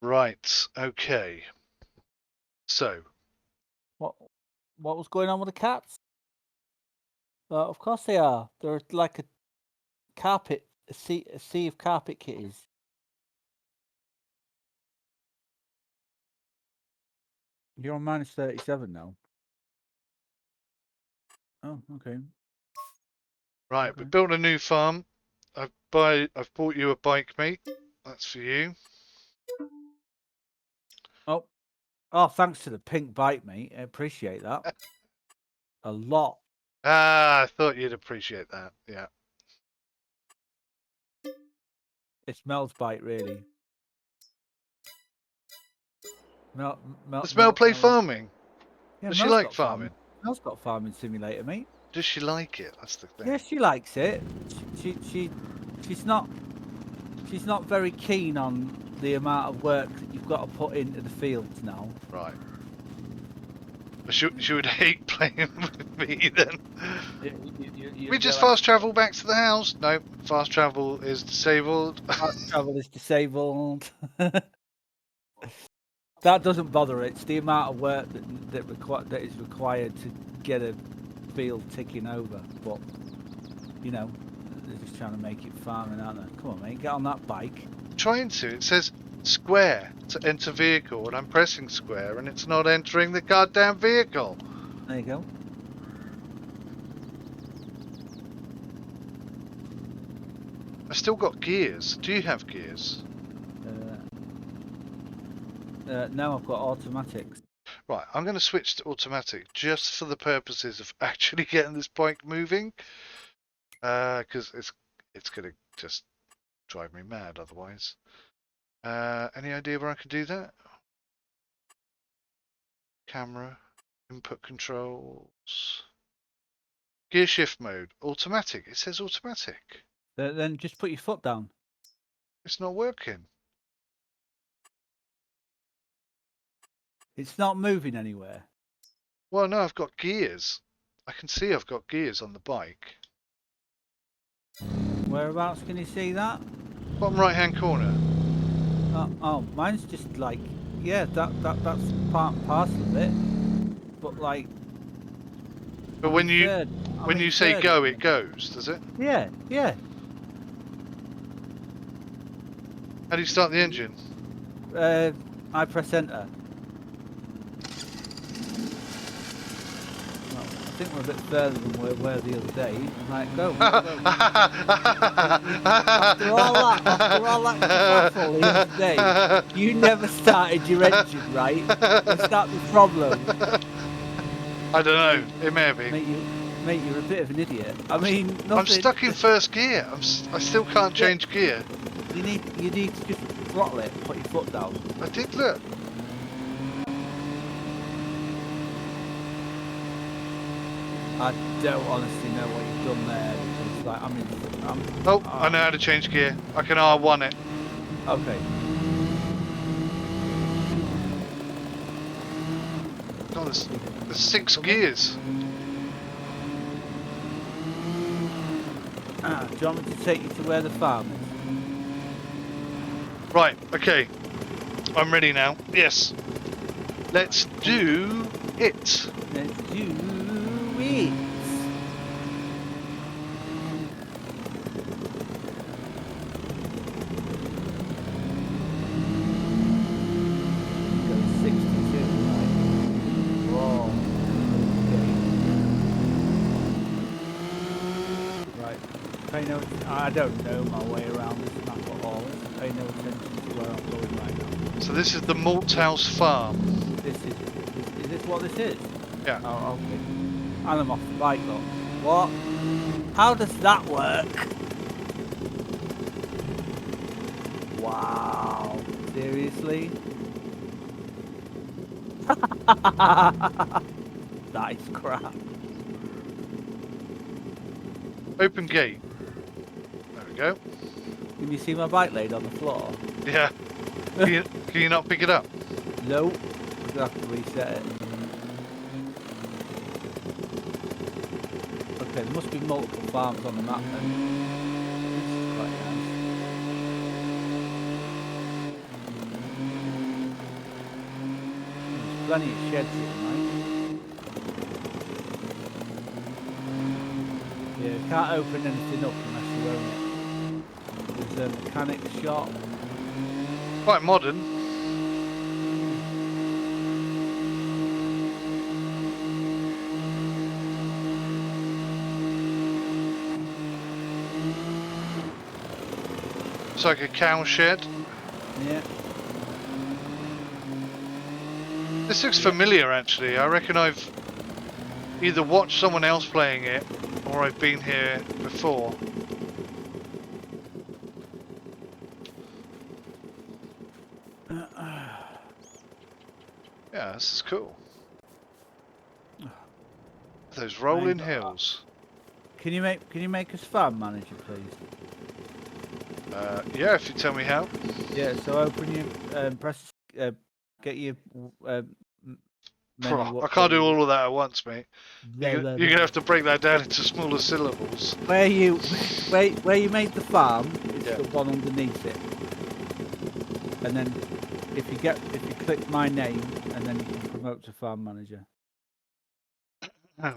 Right. Okay. So. What was going on with the cats? Of course they are. They're like a carpet, a sea of carpet kitties. You're on -37 now. Oh, okay. Right, Okay. we built a new farm. I've bought you a bike, mate. That's for you. Oh, thanks to the pink bike, mate. I appreciate that. A lot. Ah, I thought you'd appreciate that. Yeah. It smells bite, really. Does Mel play farming? Yeah, Does she Mel's like got farming? Mel's got farming simulator, mate. Does she like it? That's the thing. Yeah, she likes it. She's not very keen on the amount of work that you've got to put into the fields now. Right. She would hate playing with me then. We just fast travel back to the house. No, fast travel is disabled. Fast travel is disabled. That doesn't bother her. It's the amount of work that is required to get a field ticking over. But you know, they're just trying to make it farming, aren't they? Come on, mate, get on that bike. Trying to. It says square to enter vehicle, and I'm pressing square, and it's not entering the goddamn vehicle. There you go. I still got gears. Do you have gears? No, I've got automatics. Right, I'm going to switch to automatic just for the purposes of actually getting this bike moving, because it's going to just drive me mad otherwise. Any idea where I can do that? Camera, input controls, gear shift mode, automatic. It says automatic. Then just put your foot down. It's not working. It's not moving anywhere. Well, no, I've got gears. I can see I've got gears on the bike. Whereabouts can you see that? Bottom right-hand corner. Oh, mine's just like, yeah, that's part and parcel of it. But like. But when you say go, it goes, does it? Yeah, yeah. How do you start the engine? I press enter. Well, I think we're a bit further than we were the other day. Right, go. After all that kerfuffle the other day, you never started your engine, right? Is that the problem? I don't know. It may be. Mate, you're a bit of an idiot. I mean, nothing. I'm stuck in first gear. I still can't change gear. You need to just throttle it. Put your foot down. I did look. I don't honestly know what you've done there. Because, like, I know how to change gear. I can R1 it. Okay. God, there's 6 gears. Do you want me to take you to where the farm is? Right, okay. I'm ready now. Yes. Let's do it. Let's do it. Go 62, right? Whoa. Okay. Right. Pay no. I don't know my way around this map at all. Pay no attention to where I'm going right now. So this is the Malt House Farm. Is this what this is? Yeah. Oh, okay. And I'm off the bike, look. What? How does that work? Wow. Seriously? That is crap. Open gate. There we go. Can you see my bike laid on the floor? Yeah. Can you not pick it up? Nope. I'm gonna have to reset it. Okay, there must be multiple farms on the map then. This is quite nice. plenty of sheds here, mate. Yeah, can't open anything up unless you own it. There's a mechanic's shop. Quite modern. It's like a cow shed. Yeah. This looks familiar, actually. I reckon I've either watched someone else playing it or I've been here before. Yeah, this is cool. Those rolling hills. Can you make us farm manager, please? Yeah, if you tell me how. Yeah. So open your press. Get your menu I can't do all of that at once, mate. You're blah, gonna have to break that down into smaller syllables. Where you made the farm, it's the one underneath it. And then if you click my name, and then you can promote to farm manager.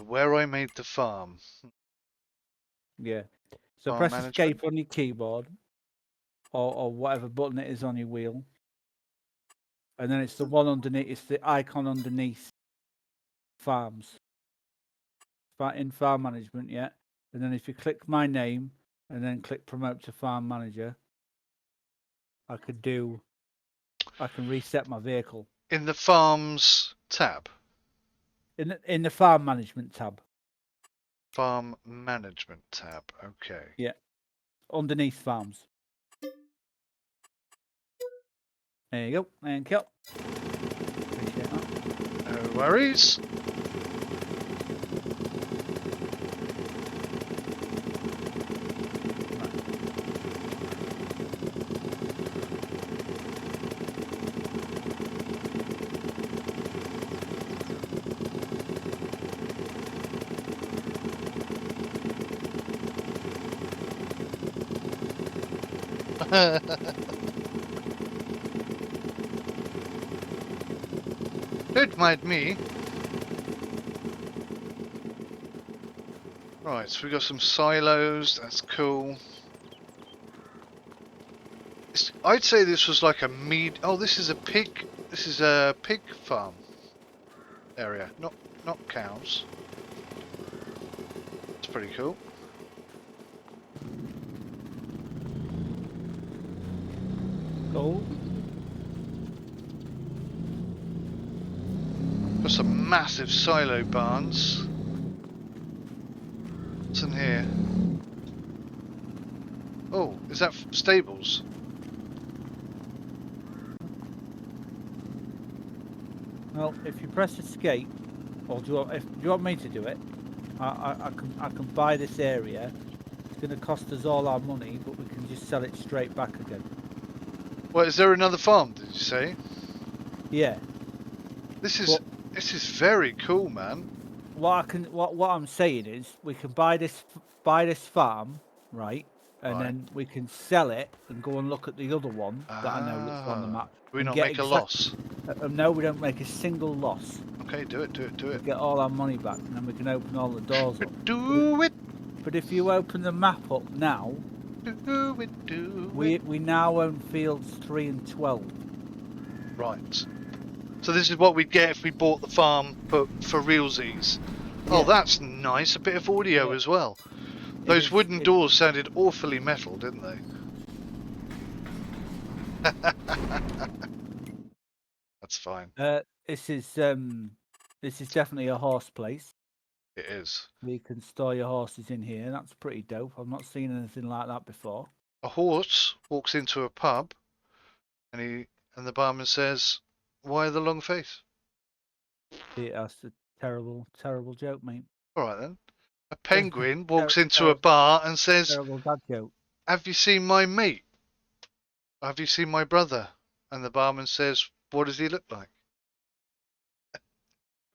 Where I made the farm. Yeah. So Farm press management. escape on your keyboard, or whatever button it is on your wheel. And then it's the one underneath. It's the icon underneath farms. In farm management, yeah. And then if you click my name and then click promote to farm manager, I can reset my vehicle. In the farms tab. In the farm management tab. Farm management tab. Okay. Yeah. Underneath farms. There you go. Thank you. Appreciate that. No worries. Don't mind me. Right, so we got some silos. That's cool. I'd say this was like a meat. Oh, this is a pig. This is a pig farm area, not cows. It's pretty cool. Cool. Got some massive silo barns. What's in here? Oh, is that stables? Well, if you press escape, or do you want me to do it? I can buy this area. It's going to cost us all our money, but we can just sell it straight back again. Well, is there another farm? Did you say? Yeah. This is very cool, man. What I'm saying is we can buy this farm, right? And then we can sell it and go and look at the other one that I know that's on the map. Do we not make a loss? No, we don't make a single loss. Okay, do it. We get all our money back, and then we can open all the doors up. Do it. But if you open the map up now, we now own fields 3 and 12. Right. So this is what we'd get if we bought the farm for realsies. Yeah. Oh, that's nice. A bit of audio as well. Those wooden doors sounded awfully metal, didn't they? That's fine. This is definitely a horse place. It is. You can store your horses in here. That's pretty dope. I've not seen anything like that before. A horse walks into a pub, and the barman says, "Why the long face?" Yeah, that's a terrible joke, mate. All right then. A penguin walks into a bar and says, "Terrible dad joke. Have you seen my mate? Have you seen my brother?" And the barman says, "What does he look like?"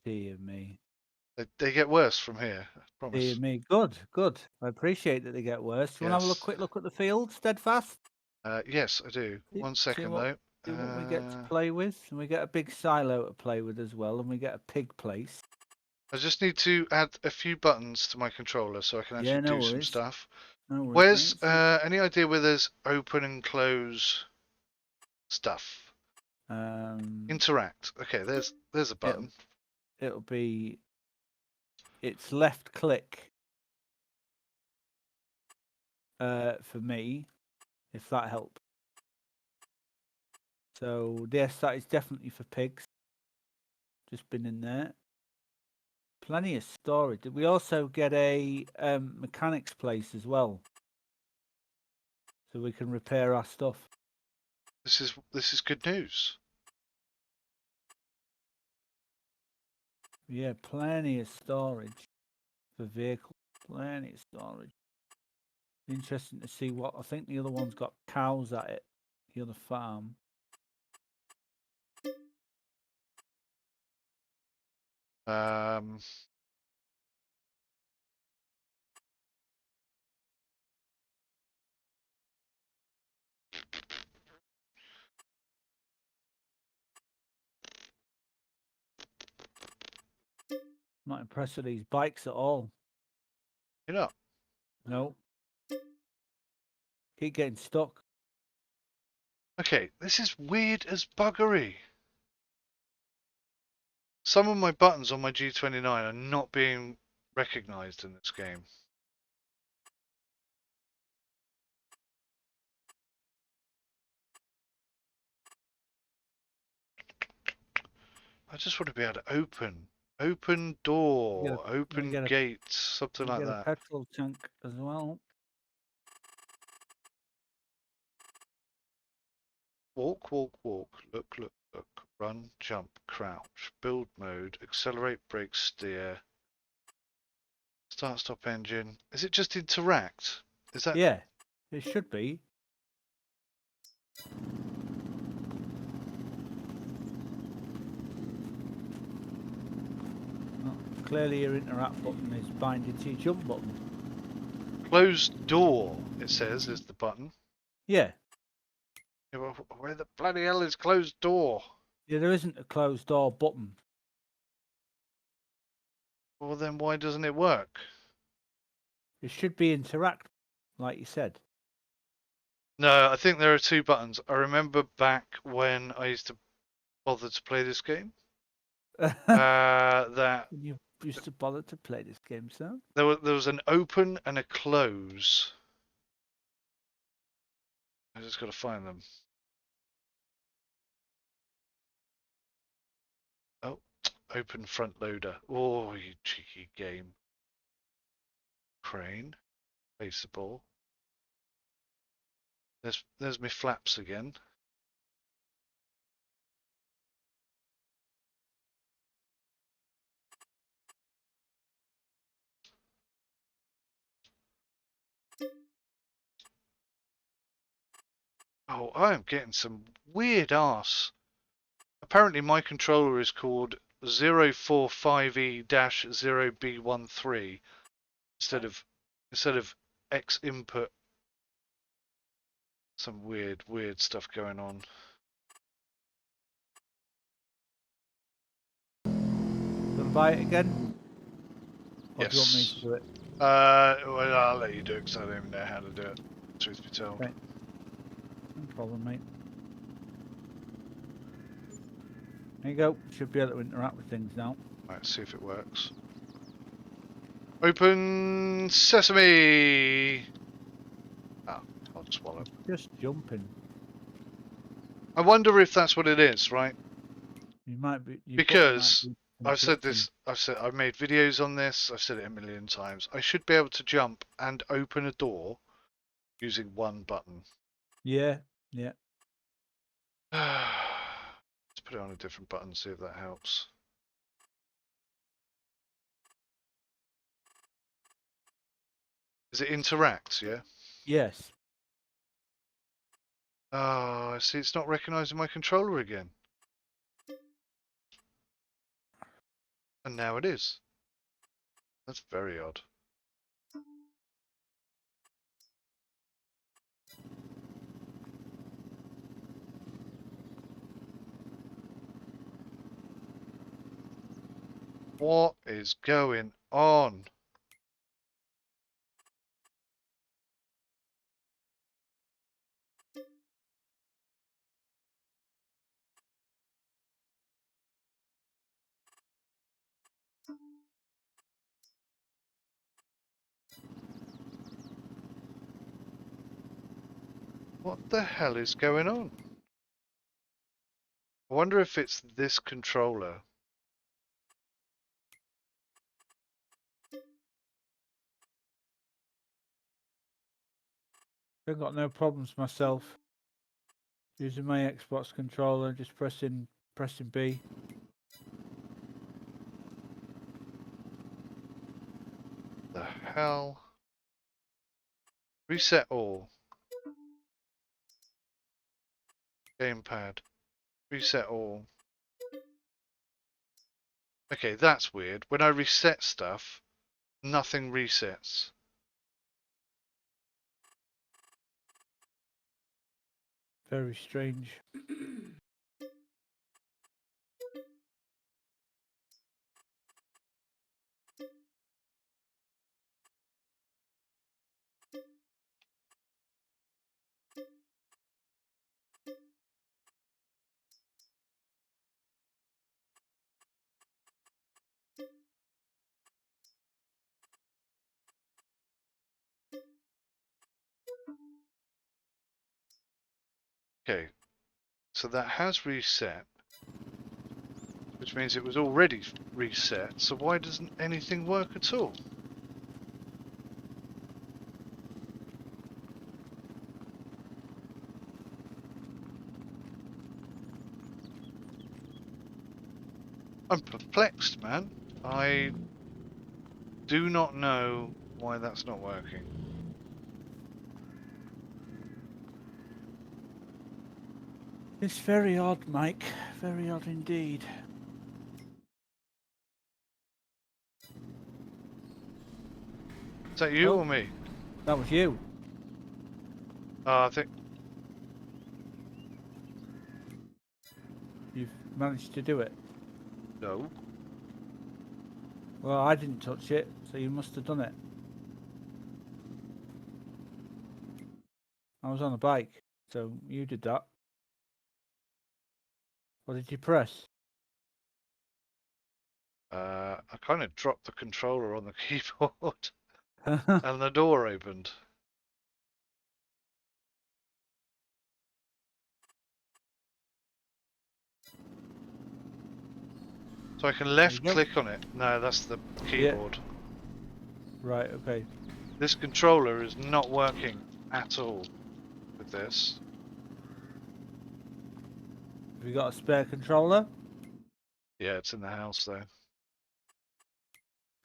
Dear me. They get worse from here, I promise. Dear me. Good. I appreciate that they get worse. Do you want to have a quick look at the field, Steadfast? Yes, I do. 1 second though. See what we get to play with, and we get a big silo to play with as well, and we get a pig place. I just need to add a few buttons to my controller so I can actually No do some worries. stuff. No worries, Where's mate. any idea where there's open and close stuff? Interact. Okay, there's a button. It'll be. It's left click. For me, if that helps. So yes, that is definitely for pigs. Just been in there. Plenty of storage. We also get a mechanics place as well, so we can repair our stuff. This is good news. Yeah, plenty of storage for vehicles. Plenty of storage. Interesting to see what I think the other one's got cows at it. The other farm. Not impressed with these bikes at all. You're not? No. Keep getting stuck. Okay, this is weird as buggery. Some of my buttons on my G29 are not being recognized in this game. I just want to be able to open door, open gate, something like Get that. a petrol tank as well. Walk, walk, walk, look, look, look, run, jump, crouch, build mode, accelerate, brake, steer, start, stop engine. Is it just interact? Is that? Yeah, it should be. Well, clearly your interact button is binding to your jump button. Closed door, it says, is the button. Yeah. Yeah, well, where the bloody hell is closed door? Yeah, there isn't a closed door button. Well, then why doesn't it work? It should be interact, like you said. No, I think there are two buttons. I remember back when I used to bother to play this game. That You used to bother to play this game, so? there was an open and a close. I just got to find them. Oh, open front loader. Oh, you cheeky game. Crane, placeable. There's my flaps again. Oh, I am getting some weird ass. Apparently my controller is called 045E-0B13 instead of X input. Some weird stuff going on. Gonna buy it again? Or do you want me to Yes. do it? Well, I'll let you do it because I don't even know how to do it, truth be told. Okay. No problem, mate. There you go. Should be able to interact with things now. Right, see if it works. Open sesame! Oh, I'll swallow. Just jumping. I wonder if that's what it is, right? You might be. Because I've said this, I've made videos on this, I've said it a million times. I should be able to jump and open a door using one button. Yeah, yeah. Let's put it on a different button, see if that helps. Is it interact, yeah? Yes. Oh, I see it's not recognising my controller again. And now it is. That's very odd. What is going on? What the hell is going on? I wonder if it's this controller. I've got no problems myself. Using my Xbox controller, just pressing B. The hell? Reset all. Gamepad. Reset all. Okay, that's weird. When I reset stuff, nothing resets. Very strange. Okay, so that has reset, which means it was already reset, so why doesn't anything work at all? I'm perplexed, man. I do not know why that's not working. It's very odd, Mike. Very odd indeed. Is that you Oh, or me? that was you. I think... You've managed to do it. No. Well, I didn't touch it, so you must have done it. I was on a bike, so you did that. What did you press? I kind of dropped the controller on the keyboard and the door opened. So I can left click on it. No, that's the keyboard. Right, okay. This controller is not working at all with this. Have you got a spare controller? Yeah, it's in the house though.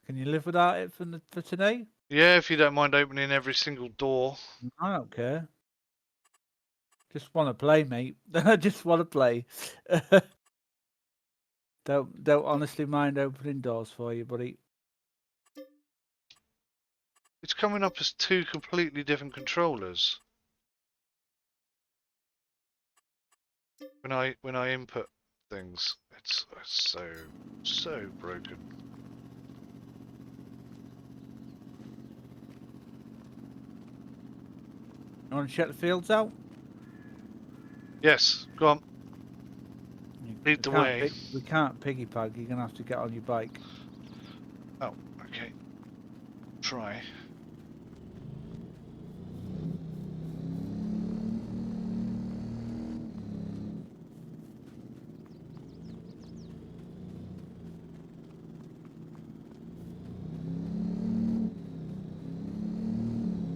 Can you live without it for today? Yeah, if you don't mind opening every single door. I don't care. Just want to play, mate. I just want to play. Don't honestly mind opening doors for you, buddy. It's coming up as two completely different controllers. When I input things, it's so broken. You want to check the fields out? Yes, go on. Lead the way. We can't piggy-pag. You're gonna have to get on your bike. Oh, okay. Try.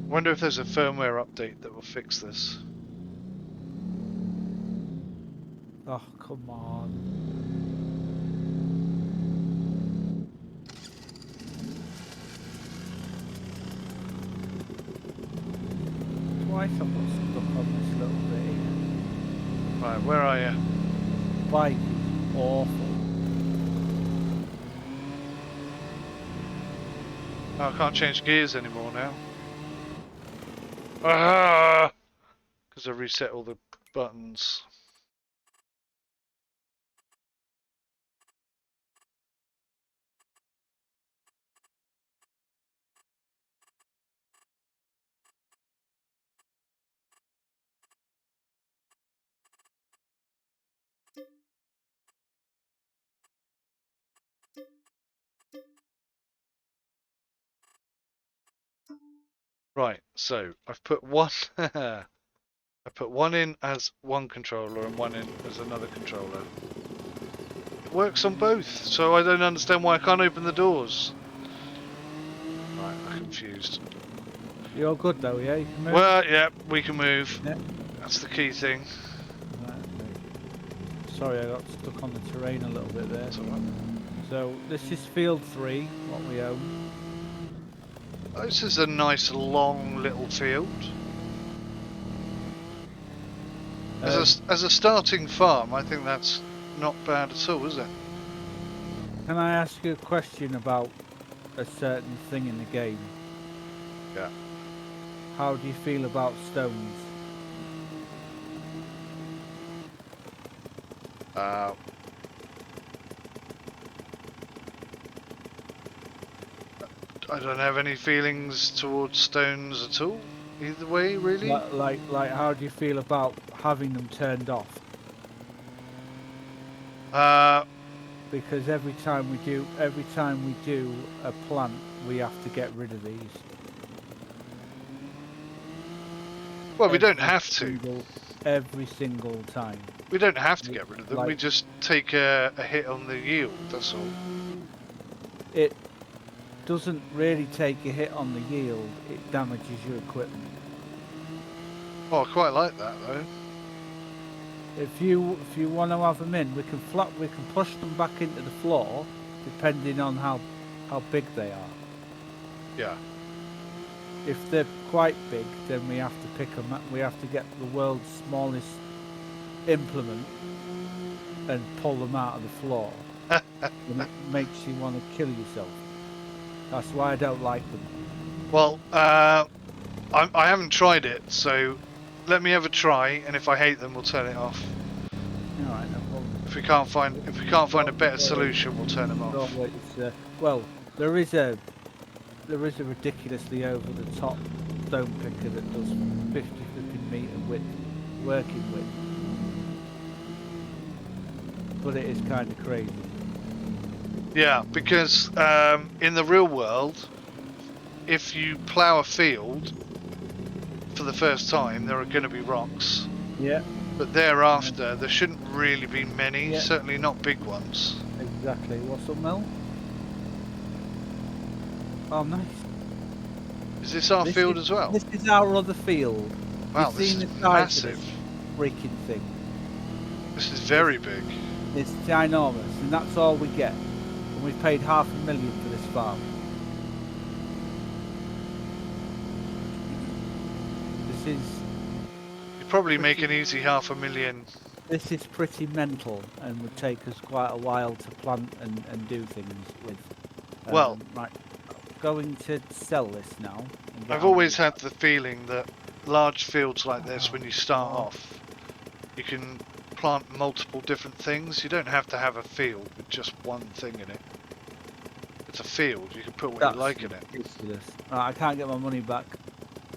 Wonder if there's a firmware update that will fix this. Oh, come on. Twice I've got stuck on this little bit here. Right, where are you? Bike is awful. Oh, I can't change gears anymore now. Ah! Because I reset all the buttons. Right, so I've put one. I put one in as one controller and one in as another controller. It works on both, so I don't understand why I can't open the doors. Right, I'm confused. You're good though, yeah? You can move? Well, yeah, we can move. Yeah. That's the key thing. Right, okay. Sorry, I got stuck on the terrain a little bit there. That's all right. So this is field 3, what we own. This is a nice long little field. As a starting farm, I think that's not bad at all, is it? Can I ask you a question about a certain thing in the game? Yeah. How do you feel about stones? I don't have any feelings towards stones at all. Either way, really. Like, how do you feel about having them turned off? Because every time we do a plant, we have to get rid of these. Well, we don't have to. Every single time. We don't have to get rid of them. Like, we just take a hit on the yield. That's all. It doesn't really take a hit on the yield. It damages your equipment. Oh, I quite like that though. If you want to have them in, we can push them back into the floor, depending on how big they are. Yeah. If they're quite big, then we have to pick them up. We have to get the world's smallest implement and pull them out of the floor. And it makes you want to kill yourself. That's why I don't like them. Well, I haven't tried it, so let me have a try, and if I hate them, we'll turn it off. All right, no problem. If we can't find a better solution, we'll turn them off. Well, there is a ridiculously over the top stone picker that does 50 flipping metre width, working width. But it is kind of crazy. Yeah, because in the real world, if you plough a field for the first time, there are going to be rocks. Yeah. But thereafter, there shouldn't really be many, Yeah. certainly not big ones. Exactly. What's up, Mel? Oh, nice. Is this our field as well? This is our other field. Wow, You've this seen is the size of massive. this freaking thing. This is very big. It's ginormous, and that's all we get. And we've paid $500,000 for this farm. This is... You'd probably make an easy $500,000. This is pretty mental, and would take us quite a while to plant and do things with. Well, right, going to sell this now. I've always had the feeling that large fields like this, when you start off, you can plant multiple different things. You don't have to have a field with just one thing in it. It's a field, you can put what you like in it. Ridiculous. Right, I can't get my money back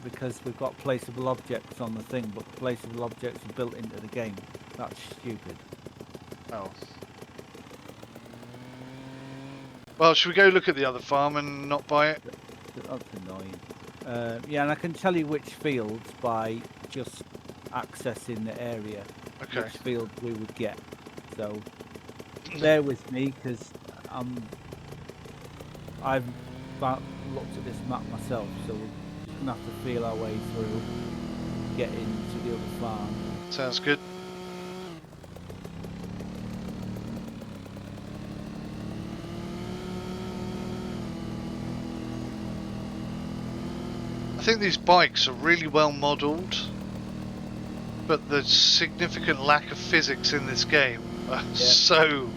because we've got placeable objects on the thing, but placeable objects are built into the game. That's stupid. Oh. Well, should we go look at the other farm and not buy it? That's annoying. Yeah, and I can tell you which fields by just accessing the area. Okay. Which field we would get. So bear with me, because I've looked at this map myself, so we're just gonna have to feel our way through, get into the other farm. Sounds good. I think these bikes are really well modelled, but the significant lack of physics in this game are so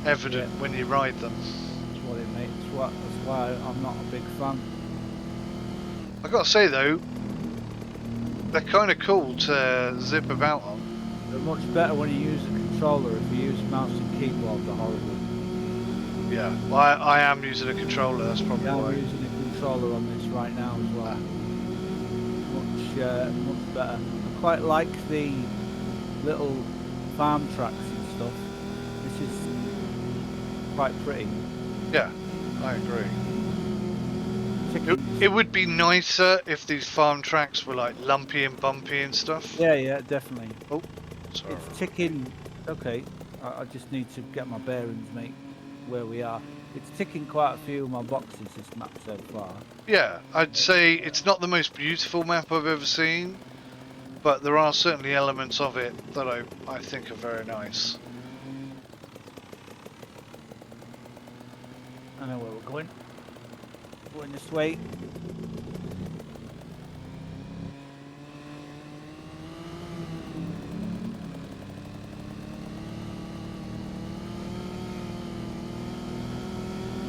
evident when you ride them. That's what it makes. That's why I'm not a big fan. I've got to say though, they're kind of cool to zip about on. They're much better when you use a controller. If you use mouse and keyboard, they're horrible. Yeah, well, I am using a controller, that's probably why. I'm using a controller on this right now as well. Much better. I quite like the little farm tracks and stuff. This is quite pretty. Yeah, I agree. It would be nicer if these farm tracks were like lumpy and bumpy and stuff. Yeah, yeah, definitely. Oh, sorry. It's ticking. Okay, I just need to get my bearings, mate, where we are. It's ticking quite a few of my boxes, this map so far. Yeah, I'd say it's not the most beautiful map I've ever seen, but there are certainly elements of it that I think are very nice. I know where we're going. Going this way.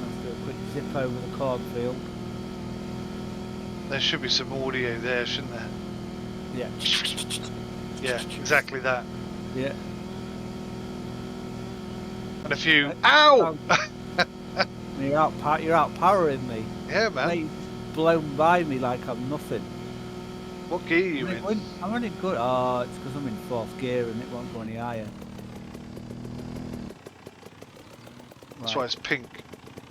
Let's do a quick zip over the cornfield. There should be some audio there, shouldn't there? Yeah. Yeah, exactly that. Yeah. And a few, Right. ow! You're outpowering me. Yeah, man. Mate, you've blown by me like I'm nothing. What gear are you in? I'm running good. Oh, it's because I'm in 4th gear and it won't go any higher. That's why it's pink.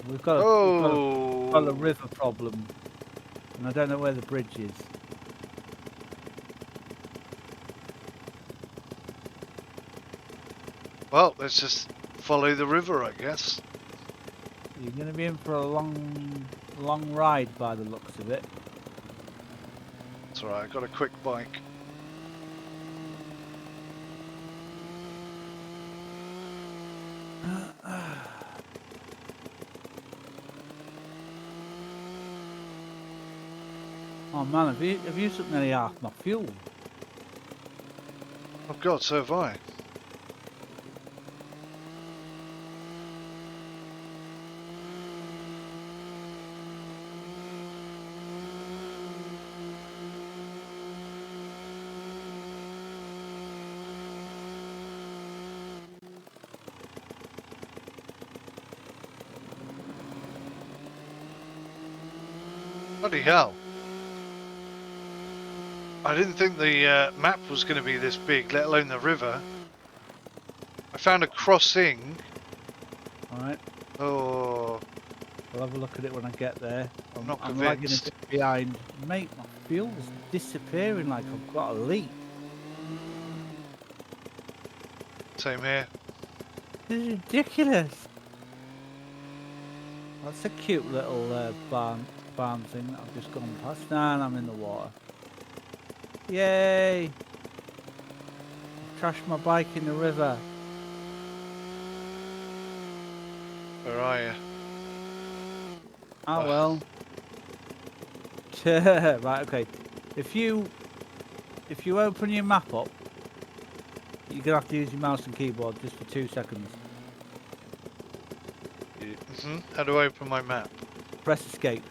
We've got a river problem, and I don't know where the bridge is. Well, let's just follow the river, I guess. You're going to be in for a long ride by the looks of it. That's alright, I got a quick bike. Oh man, have you took nearly half my fuel? Oh god, so have I. Bloody hell. I didn't think the map was going to be this big, let alone the river. I found a crossing. Alright, Oh, I'll have a look at it when I get there. I'm not I'm lagging a convinced. bit behind. Mate, my fuel's disappearing like I've got a leak. Same here. This is ridiculous. That's a cute little barn thing that I've just gone past. Nah, and I'm in the water. Yay! Trashed my bike in the river. Where are you? Oh Ugh. well. Right, okay. If you open your map up, you're gonna have to use your mouse and keyboard just for 2 seconds. How do I open my map? Press escape.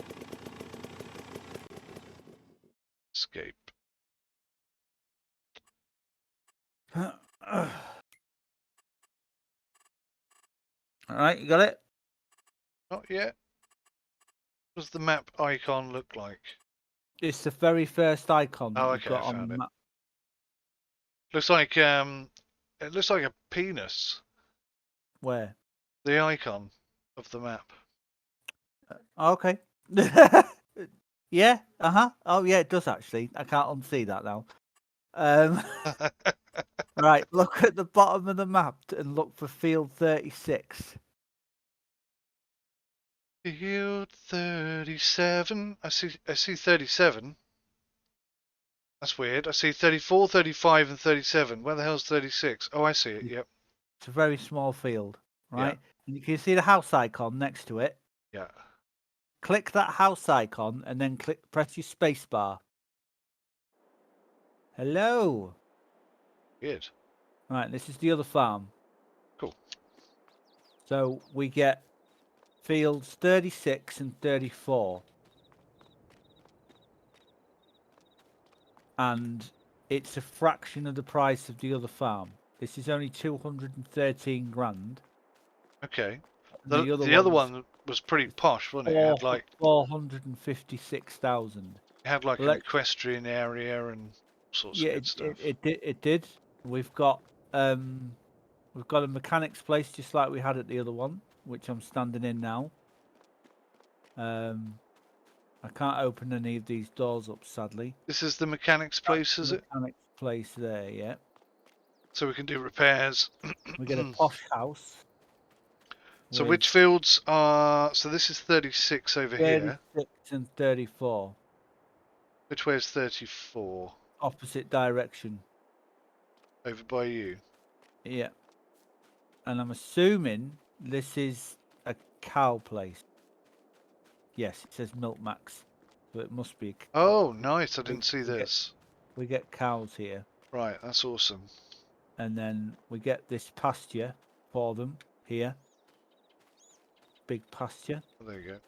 Escape. Alright, you got it? Not yet. What does the map icon look like? It's the very first icon that Oh, you've okay, got I on found the it. map. Looks like it looks like a penis. Where? The icon of the map. Okay. Yeah, uh-huh. Oh yeah, it does actually. I can't unsee that now. Right, look at the bottom of the map and look for field 36. Field 37. I see 37. That's weird. I see 34, 35, and 37. Where the hell's 36? Oh, I see it. Yep. It's a very small field, right? Yeah. And you can see the house icon next to it. Yeah. Click that house icon and then press your space bar. Hello. Good. Right, this is the other farm. Cool. So we get fields 36 and 34. And it's a fraction of the price of the other farm. This is only 213 grand. Okay. And The other one was pretty posh, wasn't it? It had like 456,000. it had like an equestrian area and sorts of good stuff. It did. We've got a mechanic's place just like we had at the other one, which I'm standing in now. I can't open any of these doors up, sadly. This is the mechanic's place, is it? Mechanic's place there, yeah. So we can do repairs. We get a posh house. So with which fields are... So this is 36 over here. 36 and 34. Which way is 34? Opposite direction. Over by you. Yeah. And I'm assuming this is a cow place. Yes, it says Milk Max. So it must be a cow. Oh, nice. I didn't see this. We get cows here. Right, that's awesome. And then we get this pasture for them here. Big pasture. Oh, there you go.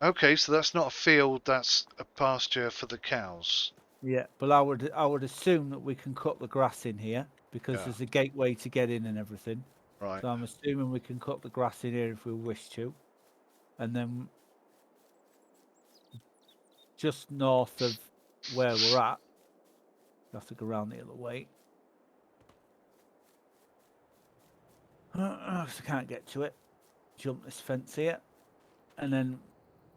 Okay, so that's not a field, that's a pasture for the cows. Yeah, but I would assume that we can cut the grass in here because Yeah. there's a gateway to get in and everything. Right. So I'm assuming we can cut the grass in here if we wish to. And then just north of where we're at, we have to go around the other way. I can't get to it. Jump this fence here. And then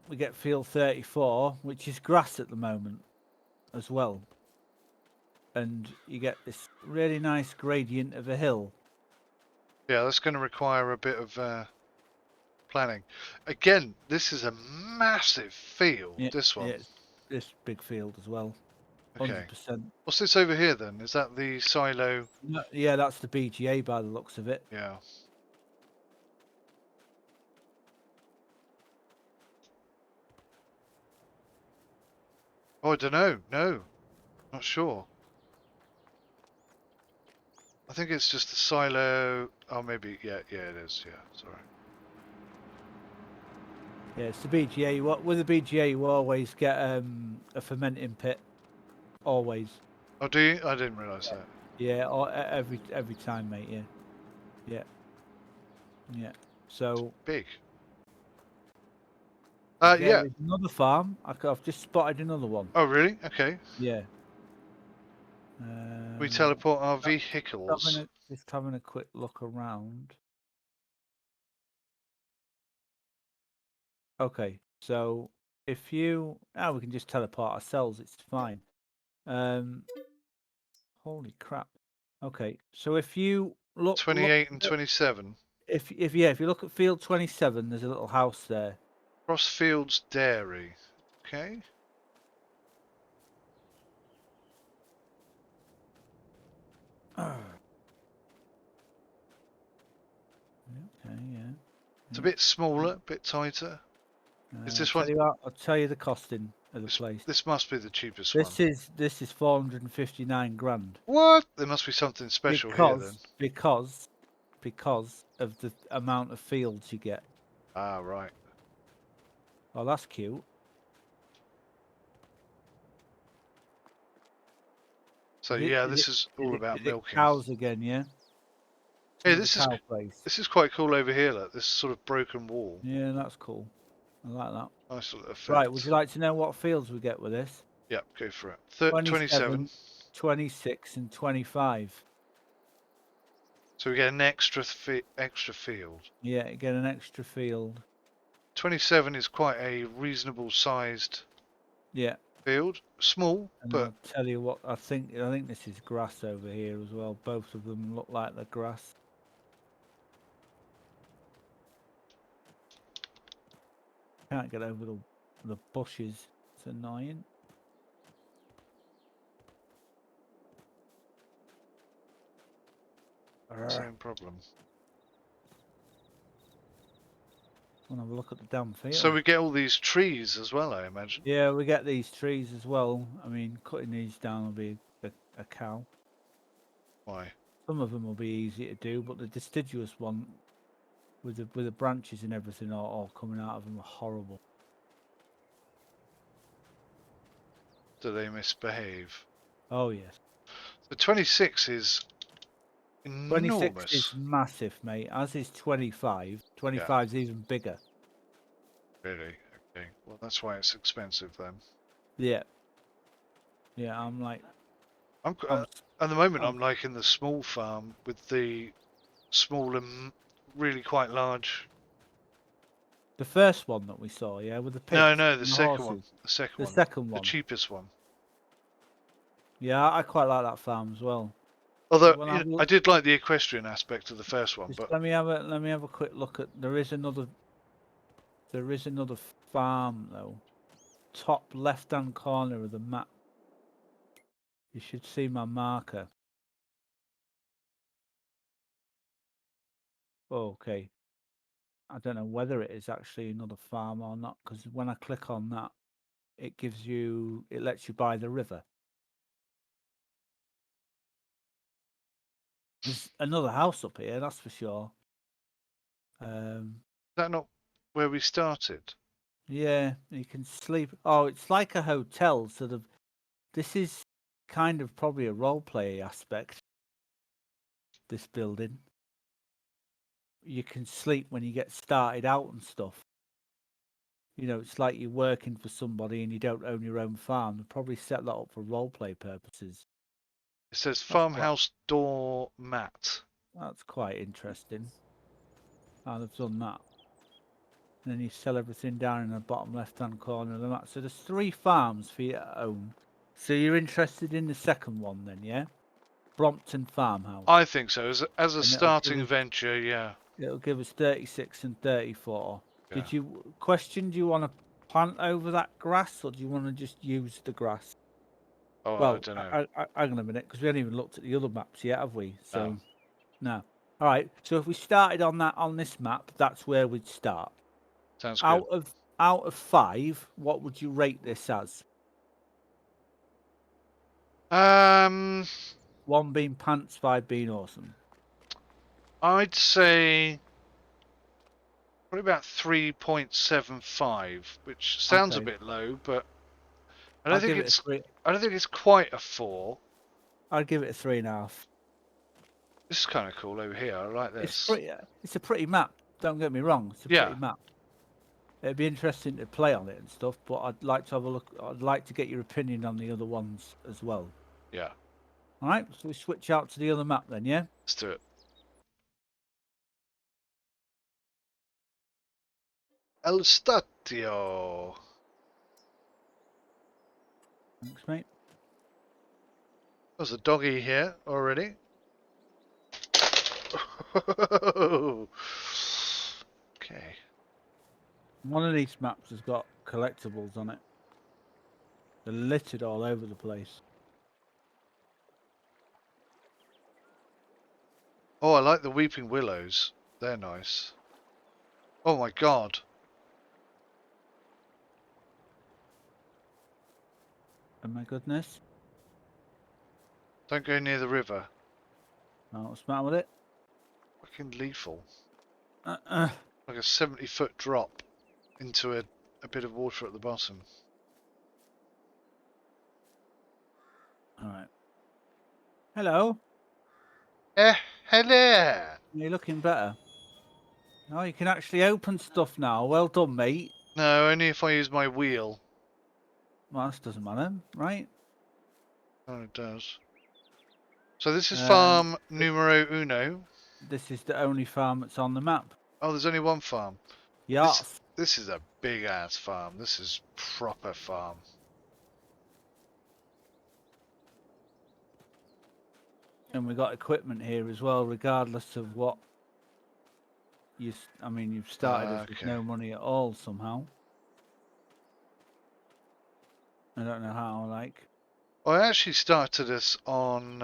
we get field 34, which is grass at the moment as well. And you get this really nice gradient of a hill. Yeah, that's going to require a bit of planning. Again, this is a massive field, this one. Yeah, this big field as well. Okay. 100%. What's this over here then? Is that the silo? No, yeah, that's the BGA by the looks of it. Yeah. Oh, I don't know. No, not sure. I think it's just the silo. Oh, maybe. Yeah, it is. Yeah, sorry. Yeah, it's the BGA. With the BGA, you always get a fermenting pit. Always. Oh, do you? I didn't realise that. Yeah, or every time, mate. Yeah. So Big. there Yeah. is another farm. I've just spotted another one. Oh, really? Okay. Yeah. We teleport our vehicles. Just having a quick look around. Okay, so if you... we can just teleport ourselves, it's fine. Holy crap. Okay, so if you look... 28 and 27. If you look at field 27, there's a little house there. Crossfields Dairy. Okay. Okay, yeah. It's a bit smaller, a bit tighter. Is this one? I'll tell you the costing of the place. This must be the cheapest one. This is 459 grand. What? There must be something special here then. Because of the amount of fields you get. Ah, right. Oh, that's cute. So yeah, this is all about milking. Cows again, yeah. Hey, this is quite cool over here. Look, this sort of broken wall. Yeah, that's cool. I like that. Nice little effect. Right, would you like to know what fields we get with this? Yep, go for it. 27, 26, and 25. So we get an extra field. Yeah, get an extra field. 27 is quite a reasonable sized. Yeah. Field, small, and but I'll tell you what, I think this is grass over here as well. Both of them look like the grass. Can't get over the bushes. It's annoying. Same problem. Want to have a look at the damn field. So we get all these trees as well, I imagine. Yeah, we get these trees as well. I mean, cutting these down will be a cow. Why? Some of them will be easy to do, but the deciduous one, with the branches and everything all coming out of them, are horrible. Do they misbehave? Oh yes. The 26 is enormous. 26 is massive, mate. As is 25. 25 is even bigger. Really? Okay. Well, that's why it's expensive then. Yeah. Yeah, I'm like... at the moment, I'm like in the small farm with the small and really quite large The first one that we saw, yeah, with the pigs No, no, the and the second horses. one. The second The one. second The one. cheapest one. Yeah, I quite like that farm as well. Although Well, you know, I did like the equestrian aspect of the first one, just but let me have a quick look at. There is another farm though. Top left-hand corner of the map. You should see my marker. Oh, okay. I don't know whether it is actually another farm or not, because when I click on that, it lets you buy the river. There's another house up here, that's for sure. is that not where we started? Yeah, you can sleep. Oh, it's like a hotel, sort of. This is kind of probably a role play aspect. This building. You can sleep when you get started out and stuff. You know, it's like you're working for somebody and you don't own your own farm. They probably set that up for role play purposes. It says That's quite, farmhouse door mat. that's quite interesting. How they've done that. And then you sell everything down in the bottom left-hand corner of the map. So there's 3 farms for you to own. So you're interested in the second one then, yeah? Brompton Farmhouse. I think so. As a And starting venture, yeah. it'll give us 36 and 34. Yeah. Did you do you want to plant over that grass or do you want to just use the grass? Oh, I Well, don't know. hang on a minute, because we haven't even looked at the other maps yet, have we? So, No. no. All right. So if we started on this map, that's where we'd start. Sounds good. Out of 5, what would you rate this as? 1 being pants, 5 being awesome. I'd say probably about 3.75, which sounds a Okay. bit low, but I I'll don't think give it a it's 3. I don't think it's quite a 4. I'd give it a 3.5. This is kind of cool over here. I like this. It's a pretty map. Don't get me wrong. It's a Yeah. pretty map. It'd be interesting to play on it and stuff, but I'd like to have a look. I'd like to get your opinion on the other ones as well. Yeah. All right, so we switch out to the other map then, yeah? Let's do it. El Statio. Thanks, mate. There's a doggy here already. Okay. One of these maps has got collectibles on it. They're littered all over the place. Oh, I like the weeping willows. They're nice. Oh my god. Oh my goodness. Don't go near the river. Oh, what's the matter with it? Fucking lethal. Like a 70-foot drop into a bit of water at the bottom. All right. Hello. Hello. You're looking better. Oh, you can actually open stuff now. Well done, mate. No, only if I use my wheel. Well, this doesn't matter, right? Oh, it does. So this is farm This numero uno. is the only farm that's on the map. Oh, there's only one farm. Yes. This is a big ass farm. This is proper farm. And we got equipment here as well, regardless of what you've started us with no money at all somehow. I don't know how, like. I actually started us on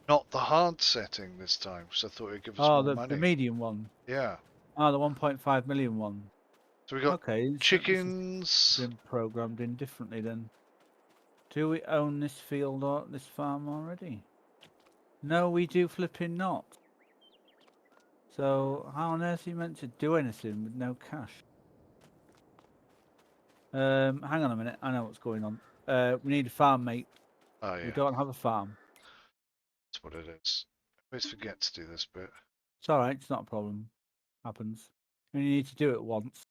not the hard setting this time, because I thought it'd give us more money. The medium one. Yeah. Oh, the 1.5 million one. So we got okay, chickens. So been programmed in differently then. Do we own this field or this farm already? No, we do flipping not. So how on earth are you meant to do anything with no cash? Hang on a minute. I know what's going on. We need a farm, mate. Oh yeah. We don't have a farm. That's what it is. I always forget to do this bit. It's all right. It's not a problem. Happens. And you need to do it once.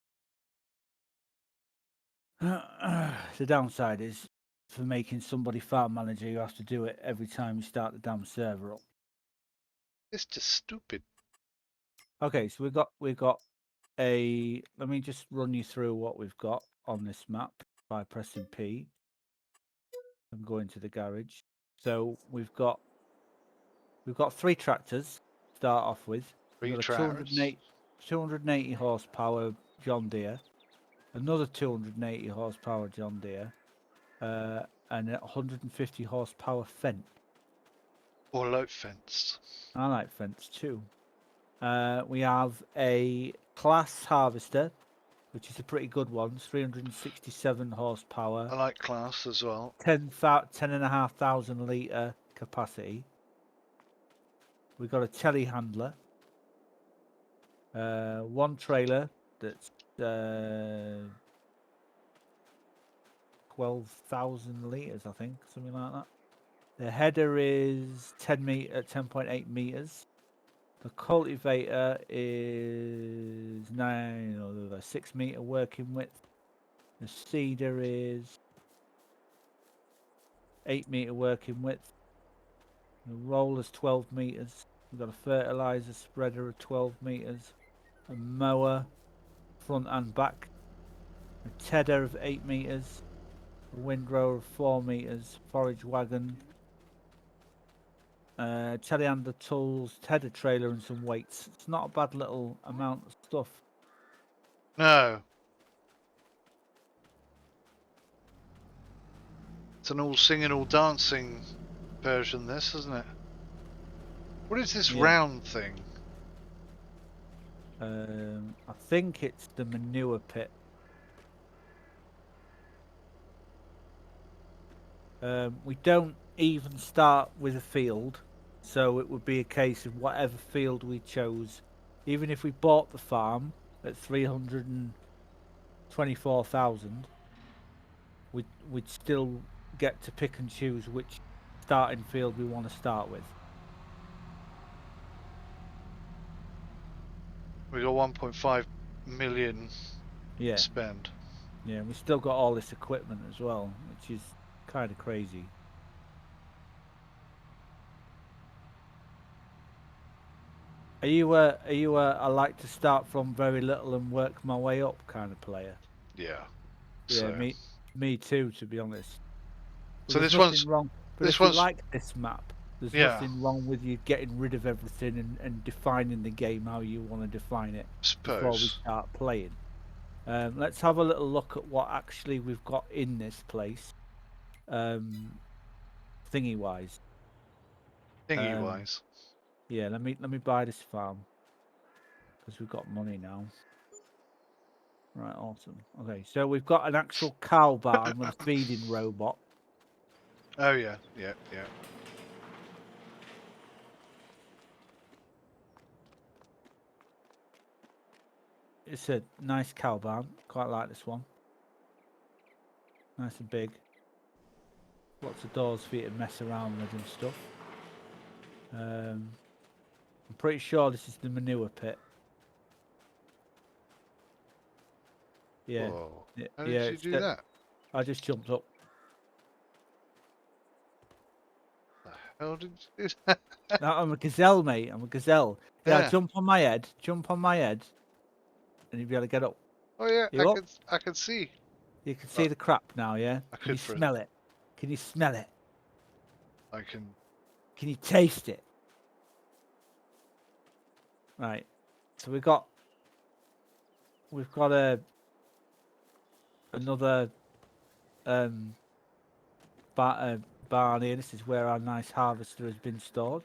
The downside is for making somebody farm manager, you have to do it every time you start the damn server up. It's just stupid. Okay, so we've got let me just run you through what we've got on this map by pressing P and going to the garage. So we've got 3 tractors to start off with. We've got a Tractors. 280 horsepower John Deere, another 280 horsepower John Deere, and a 150 horsepower Fendt. Or low fence. I like Fendt too. We have a class harvester, which is a pretty good one. It's 367 horsepower. I like class as well. 10,500 litre capacity. We've got a telehandler. 1 trailer that's 12,000 litres, I think, something like that. The header is 10.8 meters. The cultivator is 6 meter working width. The seeder is 8 meter working width. The roller's 12 meters. We've got a fertilizer spreader of 12 meters. A mower, front and back. A tedder of 8 meters. A windrower of 4 meters. Forage wagon. Telehandler tools, tedder trailer, and some weights. It's not a bad little amount of stuff. No. It's an all singing, all dancing version, this, isn't it? What is this round thing? I think it's the manure pit. We don't even start with a field, so it would be a case of whatever field we chose. Even if we bought the farm at 324,000, we'd still get to pick and choose which starting field we want to start with. We got 1.5 million Yeah. spend. Yeah, we still got all this equipment as well, which is kind of crazy. Are you I like to start from very little and work my way up kind of player? Yeah. Yeah, So. me too, to be honest. But So there's this nothing one's. wrong. But This if you one's. like this map, there's Yeah. nothing wrong with you getting rid of everything and defining the game how you want to define it before we Suppose. start playing. Let's have a little look at what actually we've got in this place, thingy wise. Thingy wise. Yeah, let me buy this farm because we've got money now. Right, awesome. Okay, so we've got an actual cow barn with a feeding robot. Oh yeah, yeah. It's a nice cow barn. Quite like this one. Nice and big. Lots of doors for you to mess around with and stuff. I'm pretty sure this is the manure pit. Yeah. Whoa. Yeah, How did you do that? I just jumped up. How did you do that? No, I'm a gazelle, mate. I'm a gazelle. Yeah, Yeah. jump on my head. Jump on my head. And you'll be able to get up. Oh yeah, You up? I can see. You can see the crap now, yeah? I Can you could for smell it? Can you smell it? I can. Can you taste it? Right. So we've got another barn here. This is where our nice harvester has been stored.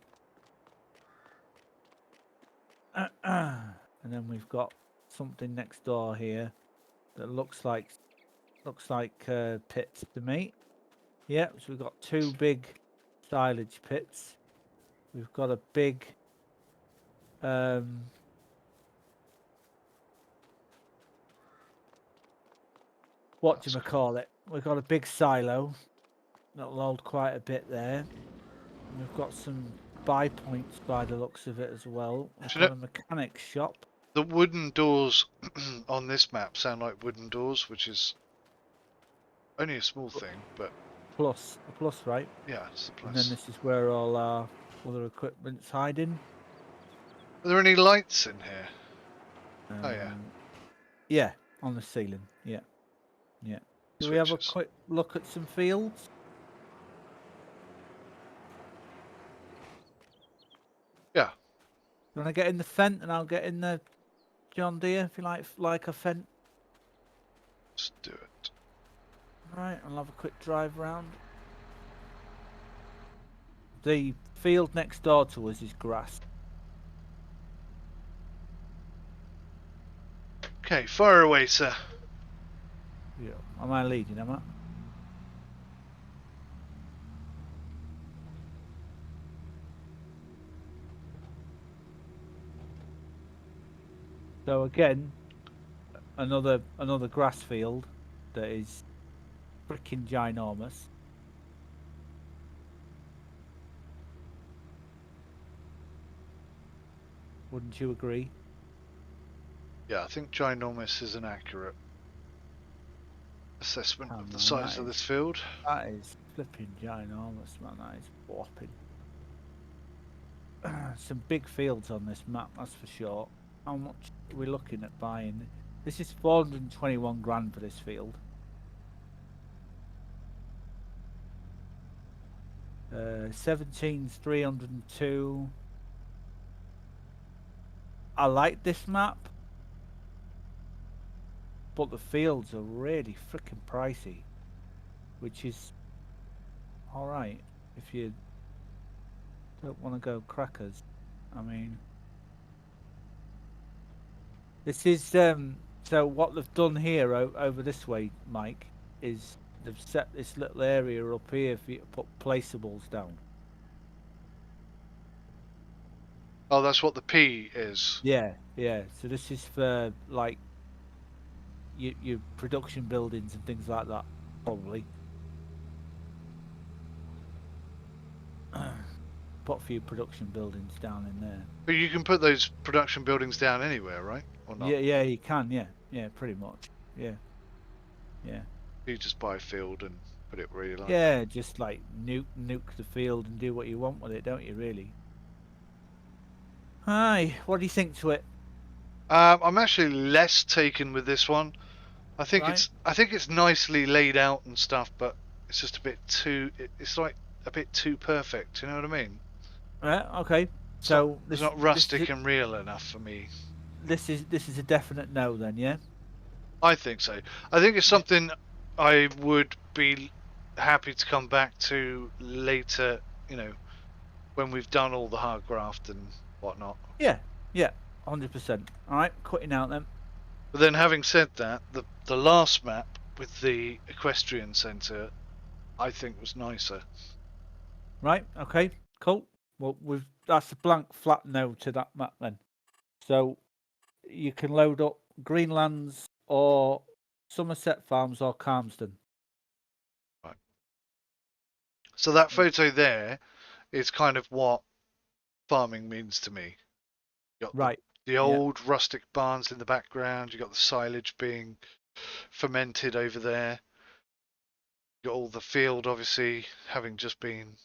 And then we've got something next door here that looks like pits to me. Yep, so we've got 2 big silage pits. We've got a big what do you call it? We've got a big silo that'll hold quite a bit there. We've got some buy points by the looks of it as well. We've got a mechanic shop. The wooden doors on this map sound like wooden doors, which is only a small thing, but A plus, right? yeah, it's a plus. And then this is where all our other equipment's hiding. Are there any lights in here? Oh yeah. Yeah, on the ceiling. Yeah, yeah. Do we have a Switches. quick look at some fields? Yeah, You want to get in the Fent and I'll get in the John Deere if you like a Fent. let's do it. Right, I'll have a quick drive round. The field next door to us is grass. Okay, fire away, sir. Yeah. Am I leading, am I? So again, another grass field that is freaking ginormous. Wouldn't you agree? Yeah, I think ginormous is an accurate assessment Oh of the man, size of this field. that is flipping ginormous, man. That is whopping. Some big fields on this map, that's for sure. How much are we looking at buying? This is 421 grand for this field. 17's 302. I like this map, but the fields are really freaking pricey, which is alright if you don't want to go crackers. I mean, this is so what they've done here over this way, Mike, is they've set this little area up here for you to put placeables down. Oh, that's what the P is. Yeah, yeah. So this is for like your production buildings and things like that, probably. Put a few production buildings down in there. But you can put those production buildings down anywhere, right? Or not? Yeah, yeah, you can. Yeah, yeah, pretty much. Yeah, yeah, You just buy a field and put it where you like. yeah. Just like nuke the field and do what you want with it, don't you? Really. Hi, what do you think to it? I'm actually less taken with this one. I think Right. it's nicely laid out and stuff, but it's just a bit too. It's like a bit too perfect. You know what I mean? Right. Okay. It's not. So It's not rustic and real enough for me. this is a definite no then, yeah. I think so. I think it's Yeah. something I would be happy to come back to later. You know, when we've done all the hard graft and whatnot. Yeah. Yeah. 100%. All right. Cutting out then. But then, having said that, the last map with the equestrian centre, I think was nicer. Right. Okay. Cool. Well, that's a blank flat no to that map then. So you can load up Greenlands or Somerset Farms or Calmsden. Right. So that photo there is kind of what farming means to me. You got Right. the Yeah. old rustic barns in the background. You got the silage being fermented over there. You got all the field, obviously, having just been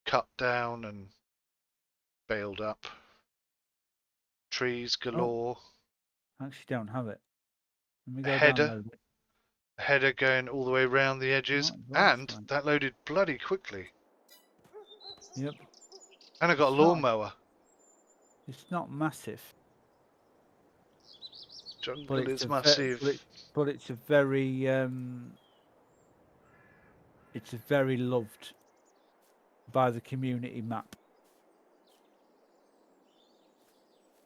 cut down and baled up. Trees Oh, galore. I actually don't have it. Let me A go header, download it. a header going all the way around the edges, Not advanced and one. that loaded bloody quickly. Yep. And I got a It's not. lawnmower. It's not massive, but Jungle it's is a massive. but it's a very it's a very loved by the community map.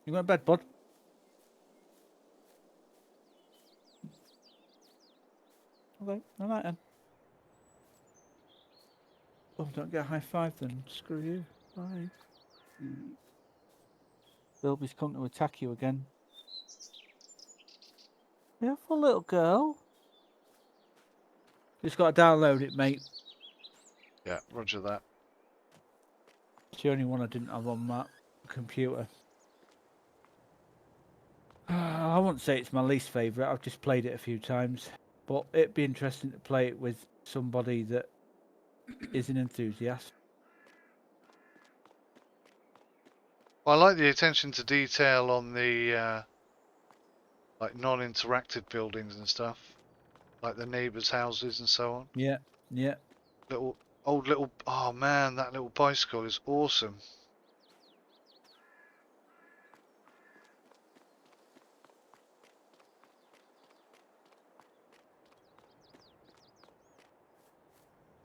You going to bed, bud? Okay, all right then. Oh, don't get a high five then. Screw you. Bye. Bilby's come to attack you again. Careful, little girl. Just got to download it, mate. Yeah, roger that. It's the only one I didn't have on my computer. I wouldn't say it's my least favourite. I've just played it a few times. But it'd be interesting to play it with somebody that is an enthusiast. Well, I like the attention to detail on the like non-interactive buildings and stuff, like the neighbours' houses and so on. Yeah, yeah. Little. Oh man, that little bicycle is awesome.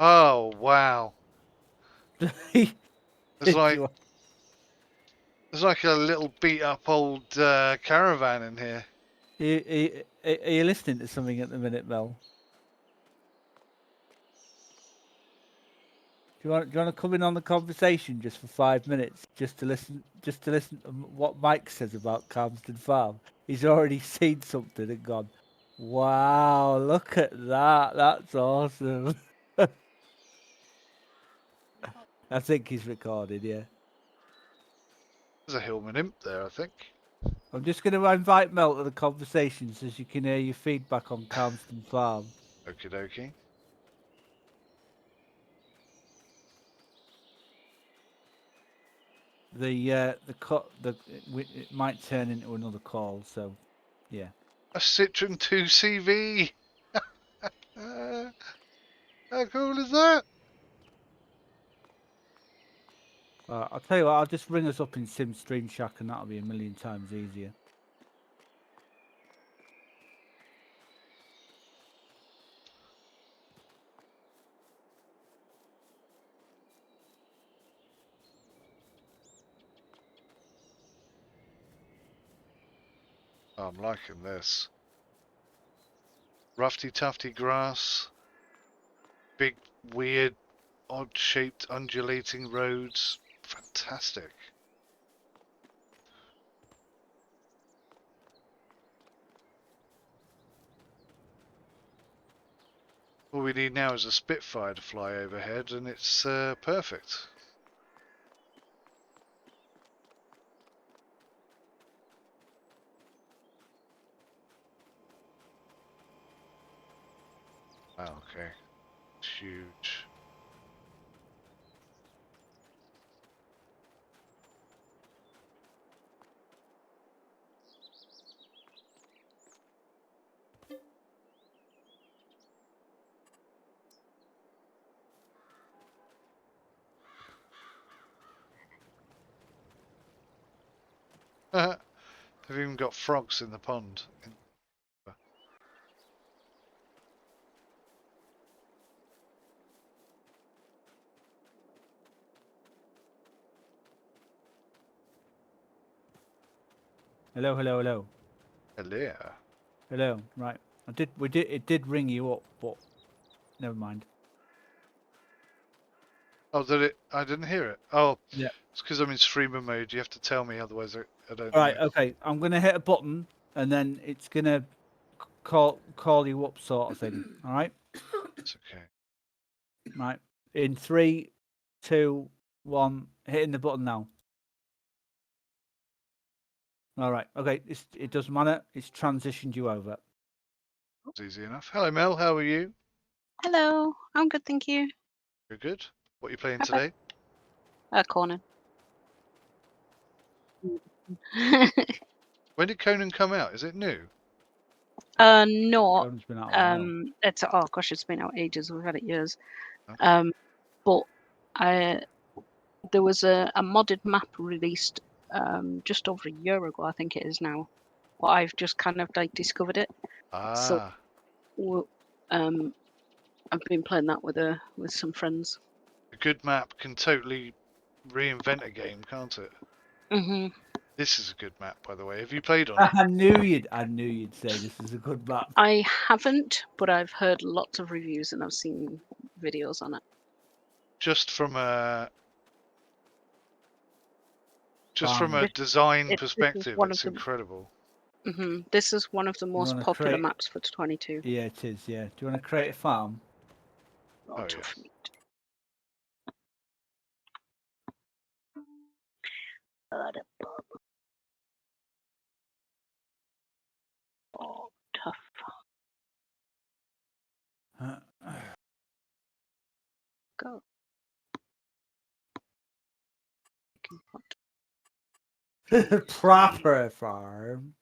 Oh wow. There's like a little beat up old caravan in here. Are you listening to something at the minute, Mel? Do you want to come in on the conversation just for 5 minutes, just to listen to what Mike says about Calmston Farm? He's already seen something and gone, "Wow, look at that! That's awesome." I think he's recorded. Yeah. There's a Hillman imp there, I think. I'm just going to invite Mel to the conversation so you can hear your feedback on Calmston Farm. Okie dokie. It might turn into another call, so yeah. A Citroen 2CV. How cool is that? I'll tell you what, I'll just ring us up in Sim Stream Shack and that'll be a million times easier. Oh, I'm liking this. Roughy tufty grass. Big, weird, odd-shaped, undulating roads. Fantastic. All we need now is a Spitfire to fly overhead, and it's perfect. Wow, okay. It's huge. They've even got frogs in the pond. Hello. Hello. Hello. Right. It did ring you up, but never mind. Oh, did it? I didn't hear it. Oh, Yeah. it's because I'm in streamer mode. You have to tell me, otherwise I don't All right. know. Okay. I'm gonna hit a button, and then it's gonna call you up, sort of thing. All right. It's okay. Right. In 3, 2, 1. Hitting the button now. All right. Okay. It doesn't matter. It's transitioned you over. It's easy enough. Hello, Mel. How are you? Hello, I'm good, thank you. You're good. What are you playing How about- today? Conan. When did Conan come out? Is it new? Not. Phone's been out a while. It's oh gosh, it's been out ages. We've had it years. Okay. But there was a modded map released just over a year ago, I think it is now. But I've just kind of like discovered it. So I've been playing that with some friends. A good map can totally reinvent a game, can't it? Mhm. This is a good map, by the way. Have you played on it? I knew you'd say this is a good map. I haven't, but I've heard lots of reviews and I've seen videos on it. Just from a Farming. design This is perspective, one it's of the- incredible. This is one of the most wanna popular create- maps for 22. Yeah, it is. Yeah. Do you want to create a farm? Oh, Tough yeah. meat. Oh, tough. Go. Proper farm.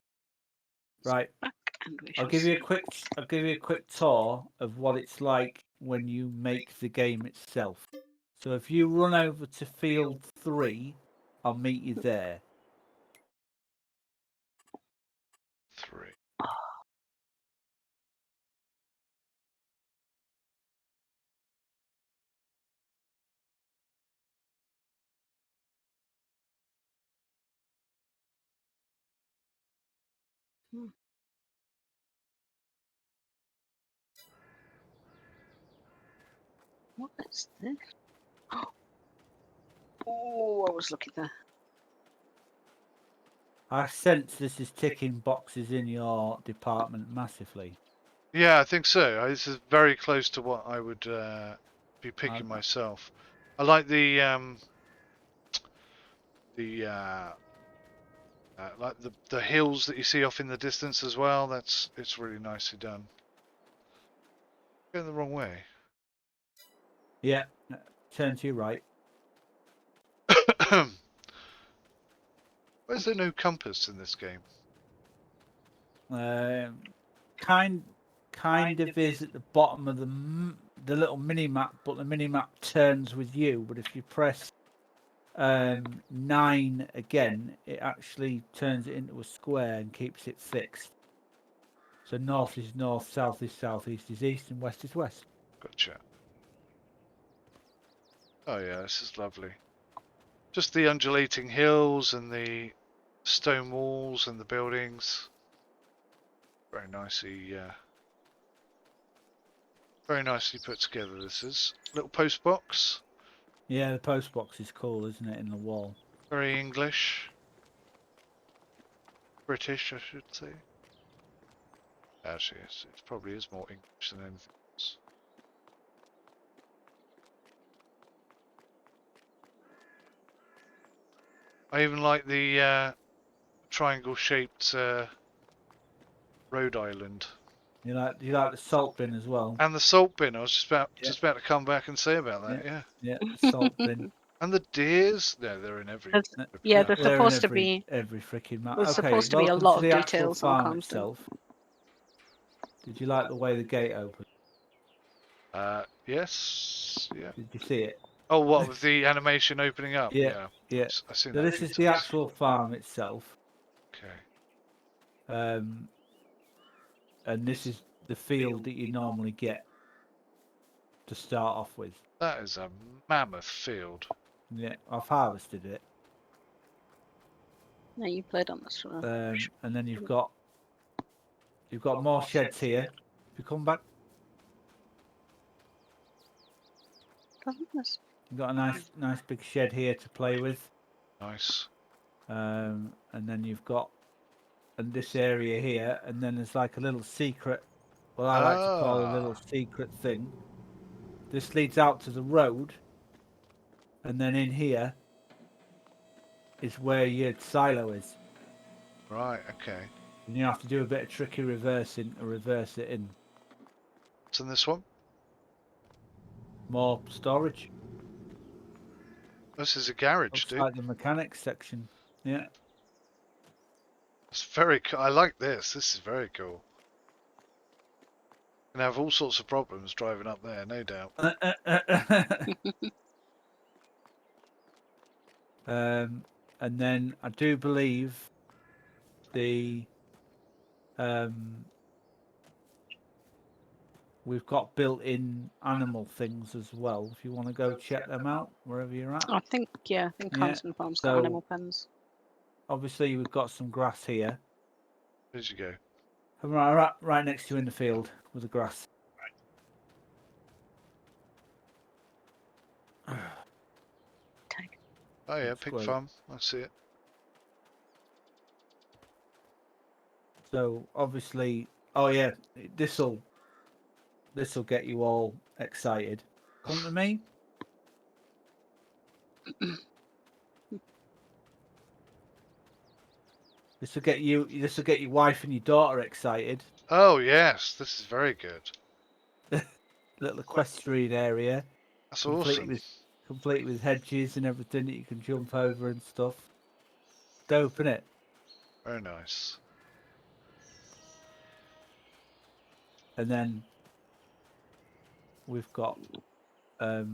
Right. Back and we I'll shall give you a see. quick tour of what it's like when you make the game itself. So if you run over to field 3, I'll meet you there. 3. What is this? Oh, I was looking there. I sense this is ticking boxes in your department massively. Yeah, I think so. This is very close to what I would be picking I- myself. I like the like the hills that you see off in the distance as well. It's really nicely done. Going the wrong way. Yeah, turn to your right. Why is there no compass in this game? Kind of is at the bottom of the little mini map, but the mini map turns with you. But if you press 9 again, it actually turns it into a square and keeps it fixed. So north is north, south is south, east is east, and west is west. Gotcha. Oh yeah, this is lovely. Just the undulating hills and the stone walls and the buildings. Very nicely put together. This is little post box. Yeah, the post box is cool, isn't it, in the wall? Very English. British, I should say. Actually, it probably is more English than anything else. I even like the triangle-shaped Rhode Island. You like the salt bin as well? And the salt bin. I was just about to come back and say about that. Yeah. Yeah. Yeah, the salt bin. And the deers. No, they're in every. Yeah, They're there's supposed to be every freaking map. there's Okay, supposed to be a welcome lot to of the actual details on farm constant. itself. Did you like the way the gate opened? Yes. Yeah. Did you see it? Oh, what with the animation opening up? Yeah. I've seen So that. this is the actual farm itself. Okay. And this is the field that you normally get to start off with. That is a mammoth field. Yeah, I've harvested it. No, you played on this one. And then you've got more sheds here. If you come back, you've got a nice big shed here to play with. Nice. And then you've got this area here, and then there's like a little secret. Well, I like to call it a little secret thing. This leads out to the road, and then in here is where your silo is. Right. Okay. And you have to do a bit of tricky reversing to reverse it in. What's in this one? More storage. This is a garage, Looks dude. like the mechanics section. Yeah. It's very cool. I like this. This is very cool. Gonna have all sorts of problems driving up there, no doubt. And then I do believe we've got built-in animal things as well. If you want to go check them out wherever you're at. I think Constant Farm's got animal pens. Obviously, we've got some grass here. Where'd you go? Right next to you in the field with the grass. Tag. Oh yeah, pig farm. I see it. So obviously, oh yeah, this'll get you all excited. Come to me. This will get your wife and your daughter excited. Oh yes, this is very good. Little equestrian area. That's awesome. Complete with hedges and everything that you can jump over and stuff. Dope, innit? Very nice. and then we've got a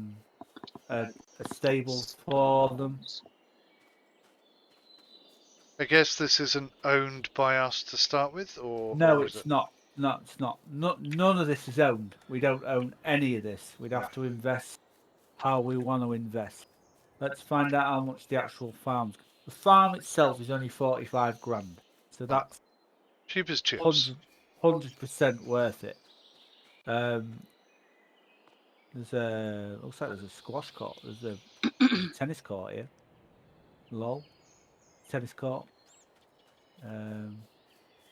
stable for them. I guess this isn't owned by us to start with, or No, or is it's it? not. No, it's not. None of this is owned. We don't own any of this. We'd have to invest how we want to invest. Let's find out how much the actual farm's. The farm itself is only 45 grand, so that's Cheap as chips. 100% worth it. There's looks like there's a squash court. There's a tennis court here. Lol, tennis court. And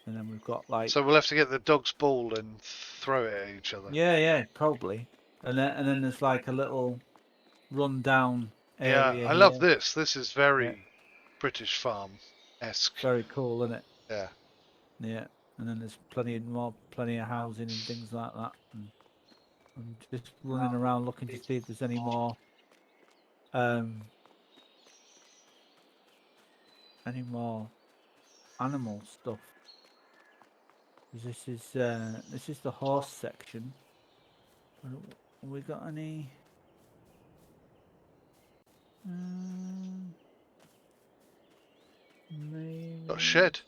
then we've got like. So we'll have to get the dog's ball and throw it at each other. Yeah, probably. And then there's like a little rundown area. Yeah, I love this. This is very British farm-esque. Very cool, isn't it? Yeah. Yeah. And then there's plenty of housing and things like that. And I'm just running around looking to see if there's any more animal stuff. This is the horse section. Have we got any? Maybe. Got a shed.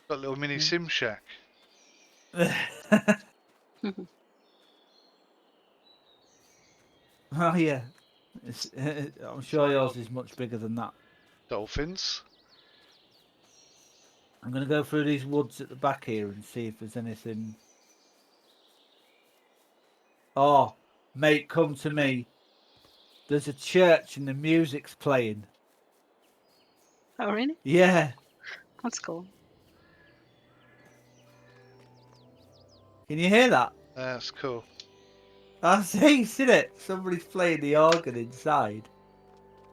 Got a little mini sim shack. Oh yeah, I'm sure yours is much bigger than that. Dolphins. I'm gonna go through these woods at the back here and see if there's anything. Oh, mate, come to me. There's a church and the music's playing. Oh, really? Yeah. That's cool. Can you hear that? That's cool. That's ace, isn't it? Somebody's playing the organ inside.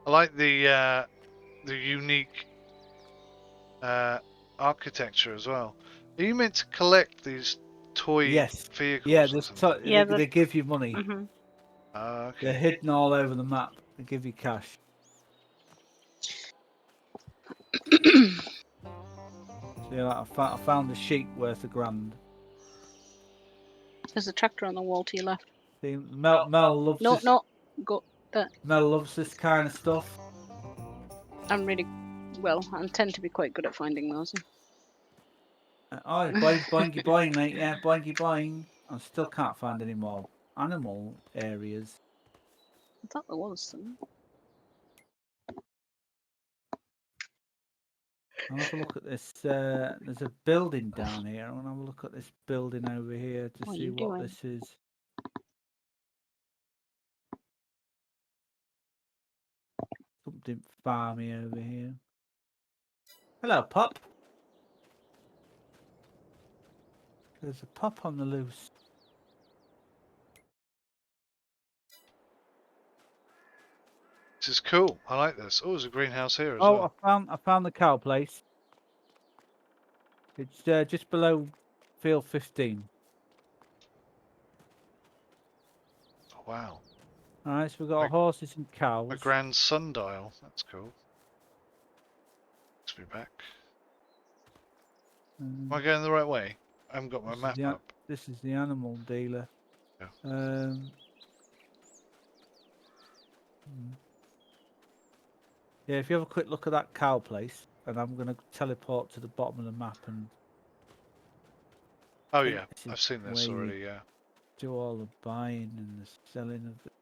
I like the unique architecture as well. Are you meant to collect these toy vehicles? Yeah, Yeah, they give you money. Mm-hmm. Okay. They're hidden all over the map. They give you cash. So yeah, I found a sheep worth £1,000. There's a tractor on the wall to your left. See, Mel loves No, this. no, go there. Mel loves this kind of stuff. I tend to be quite good at finding those. Oh, boingy boing, mate. Yeah, boingy boing. I still can't find any more animal areas. I thought there was some. I'll have a look at this. There's a building down here. I want to have a look at this building over here to see what this is. Something farmy over here. Hello, pup. There's a pup on the loose. This is cool. I like this. Oh, there's a greenhouse here as well. I found the cow place. It's just below field 15. Oh, wow. Alright, so we've got horses and cows. A grand sundial. That's cool. Let's be back. Am I going the right way? I haven't got my map up. This is the animal dealer. Yeah. Yeah, if you have a quick look at that cow place, and I'm going to teleport to the bottom of the map and. Oh yeah, I've seen this already. Yeah. Do all the buying and the selling of it.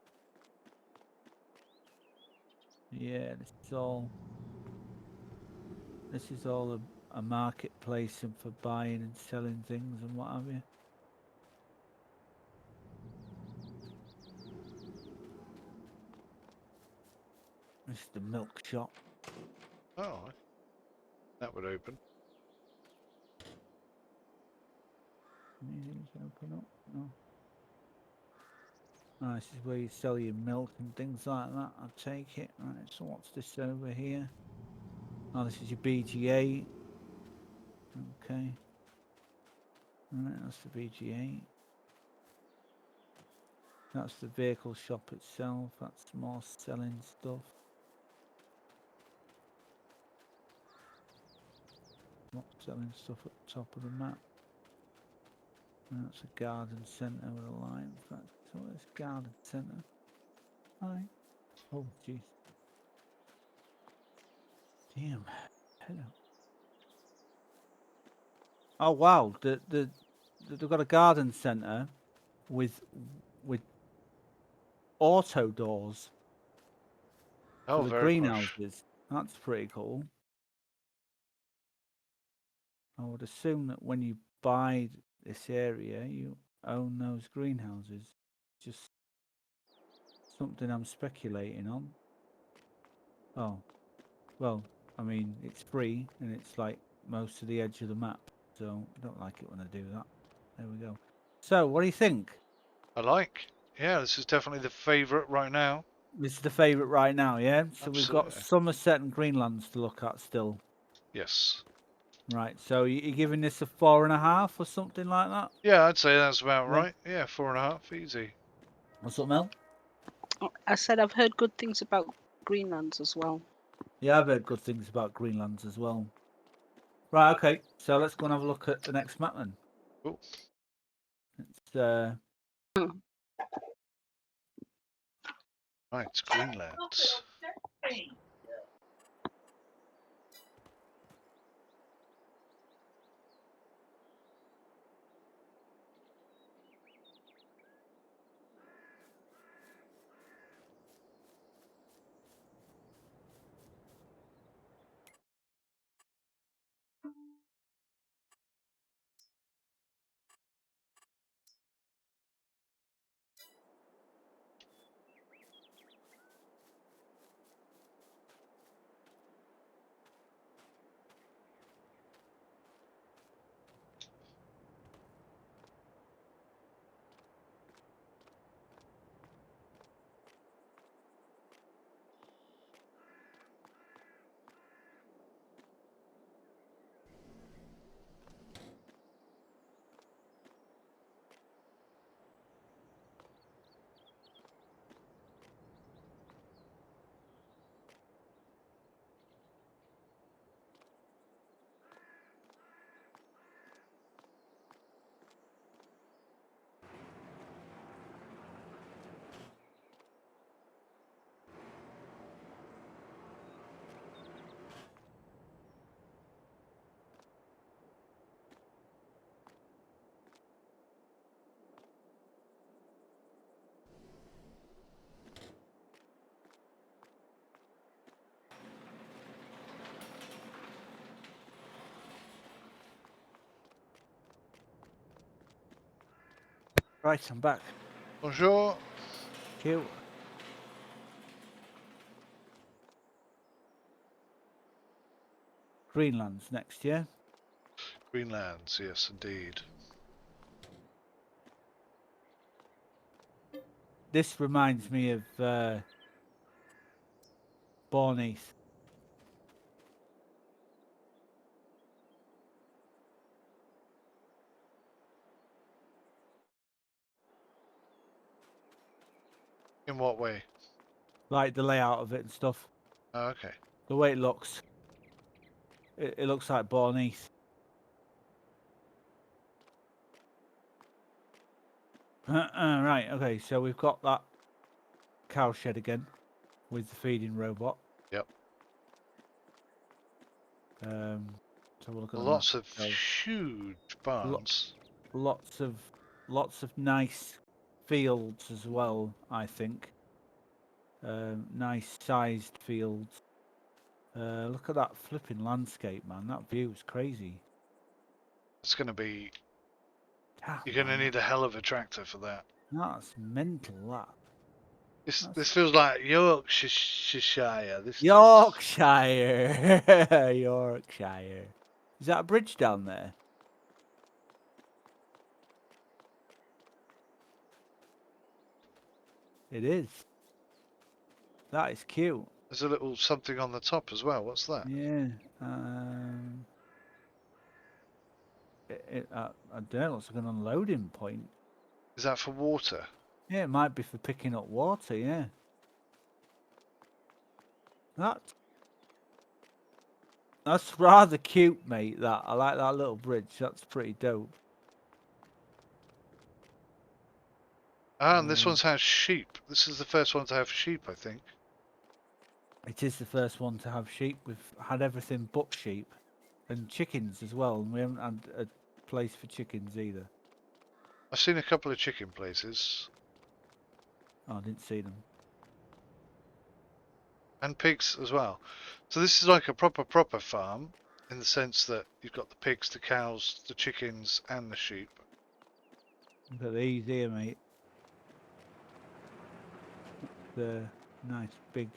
Yeah, this is all a marketplace and for buying and selling things and what have you. This is the milk shop. Oh, that would open. Anything's open up? No. Oh, this is where you sell your milk and things like that. I'll take it. Right, so what's this over here? Oh, this is your BGA. Okay. Right, that's the BGA. That's the vehicle shop itself. That's more selling stuff. Not selling stuff at the top of the map. That's a garden centre with a line. So it's garden centre. Hi. Oh, jeez. Damn. Hello. Oh wow. They've got a garden centre with auto doors Oh, for the very posh. greenhouses. That's pretty cool. I would assume that when you buy this area, you own those greenhouses. Just something I'm speculating on. Oh, well, I mean, it's free and it's like most of the edge of the map, so I don't like it when I do that. There we go. So, what do you think? I like. Yeah, this is definitely the favourite right now. This is the favourite right now, yeah? So we've got Absolutely. Somerset and Greenlands to look at still. Yes. Right, so you're giving this a 4.5 or something like that? Yeah, I'd say that's about Yeah. right. Yeah, 4.5, easy. What's up, Mel? I said I've heard good things about Greenlands as well. Yeah, I've heard good things about Greenlands as well. Right, okay. So let's go and have a look at the next map then. Cool. It's Right, it's Greenland. right, I'm back. Bonjour. Cute. Greenland's next, yeah? Greenlands, yes, indeed. This reminds me of Borneath. In what way? Like the layout of it and stuff. Oh, okay. The way it looks. It looks like Borneath. Right, okay, so we've got that cow shed again with the feeding robot. Yep. Let's have a look at the Lots map. of So, huge barns. lots of nice fields as well, I think. Nice sized fields. Look at that flipping landscape, man. That view is crazy. It's going to be... Ah, You're going to man, need a hell of a tractor for that. that's mental, that. This feels like Yorkshire. This does. Yorkshire. Yorkshire. Is that a bridge down there? It is. That is cute. There's a little something on the top as well. What's that? Yeah. I don't know. It's like an unloading point. Is that for water? Yeah, it might be for picking up water. Yeah. That's rather cute, mate. That I like that little bridge. That's pretty dope. Ah, and this one's has sheep. This is the first one to have sheep, I think. It is the first one to have sheep. We've had everything but sheep. And chickens as well. And we haven't had a place for chickens either. I've seen a couple of chicken places. Oh, I didn't see them. And pigs as well. So this is like a proper farm, in the sense that you've got the pigs, the cows, the chickens, and the sheep. Look at these here, mate. The nice big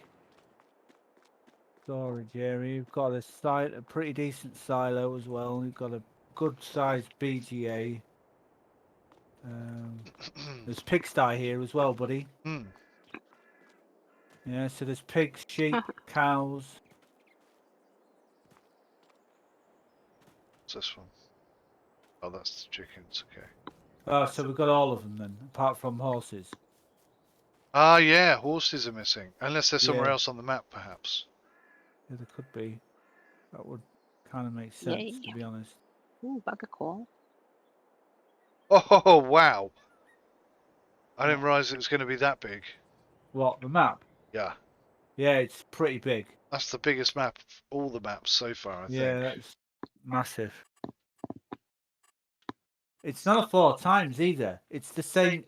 storage area. We've got a pretty decent silo as well. We've got a good sized BGA. There's pigsty here as well, buddy. Hmm. Yeah, so there's pigs, sheep, cows. What's this one? Oh, that's the chickens. Okay. Oh, so we've got all of them then, apart from horses. Ah, yeah, horses are missing. Unless they're somewhere Yeah. else on the map, perhaps. Yeah, there could be. That would kind of make sense, Yay. to be honest. Ooh, bag of coal. Oh, wow. I didn't realise it was going to be that big. What, the map? Yeah. Yeah, it's pretty big. That's the biggest map of all the maps so far, I Yeah, think. that's massive. It's not a 4 times either. It's the same.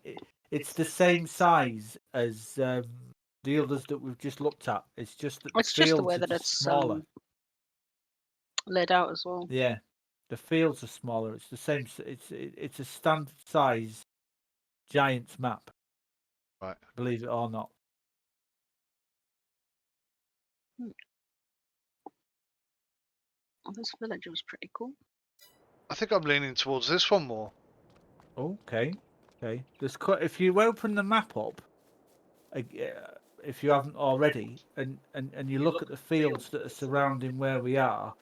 It's the same size as the others that we've just looked at. It's just that the It's just the way fields are that just it's smaller. laid out as well. Yeah, the fields are smaller. It's the same. It's a standard size Giants map. Right. Believe it or not. Oh, this village was pretty cool. I think I'm leaning towards this one more. Okay. Okay. If you open the map up, if you haven't already, and you look at the fields that are surrounding where we are,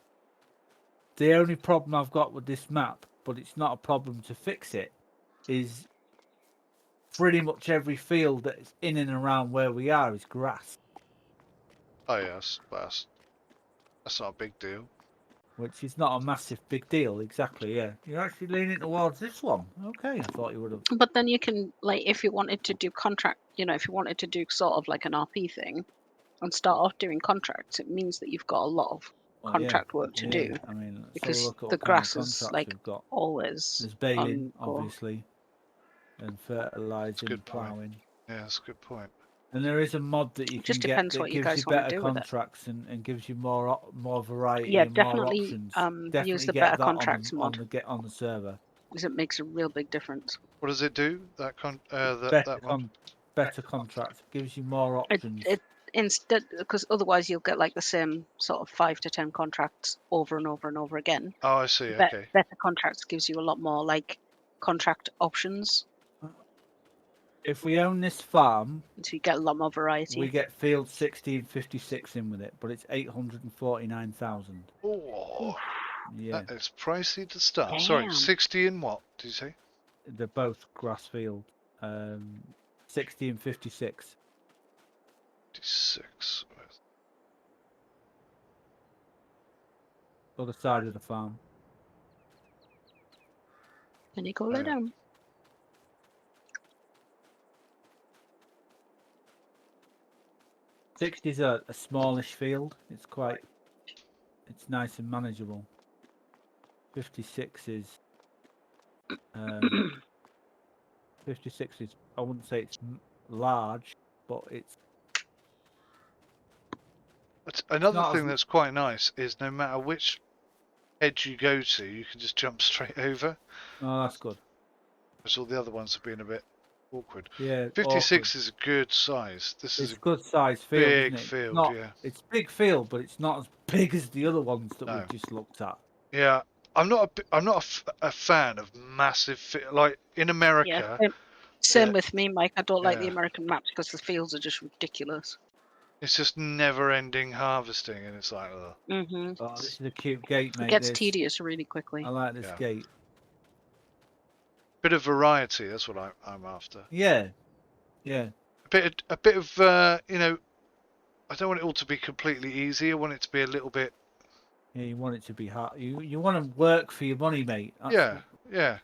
the only problem I've got with this map, but it's not a problem to fix it, is pretty much every field that's in and around where we are is grass, Oh, yes, but that's not a big deal. which is not a massive big deal. Exactly, yeah. You're actually leaning towards this one. Okay, I thought you would have. But then you can, like, if you wanted to do contract, if you wanted to do sort of like an RP thing and start off doing contracts, it means that you've got a lot of contract work to do. I mean, let's because have a look at the what kind of grass is contracts like we've got. always There's baling, on go. obviously, and fertilising, good point. ploughing. Yeah, that's a good point. And there is a mod that you It just can get depends that what you gives guys you wanna better do with it. contracts and gives you more variety Yeah, and more definitely, options. use Definitely the get better that contracts on mod. on the server. Because it makes a real big difference. What does it do? That Better one? better contract gives you more options. It instead, because otherwise you'll get like the same sort of 5 to 10 contracts over and over and over again. Oh, I see. Okay. Better contracts gives you a lot more like contract options, If we own this farm, so you get a lot more variety. we get field 60 and 56 in with it, but it's 849,000. Oh, Yeah, that is pricey to start. Sorry, Damn. 60 in what did you say? they're both grass field. 60 and 56. 56. Other side of the farm. Then you go lay yeah. down. Sixty's a smallish field. It's nice and manageable. 56 is 56 is, I wouldn't say it's large, but it's Another not thing as- that's quite nice is no matter which edge you go to, you can just jump straight over. oh, that's good. Because all the other ones have been a bit awkward. Yeah, 56 is a good size. This It's is a good size field, big isn't it? field, Not, yeah. It's big field, but it's not as big as the other ones that No. we've just looked at. Yeah, I'm not a fan of massive like in America. Yeah, same Yeah. with me, Mike. I don't like the Yeah. American maps because the fields are just ridiculous. It's just never-ending harvesting, and it's like, ugh. Hmm Oh, this is a cute gate, mate. It gets this. tedious really quickly. I like this Yeah. gate. Bit of variety. That's what I'm after. Yeah, yeah. A bit of you know. I don't want it all to be completely easy. I want it to be a little bit. Yeah, you want it to be hard. You want to work for your money, mate. Yeah. Yeah,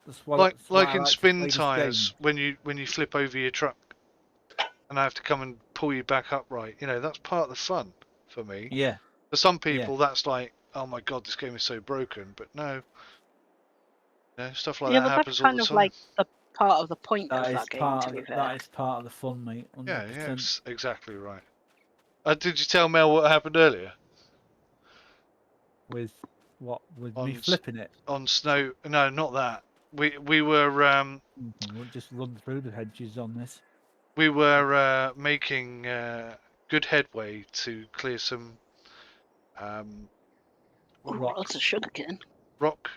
That's what like that's why I in like to spin play this tires game. when you flip over your truck, and I have to come and pull you back upright. You know, that's part of the fun for me. Yeah, For some yeah. people, that's like, oh my god, this game is so broken. But no, stuff like Yeah, that but that's happens all kind the of time. like the part of the point of That is that game, part to of be fair. that is part of the fun, mate. 100%. Yeah, exactly right. Did you tell Mel what happened earlier With what? With me on flipping it. on snow? No, not that. We were We'll just run through the hedges on this. making good headway to clear some Oh, Rock. lots of sugarcane. rock.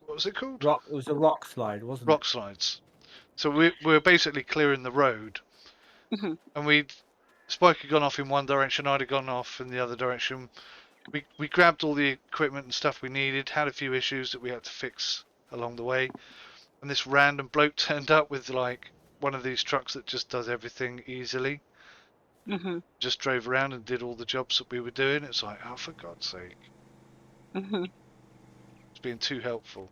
What was it called? Rock. It was a rock slide, wasn't Rock it? slides. So we were basically clearing the road, hmm and Spike had gone off in one direction, I'd have gone off in the other direction. We grabbed all the equipment and stuff we needed, had a few issues that we had to fix along the way, and this random bloke turned up with like one of these trucks that just does everything easily. hmm Just drove around and did all the jobs that we were doing. It's like, oh, for God's sake, hmm it's being too helpful.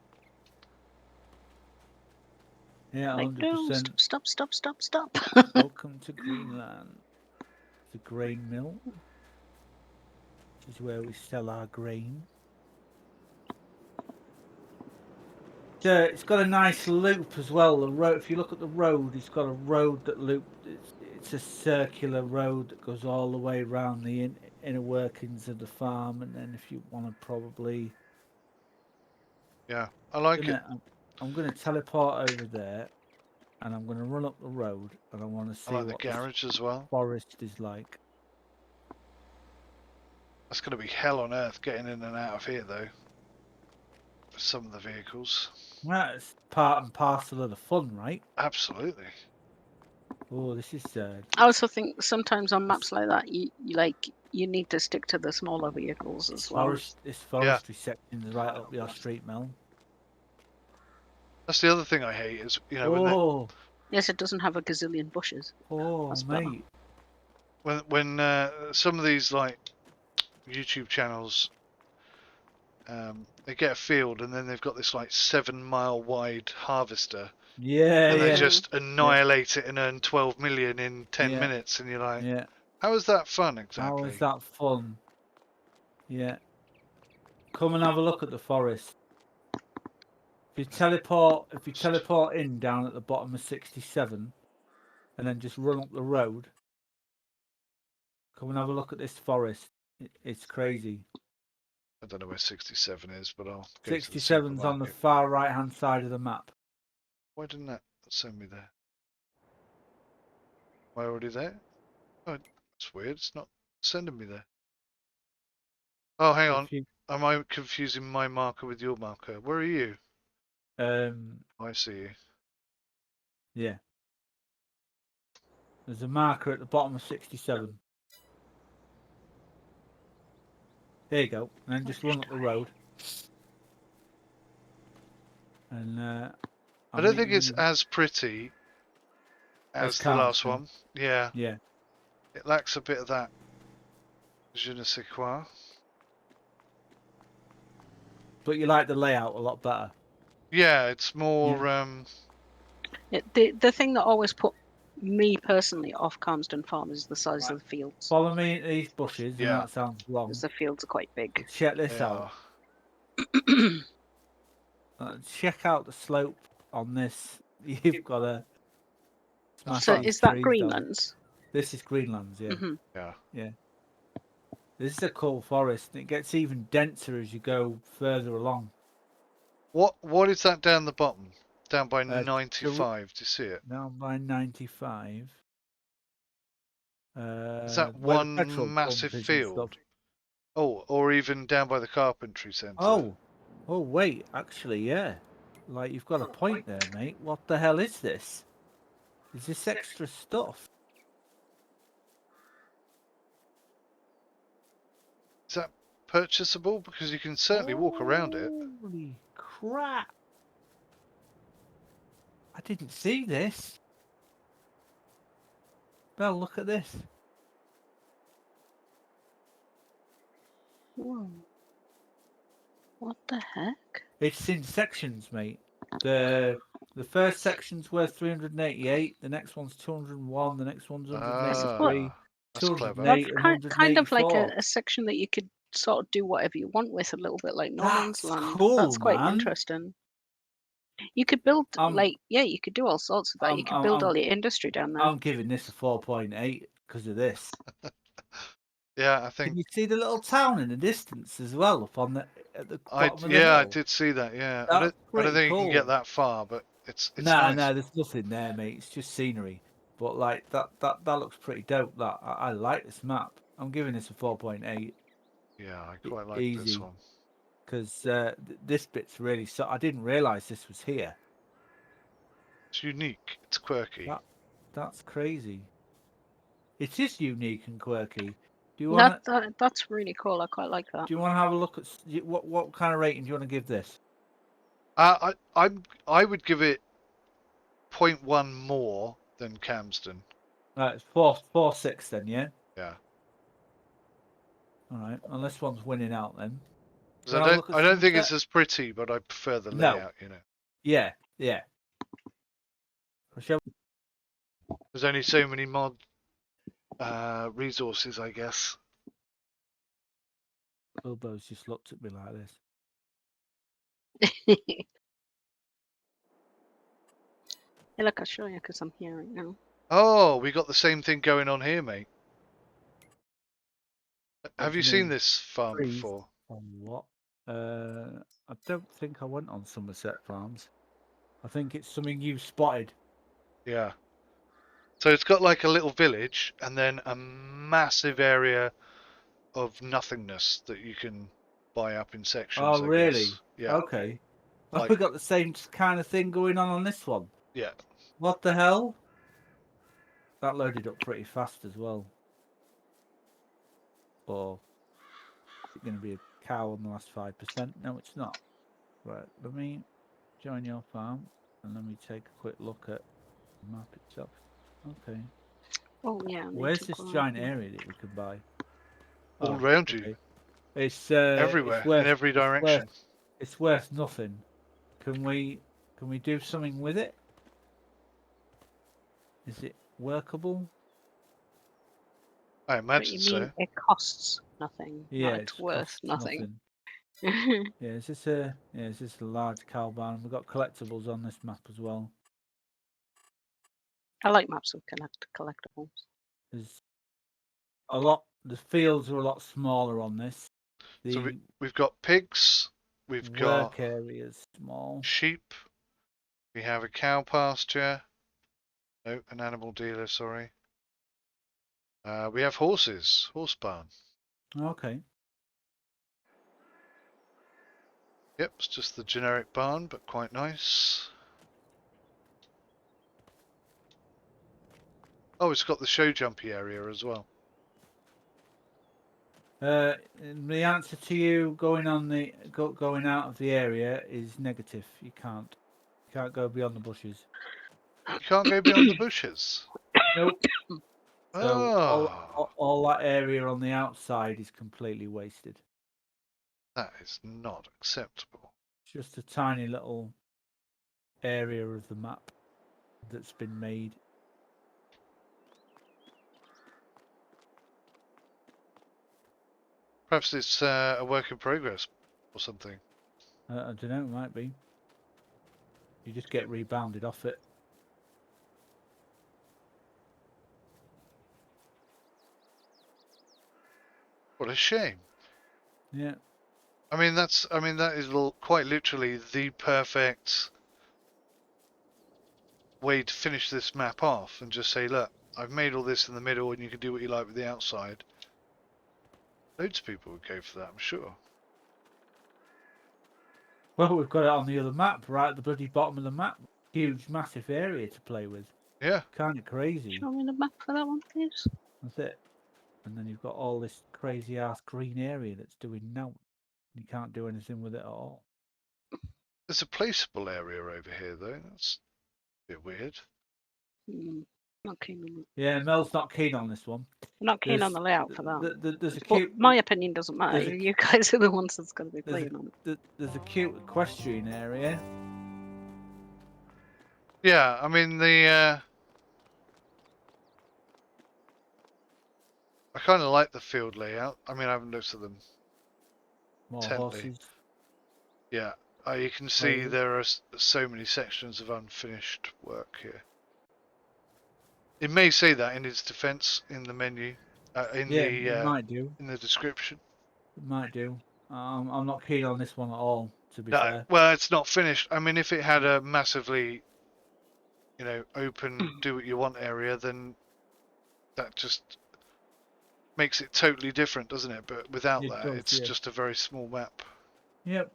Yeah, Like, no, 100%. stop. Welcome to Greenland. The grain mill. This is where we sell our grain. So it's got a nice loop as well. The road, if you look at the road, it's got a road that loop. It's a circular road that goes all the way around the inner workings of the farm. And then if you want to probably, Yeah, I like it. I'm going to teleport over there, and I'm going to run up the road, and I want to I see like the what this garage as well. forest is like. That's going to be hell on earth getting in and out of here, though, for some of the vehicles. That's part and parcel of the fun, right? Absolutely. Oh, this is I also think sometimes on maps like that, you need to stick to the smaller vehicles as well. this forestry section is right up your street, Mel. That's the other thing I hate is, Oh, Yes, it doesn't have a gazillion bushes. oh, That's better. mate. when some of these like YouTube channels, they get a field and then they've got this like 7 mile wide harvester, Yeah, and they yeah, just annihilate it and earn 12 million in 10 Yeah. minutes, and you're like, yeah. how is that fun How is exactly? that fun? Yeah. Come and have a look at the forest. If you teleport in down at the bottom of 67, and then just run up the road. Come and have a look at this forest. It's crazy. I don't know where 67 is, but I'll go to the 67's on the supermarket. far right-hand side of the map. Why didn't that send me there? Am I already there? Oh, that's weird. It's not sending me there. Oh, hang on. Am I confusing my marker with your marker? Where are you? I see you. Yeah. There's a marker at the bottom of 67. There you go. And then just run up the road. And I don't think it's as pretty as the last Calmston. one. Yeah. Yeah. It lacks a bit of that je ne sais quoi. But you like the layout a lot better. Yeah, it's more. The thing that always put me personally off Calmston Farm is the size of the fields. Follow me into these bushes, Yeah. and that sounds wrong. Because the fields are quite big. But check this out. Check out the slope on this. You've got a. So is that Greenland's? This is Greenland's, yeah. Yeah. Yeah. This is a cool forest, and it gets even denser as you go further along. What is that down the bottom? Down by 95. Do you see it? Down by 95. Is that one massive field? Oh, or even down by the carpentry centre. Oh wait, actually, yeah. Like, you've got a point there, mate. What the hell is this? Is this extra stuff? Is that purchasable? Because you can certainly walk around it. Holy crap! I didn't see this. Well, look at this. Whoa. What the heck? It's in sections, mate. The first section's worth 388. The next one's 201. The next one's 183. That's clever. 208 That's and kind of like 184. a section that you could sort of do whatever you want with, a little bit like No Man's That's Land. cool, That's quite man. interesting. You could build you could do all sorts of that. You could build all your industry down there. I'm giving this a 4.8 because of this. Yeah, I think. Can you see the little town in the distance as well, up on at the bottom of the hill? Yeah, I did see that. Yeah, I don't think you can get that far, but it's nice. No, there's nothing there, mate. It's just scenery. But like that looks pretty dope. That I like this map. I'm giving this a 4.8. Yeah, I quite like this one. Because this bit's really. So I didn't realise this was here. It's unique. It's quirky. That's crazy. It is unique and quirky. Do you want? That's really cool. I quite like that. Do you want to have a look at what kind of rating do you want to give this? I would give it 0.1 more than Camsden. It's 4.6 then, yeah. Yeah. All right. Well, this one's winning out then. I don't think it's as pretty, but I prefer the layout. You know. Yeah. There's only so many mod resources, I guess. Bilbo's just looked at me like this. Hey, look, I'll show you because I'm here right now. Oh, we got the same thing going on here, mate. Have you seen this farm before? On what? I don't think I went on Somerset Farms. I think it's something you spotted. Yeah. So it's got like a little village and then a massive area of nothingness that you can buy up in sections. Oh, really? Yeah. Okay. Have we got the same kind of thing going on this one? Yeah. What the hell? That loaded up pretty fast as well. Or is it going to be a cow on the last 5%? No, it's not. Right, let me join your farm and let me take a quick look at the map itself. Okay. Oh yeah. Where's this giant area that we can buy? All around you. It's everywhere, in every direction. It's worth nothing. Can we do something with it? Is it workable? I imagine so. It costs nothing. Yeah, it's worth nothing. Yeah, is this a large cow barn? We've got collectibles on this map as well. I like maps with collectibles. There's a lot. The fields are a lot smaller on this. So we've got pigs. We've got work areas small. Sheep. We have a cow pasture. No, an animal dealer. Sorry. We have horses. Horse barn. Okay. Yep, it's just the generic barn, but quite nice. Oh, it's got the show jumpy area as well. The answer to you going out of the area is negative. You can't go beyond the bushes. You can't go beyond the bushes. Nope. So Oh. all that area on the outside is completely wasted. That is not acceptable. It's just a tiny little area of the map that's been made. Perhaps it's a work in progress or something. I don't know, it might be. You just get rebounded off it. What a shame. Yeah. I mean, that is quite literally the perfect way to finish this map off and just say, look, I've made all this in the middle and you can do what you like with the outside. Loads of people would go for that, I'm sure. Well, we've got it on the other map, right at the bloody bottom of the map. Huge, massive area to play with. Yeah. Kind of crazy. Show me the map for that one, please. That's it. And then you've got all this crazy ass green area that's doing nothing. You can't do anything with it at all. There's a placeable area over here, though. That's a bit weird. Not keen on it. Yeah, Mel's not keen on this one. I'm not keen on the layout for that. There's a cute. My opinion doesn't matter. You guys are the ones that's going to be playing on it. There's a cute equestrian area. Yeah, I mean the I kind of like the field layout. I mean, I haven't looked at them More intently. horses. Yeah, you can see Players. there are so many sections of unfinished work here. It may say that in its defense in the menu, Yeah, it might do. in the description. It might do. I'm not keen on this one at all, to be No, fair. well, it's not finished. I mean, if it had a massively, open do what you want area, then that just makes it totally different, doesn't it? But without It that, does, it's yeah. just a very small map. Yep.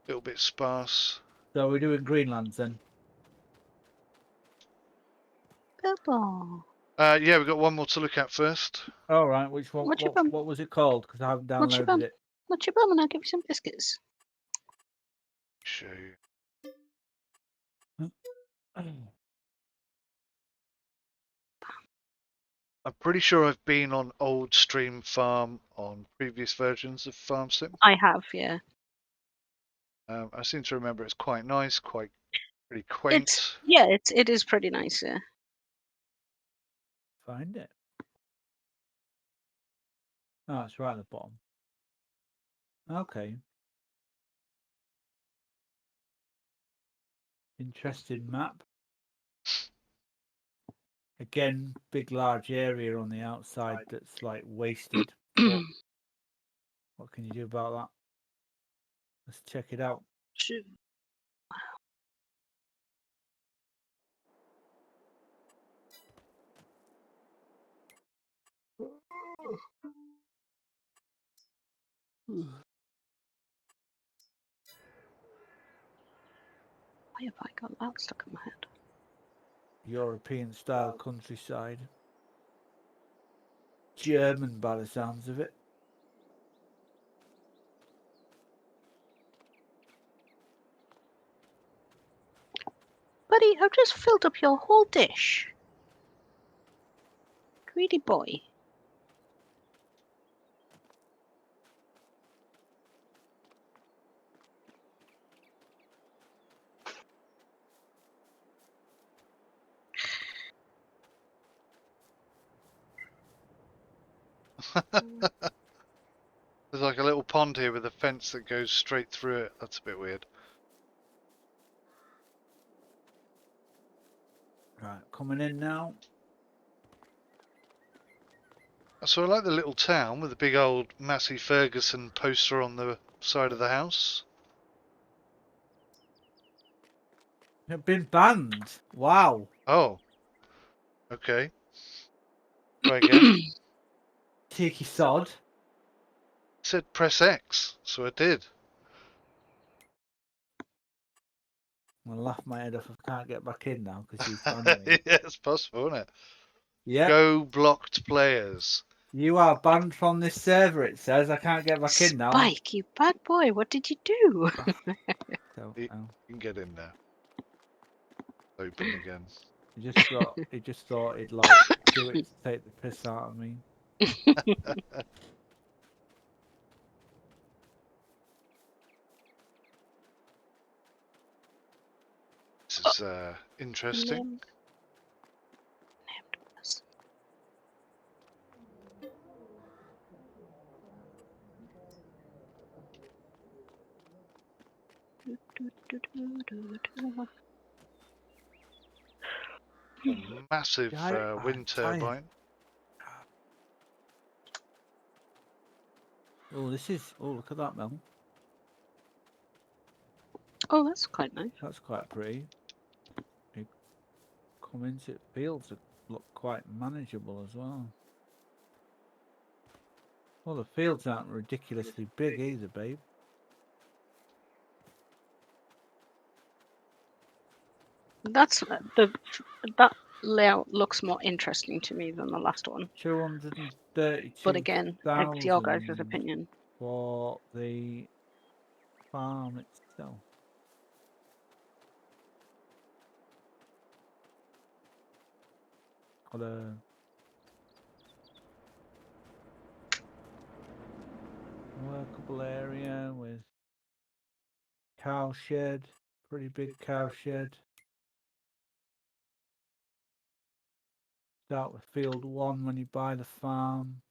A little bit sparse. So we're doing Greenlands then. Purple. Yeah, we've got one more to look at first. All right. Which one? What you bum? What was it called? Because I haven't What you downloaded bum? it. What's your bum? And I'll give you some biscuits. Show you. I'm pretty sure I've been on Old Stream Farm on previous versions of Farm Sim. I have, yeah. I seem to remember it's quite nice, pretty quaint. It is pretty nice, yeah. Find it. Oh, it's right at the bottom. Okay. Interesting map. Again, big large area on the outside that's like wasted. But what can you do about that? Let's check it out. Shoot. Why have I got that stuck in my head? European style countryside. German by the sounds of it. Buddy, I've just filled up your whole dish. Greedy boy. There's like a little pond here with a fence that goes straight through it. That's a bit weird. Right, coming in now. So I like the little town with the big old Massey Ferguson poster on the side of the house. You've been banned. Wow. Oh. Okay. Try again. Cheeky sod. It said press X, so I did. I'm gonna laugh my head off if I can't get back in now because you've banned me. Yeah, it's possible, isn't it? Yeah. Go blocked players. You are banned from this server, it says. I can't get back in now. Spike, you bad boy, what did you do? So, You oh, can get in now. Open again. he just thought he'd like do it to take the piss out of me. This is interesting. Named person. Massive Yeah, wind tired. turbine. Oh, this is. Oh, look at that, Mel. Oh, that's quite nice. That's quite pretty. You come into it, fields that look quite manageable as well. Well, the fields aren't ridiculously big either, babe. That's that layout looks more interesting to me than the last one. 232. But again, it's your guys' opinion. For the farm itself. Got a workable area with cow shed, Pretty big cow shed. Start with field 1 when you buy the farm.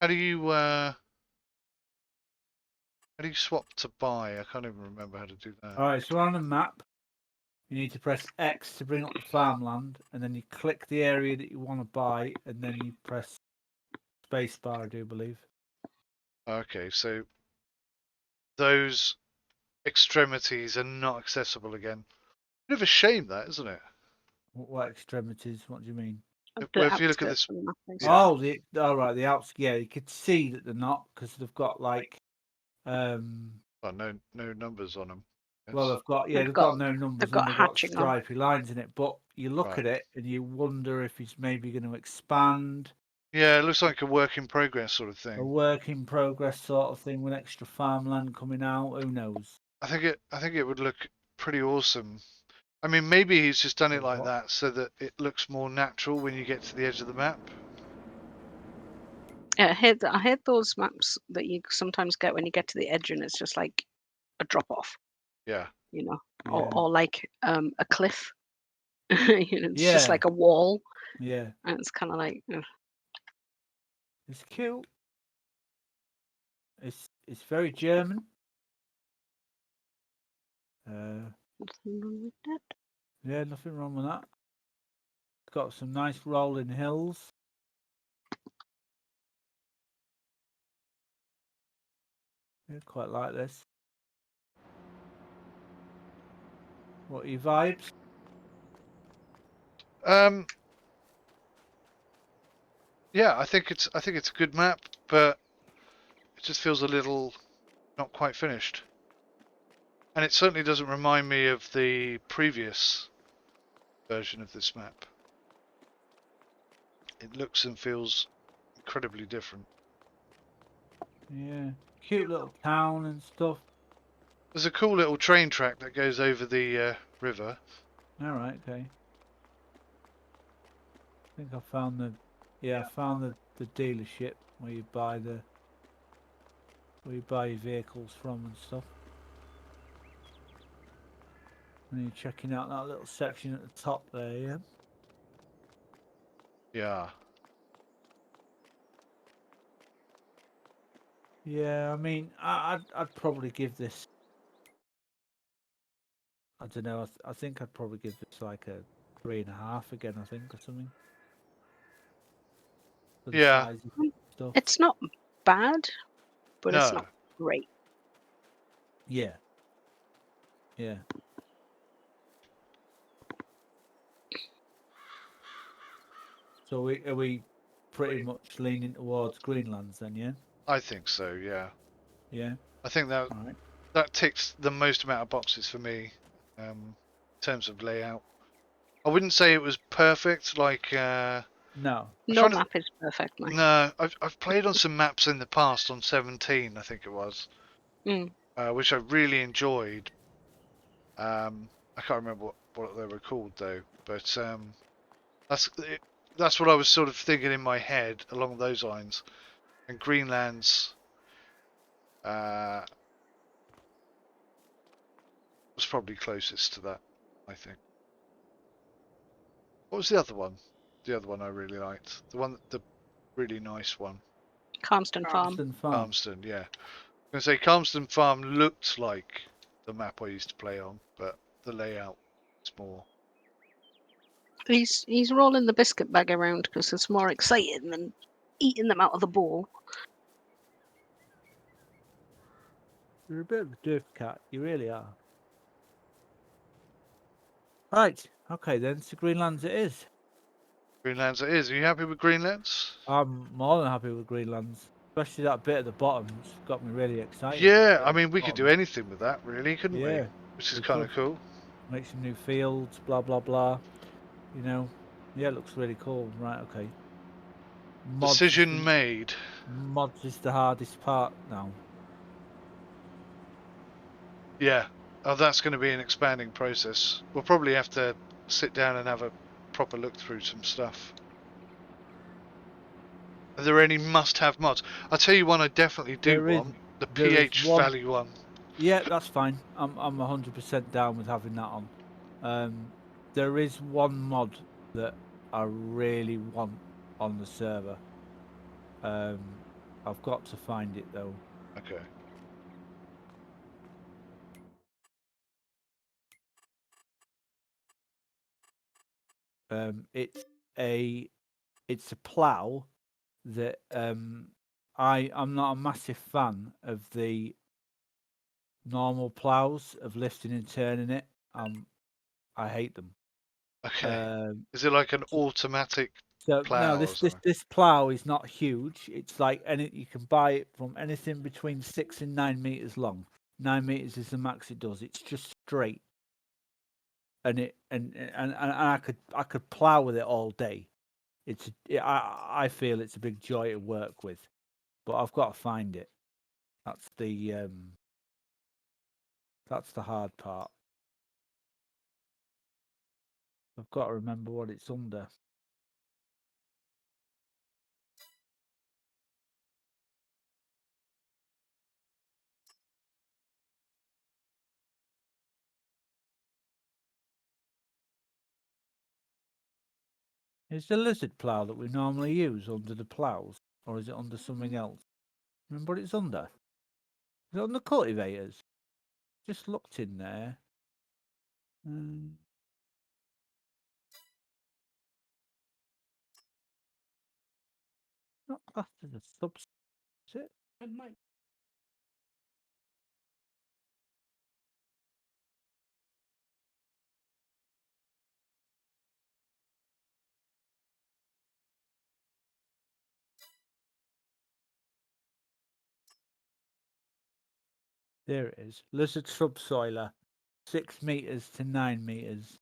How do you swap to buy? I can't even remember how to do that. Alright, so on the map, you need to press X to bring up the farmland, and then you click the area that you want to buy, and then you press spacebar, I do believe. Okay, so those extremities are not accessible again. Bit of a shame, that, isn't it? What extremities? What do you mean? Well, if you look at Outskirts this, of the map, basically. yeah. Oh, right, the outs. Yeah, you could see that they're not because they've got like, Well, no numbers on them. well, they've got They've they've got- got no numbers they've got and they've got hatching on. stripy lines in it. But you look Right. at it and you wonder if it's maybe going to expand, Yeah, it looks like a work in progress sort of a thing. work in progress sort of thing with extra farmland coming out. Who knows? I think it would look pretty awesome. I mean, maybe he's just done it like What? that so that it looks more natural when you get to the edge of the map. Yeah, I hate those maps that you sometimes get when you get to the edge and it's just like a drop off, Yeah. you know, Yeah. or like a cliff. You know, it's just Yeah. like a wall, Yeah, and it's kind of like ugh. it's cute. It's very German. Nothing wrong with that. Yeah, nothing wrong with that. It's got some nice rolling hills. Yeah, quite like this. What are your vibes? Yeah, I think it's a good map, but it just feels a little not quite finished. And it certainly doesn't remind me of the previous version of this map. It looks and feels incredibly different. Yeah, cute little town and stuff. There's a cool little train track that goes over the river. All right, okay. I think I found the, yeah, I found the dealership where you buy your vehicles from and stuff. And you're checking out that little section at the top there, yeah. Yeah. Yeah, I mean, I'd probably give this. I don't know. I think I'd probably give this like a 3.5 again. I think or something. For the Yeah. size of stuff. It's not bad, but it's No. not great. Yeah. Yeah. So are we pretty much leaning towards Greenlands then? Yeah. I think so, yeah. Yeah. I think that All right. that ticks the most amount of boxes for me, in terms of layout. I wouldn't say it was perfect, like No. No map is perfect, Mike. no, I've played on some maps in the past on 17, I think it was, Mm. which I really enjoyed. I can't remember what they were called though, but that's what I was sort of thinking in my head along those lines. And Greenland's was probably closest to that, I think. What was the other one? The other one I really liked. The really nice one. Calmston Farm. Calmston Farm. Calmston, yeah. I'm going to say Calmston Farm looked like the map I used to play on, but the layout is more. He's rolling the biscuit bag around because it's more exciting than eating them out of the bowl. You're a bit of a doof cat. You really are. Right. Okay then. So Greenlands it is. Greenlands it is. Are you happy with Greenlands? I'm more than happy with Greenlands. Especially that bit at the bottom's got me really excited. Yeah, I mean, we could do anything with that, really, couldn't we? Yeah. Which is we kind of could. cool. Make some new fields, blah blah blah. You know, yeah, it looks really cool. Right, okay. Decision made. Mods is the hardest part now. Yeah. Oh, that's going to be an expanding process. We'll probably have to sit down and have a proper look through some stuff. Are there any must-have mods? I'll tell you one I definitely do There is- want. The there is pH one- value one. Yeah, that's fine. I'm 100% down with having that on. There is one mod that I really want on the server. I've got to find it though. Okay. It's a plough that I'm not a massive fan of the normal ploughs of lifting and turning it. I hate them. Okay. Is it like an automatic So no, plow or this something? this plough is not huge. It's like you can buy it from anything between 6 and 9 meters long. 9 meters is the max it does. It's just straight, and I could plough with it all day. I feel it's a big joy to work with, but I've got to find it. That's the hard part. I've got to remember what it's under. Is the lizard plough that we normally use under the ploughs, or is it under something else? Remember what it's under? Is it on the cultivators? Just looked in there. Not classed as a subset. Is it? It might. There it is. Lizard subsoiler, 6 meters to 9 meters.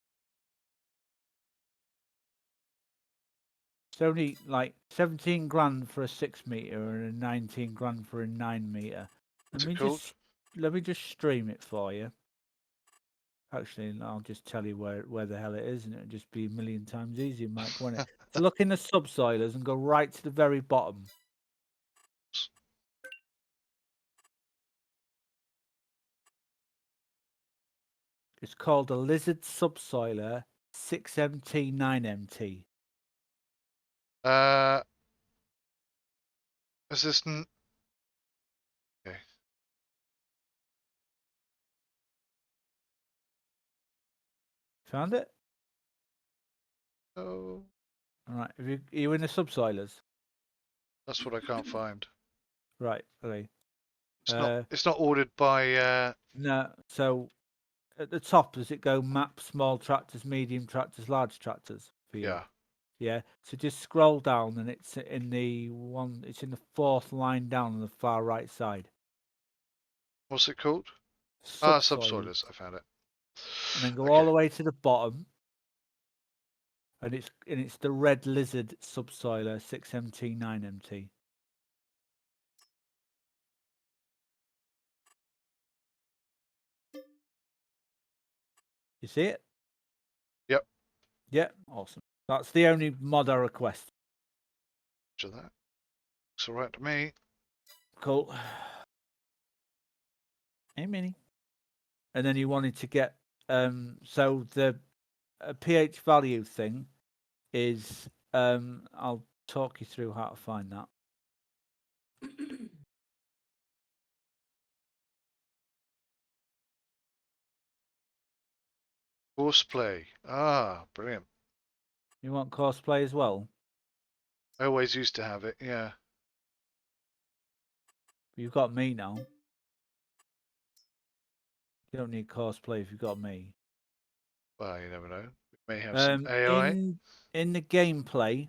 It's only like 17 grand for a 6 meter and a 19 grand for a 9 meter. What's it called? Let me just stream it for you. Actually, I'll just tell you where the hell it is, and it'll just be a million times easier, Mike, won't it? So look in the subsoilers and go right to the very bottom. It's called a lizard subsoiler 6MT 9MT. Is this? Okay. Found it? Oh, All right. Are you in the subsoilers? that's what I can't find. Right. Okay. It's not. It's not ordered by. No. So at the top, does it go map small tractors, medium tractors, large tractors for you? Yeah. Yeah. So just scroll down, and it's in the one. It's in the fourth line down on the far right side. What's it called? Subsoilers. Subsoilers. I found it. And then go Okay. all the way to the bottom, and it's the red lizard subsoiler 6MT 9MT. You see it? Yep. Yeah, awesome. That's the only mod I request. To that. Looks alright to me. Cool. Hey, Mini. And then you wanted to get so the pH value thing is I'll talk you through how to find that. Horseplay. Ah, brilliant. You want cosplay as well? I always used to have it. Yeah. You've got me now. You don't need cosplay if you've got me. Well, you never know. We may have some AI. In the gameplay,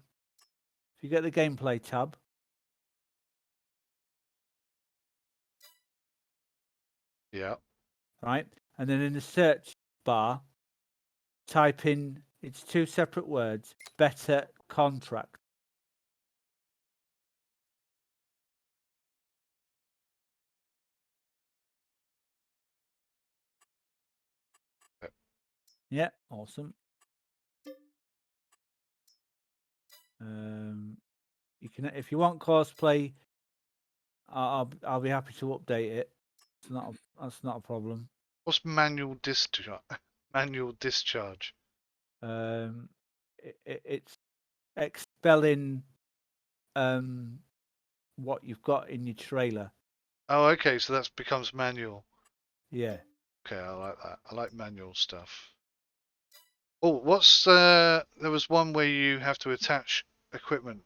if you get the gameplay tab, Yeah. right, and then in the search bar, type in, it's two separate words, better contract. Yep. Yeah, awesome. You can, if you want cosplay, I'll be happy to update it. That's not a problem. What's manual discharge? Manual discharge. It's expelling what you've got in your trailer. Oh, okay. So that becomes manual. Yeah. Okay, I like that. I like manual stuff. Oh, what's there was one where you have to attach equipment.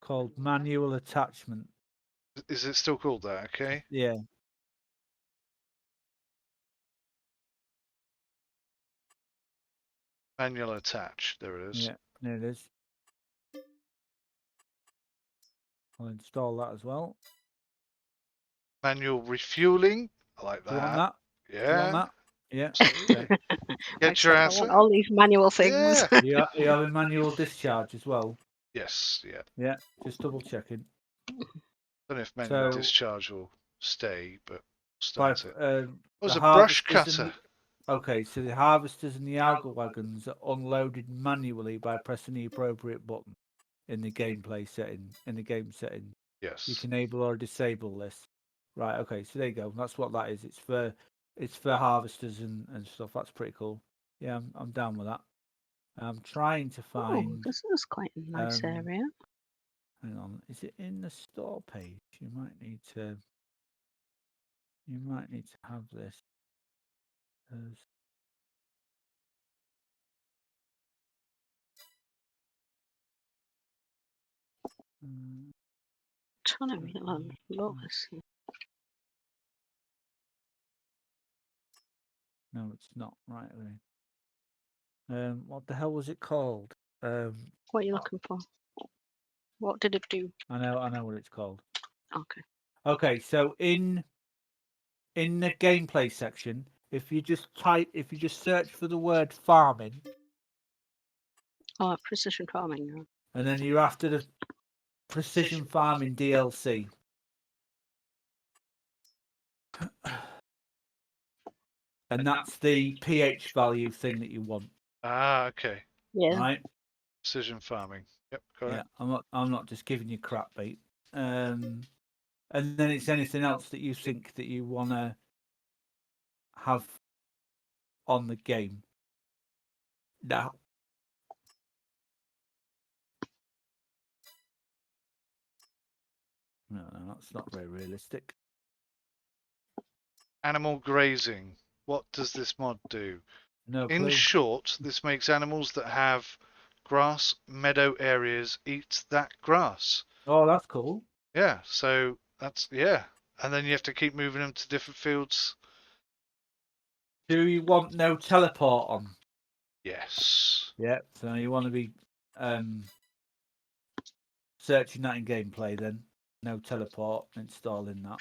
Called manual attachment. Is it still called that? Okay. Yeah. Manual attach. There it is. Yeah, there it is. I'll install that as well. Manual refueling. I like that. Do you want that? Yeah. Do you want that? Yeah. Okay. Get your I answer. want all these manual things. Yeah. You have a manual discharge as well. Yes. Yeah. Yeah. Just double checking. Don't know if manual So, discharge will stay, but by, start it. the What was a brush harvesters cutter? okay, so the harvesters and the alga wagons are unloaded manually by pressing the appropriate button in the gameplay setting. In the game setting, Yes. you can enable or disable this. Right. Okay. So there you go. That's what that is. It's for harvesters and stuff. That's pretty cool. Yeah, I'm down with that. I'm trying to Oh, find. this is quite a nice area. Hang on. Is it in the store page? You might need to. You might need to have this. Trying to read Lotus. No, it's not. Right. What the hell was it called? What are you looking for? What did it do? I know what it's called. Okay. Okay, so in the gameplay section, if you just search for the word farming, Oh, precision farming now. and then you're after the precision farming DLC. And that's the pH value thing that you want. Ah, okay. Yeah. Right? Precision farming. Yep, got it. I'm not just giving you crap, mate. And then it's anything else that you think that you wanna have on the game. Now. No, that's not very realistic. Animal grazing. What does this mod do? No In clue. short, this makes animals that have grass meadow areas eat that grass. Oh, that's cool. Yeah, so that's yeah. And then you have to keep moving them to different fields. Do you want no teleport on? Yes. Yeah, so you want to be searching that in gameplay then. No teleport, installing that.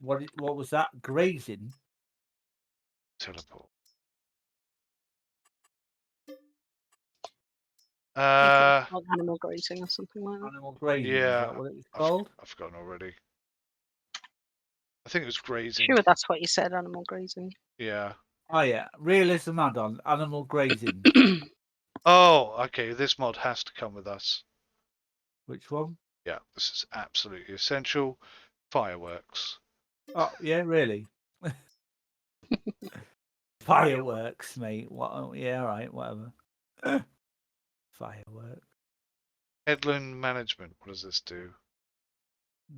What was that? Grazing? Teleport. Animal grazing or something like that. Animal grazing, yeah, is that what it was called? I've forgotten already. I think it was grazing. Sure, that's what you said, animal grazing. Yeah. Oh yeah, realism add-on, animal grazing. Oh, okay, this mod has to come with us. Which one? Yeah, this is absolutely essential. Fireworks. Oh yeah, really? Fireworks, mate. What? Yeah, all right, whatever. Fireworks. Headland management. What does this do?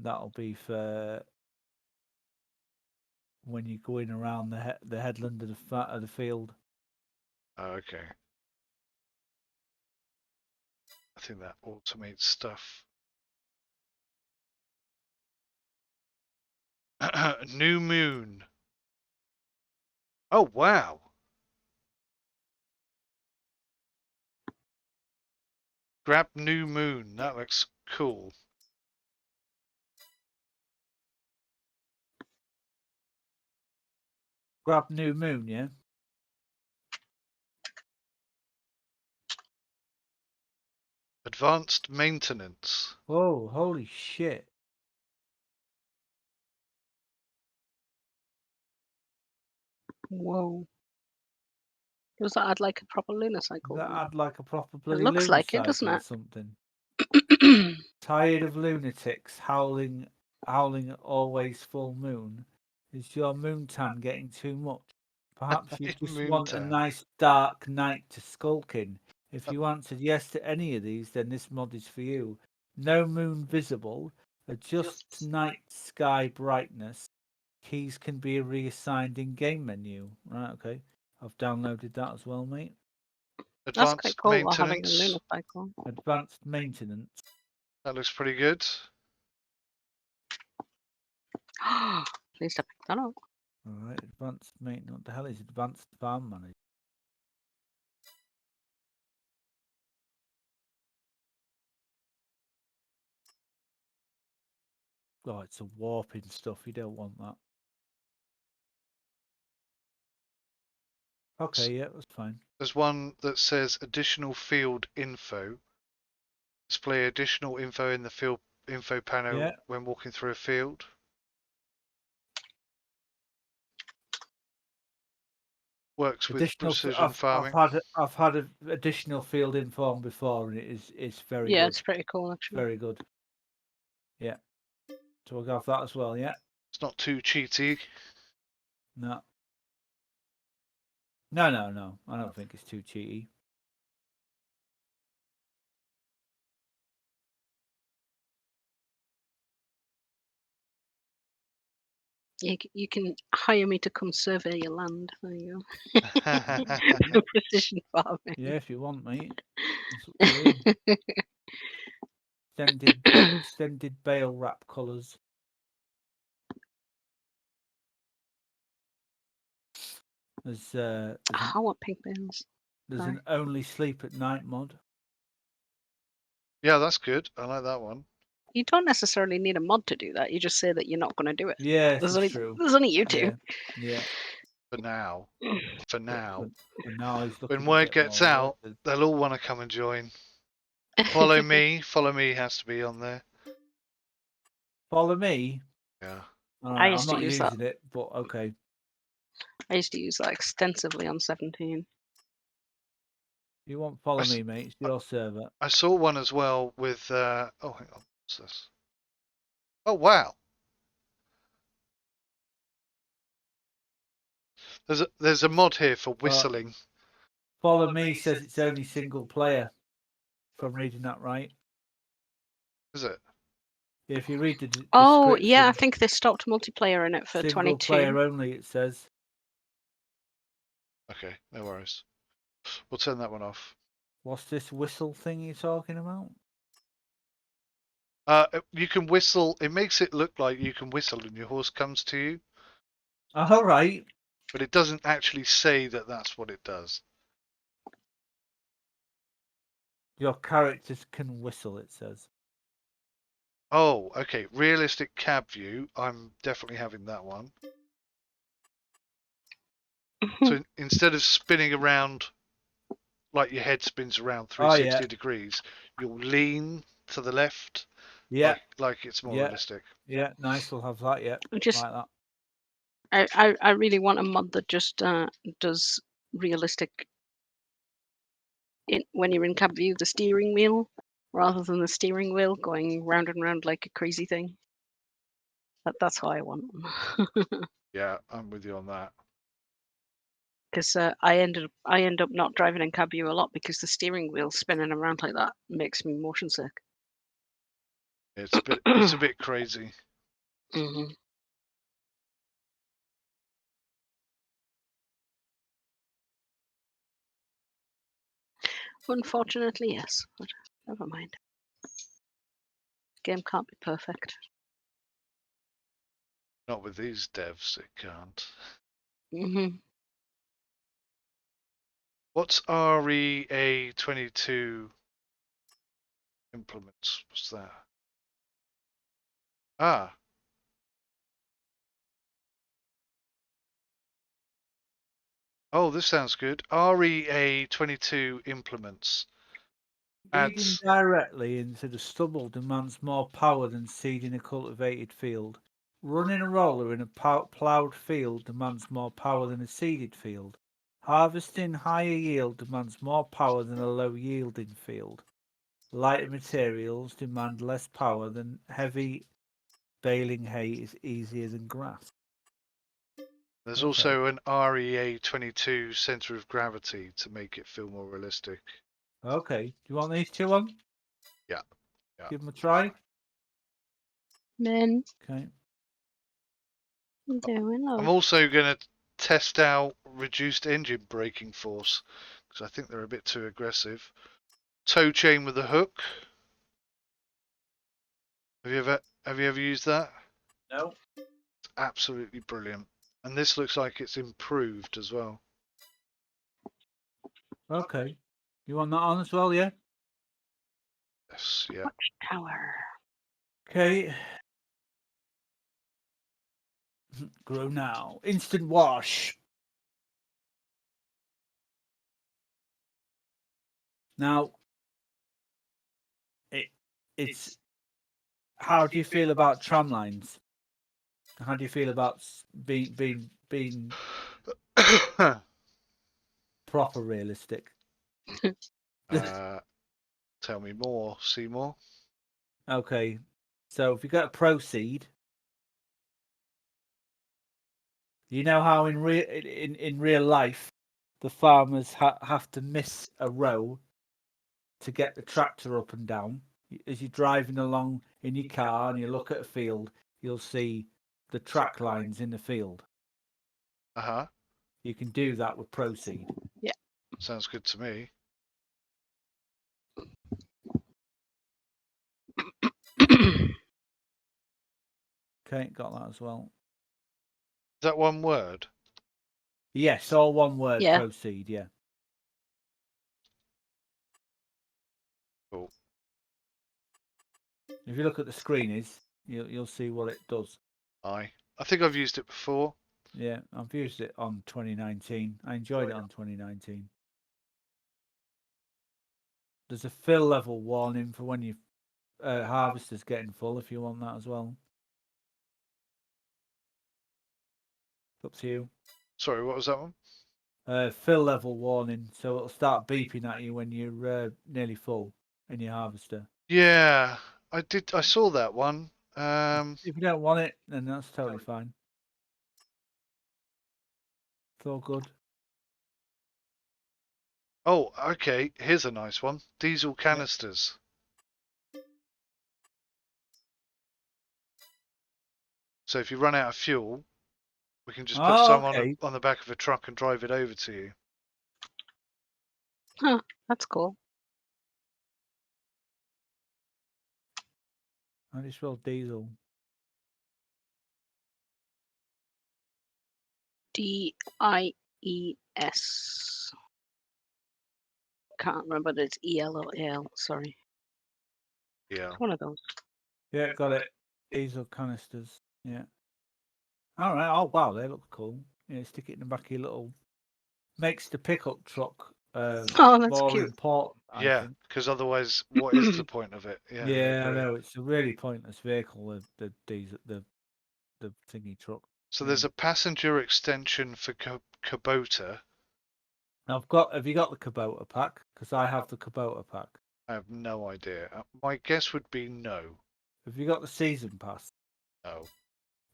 That'll be for when you're going around the headland of the field. Oh, okay. I think that automates stuff. New moon. Oh, wow. Grab new moon. That looks cool. Grab new moon, yeah? Advanced maintenance. Oh, holy shit. Whoa. Does that add like a proper lunar cycle? That then? add like a proper It bloody looks lunar like it, doesn't cycle or it? something. Tired of lunatics howling always full moon. Is your moon tan getting too much? Perhaps you just Moon want a tan. nice dark night to skulk in. If you answered yes to any of these, then this mod is for you. No moon visible. Adjust night sky brightness. Keys can be reassigned in game menu. Right, okay. I've downloaded that as well, mate. That's quite Advanced cool, having a maintenance. lunar cycle. Advanced maintenance. That looks pretty good. At least I picked that up. All right, advanced maintenance. What the hell is advanced farm manager? Oh, it's a warping stuff. You don't want that. Okay, yeah, that's fine. There's one that says additional field info. Display additional info in the field info panel Yeah. when walking through a field. Works with Additional. precision farming. I've had additional field info before, and it's very Yeah, good. it's pretty cool actually. Very good. Yeah. So we'll go for that as well. Yeah. It's not too cheaty. No. No. I don't think it's too cheaty. You can hire me to come survey your land. There you go. Precision farming. Yeah, if you want, mate. It's up to you. Extended bale wrap colours. There's I want pink bins. there's Sorry. an only sleep at night mod. Yeah, that's good. I like that one. You don't necessarily need a mod to do that. You just say that you're not going to do it. Yeah, There's it's only true. there's only you two. Yeah. For now. For now. But now he's looking When to word get gets more out, workers. they'll all want to come and join. Follow me. Follow me has to be on there. Follow me. Yeah. All I right, I'm used to not use using it, but okay. I used to use that extensively on 17. You want follow me, mate? It's your server. I saw one as well with. Oh, hang on. What's this? Oh, wow. There's a mod here for whistling. Follow me says it's only single player. If I'm reading that right. Is it? If you read the description. Oh yeah, I think they stopped multiplayer in it for single 22. player only. It says. Okay, no worries. We'll turn that one off. What's this whistle thing you're talking about? You can whistle. It makes it look like you can whistle and your horse comes to you. All right. But it doesn't actually say that that's what it does. Your characters can whistle, it says. Oh, okay. Realistic cab view. I'm definitely having that one. So instead of spinning around like your head spins around 360 degrees, you'll lean to the left. Yeah. Like it's more realistic. Yeah, nice. We'll have that. Yeah. Just like that. I really want a mod that just does realistic when you're in cab view, the steering wheel rather than the steering wheel going round and round like a crazy thing. That's what I want. Yeah, I'm with you on that. Because I end up not driving in cab view a lot because the steering wheel spinning around like that makes me motion sick. It's a bit crazy. Mm-hmm. Unfortunately, yes, but never mind. Game can't be perfect. Not with these devs, it can't. Mm-hmm. What's REA22 implements? What's that? Ah. Oh, this sounds good. REA22 implements. Feeding directly into the stubble demands more power than seeding a cultivated field. Running a roller in a ploughed field demands more power than a seeded field. Harvesting higher yield demands more power than a low yielding field. Lighter materials demand less power than heavy. Baling hay is easier than grass. There's Okay. also an REA22 center of gravity to make it feel more realistic. Okay. Do you want these two on? Yeah. Yeah. Give them a try. Men Okay. doing I'm love. also going to test out reduced engine braking force because I think they're a bit too aggressive. Tow chain with a hook. Have you ever used that? No. It's absolutely brilliant. And this looks like it's improved as well. Okay. You want that on as well, yeah? Yes, yeah. Watchtower. Okay. Grow now. Instant wash. Now, it's. How do you feel about tram lines? How do you feel about being proper realistic? Tell me more, Seymour. Okay. So if you go to proceed, you know how in real life the farmers have to miss a row to get the tractor up and down. As you're driving along in your car and you look at a field, you'll see the track lines in the field. Uh-huh. You can do that with proceed. Yeah. Sounds good to me. Okay, got that as well. Is that one word? Yes, all one word. Yeah. Proceed. Yeah. Cool. If you look at the screen, you'll see what it does. I think I've used it before. Yeah, I've used it on 2019. I enjoyed it on 2019. There's a fill level warning for when your harvester's getting full if you want that as well. It's up to you. Sorry, what was that one? Fill level warning, so it'll start beeping at you when you're nearly full in your harvester. Yeah, I did. I saw that one. If you don't want it, then that's totally fine. It's all good. Oh, okay. Here's a nice one. Diesel canisters. So if you run out of fuel, we can just put some okay. on the back of a truck and drive it over to you. Huh, that's cool. I just spell diesel. DIES. Can't remember whether it's EL or AL. Sorry. Yeah. It's one of those. Yeah, got it. Diesel canisters. Yeah. All right. Oh wow, they look cool. Yeah, stick it in the back of your little. Makes the pickup truck Oh, that's more cute. important. I Yeah, think. because otherwise, what is the point of it? Yeah, Yeah, I agree. know it's a really pointless vehicle. The diesel, the thingy truck. So Yeah. there's a passenger extension for Kubota. Have you got the Kubota pack? Because I have the Kubota pack. I have no idea. My guess would be no. If you got the season pass, No.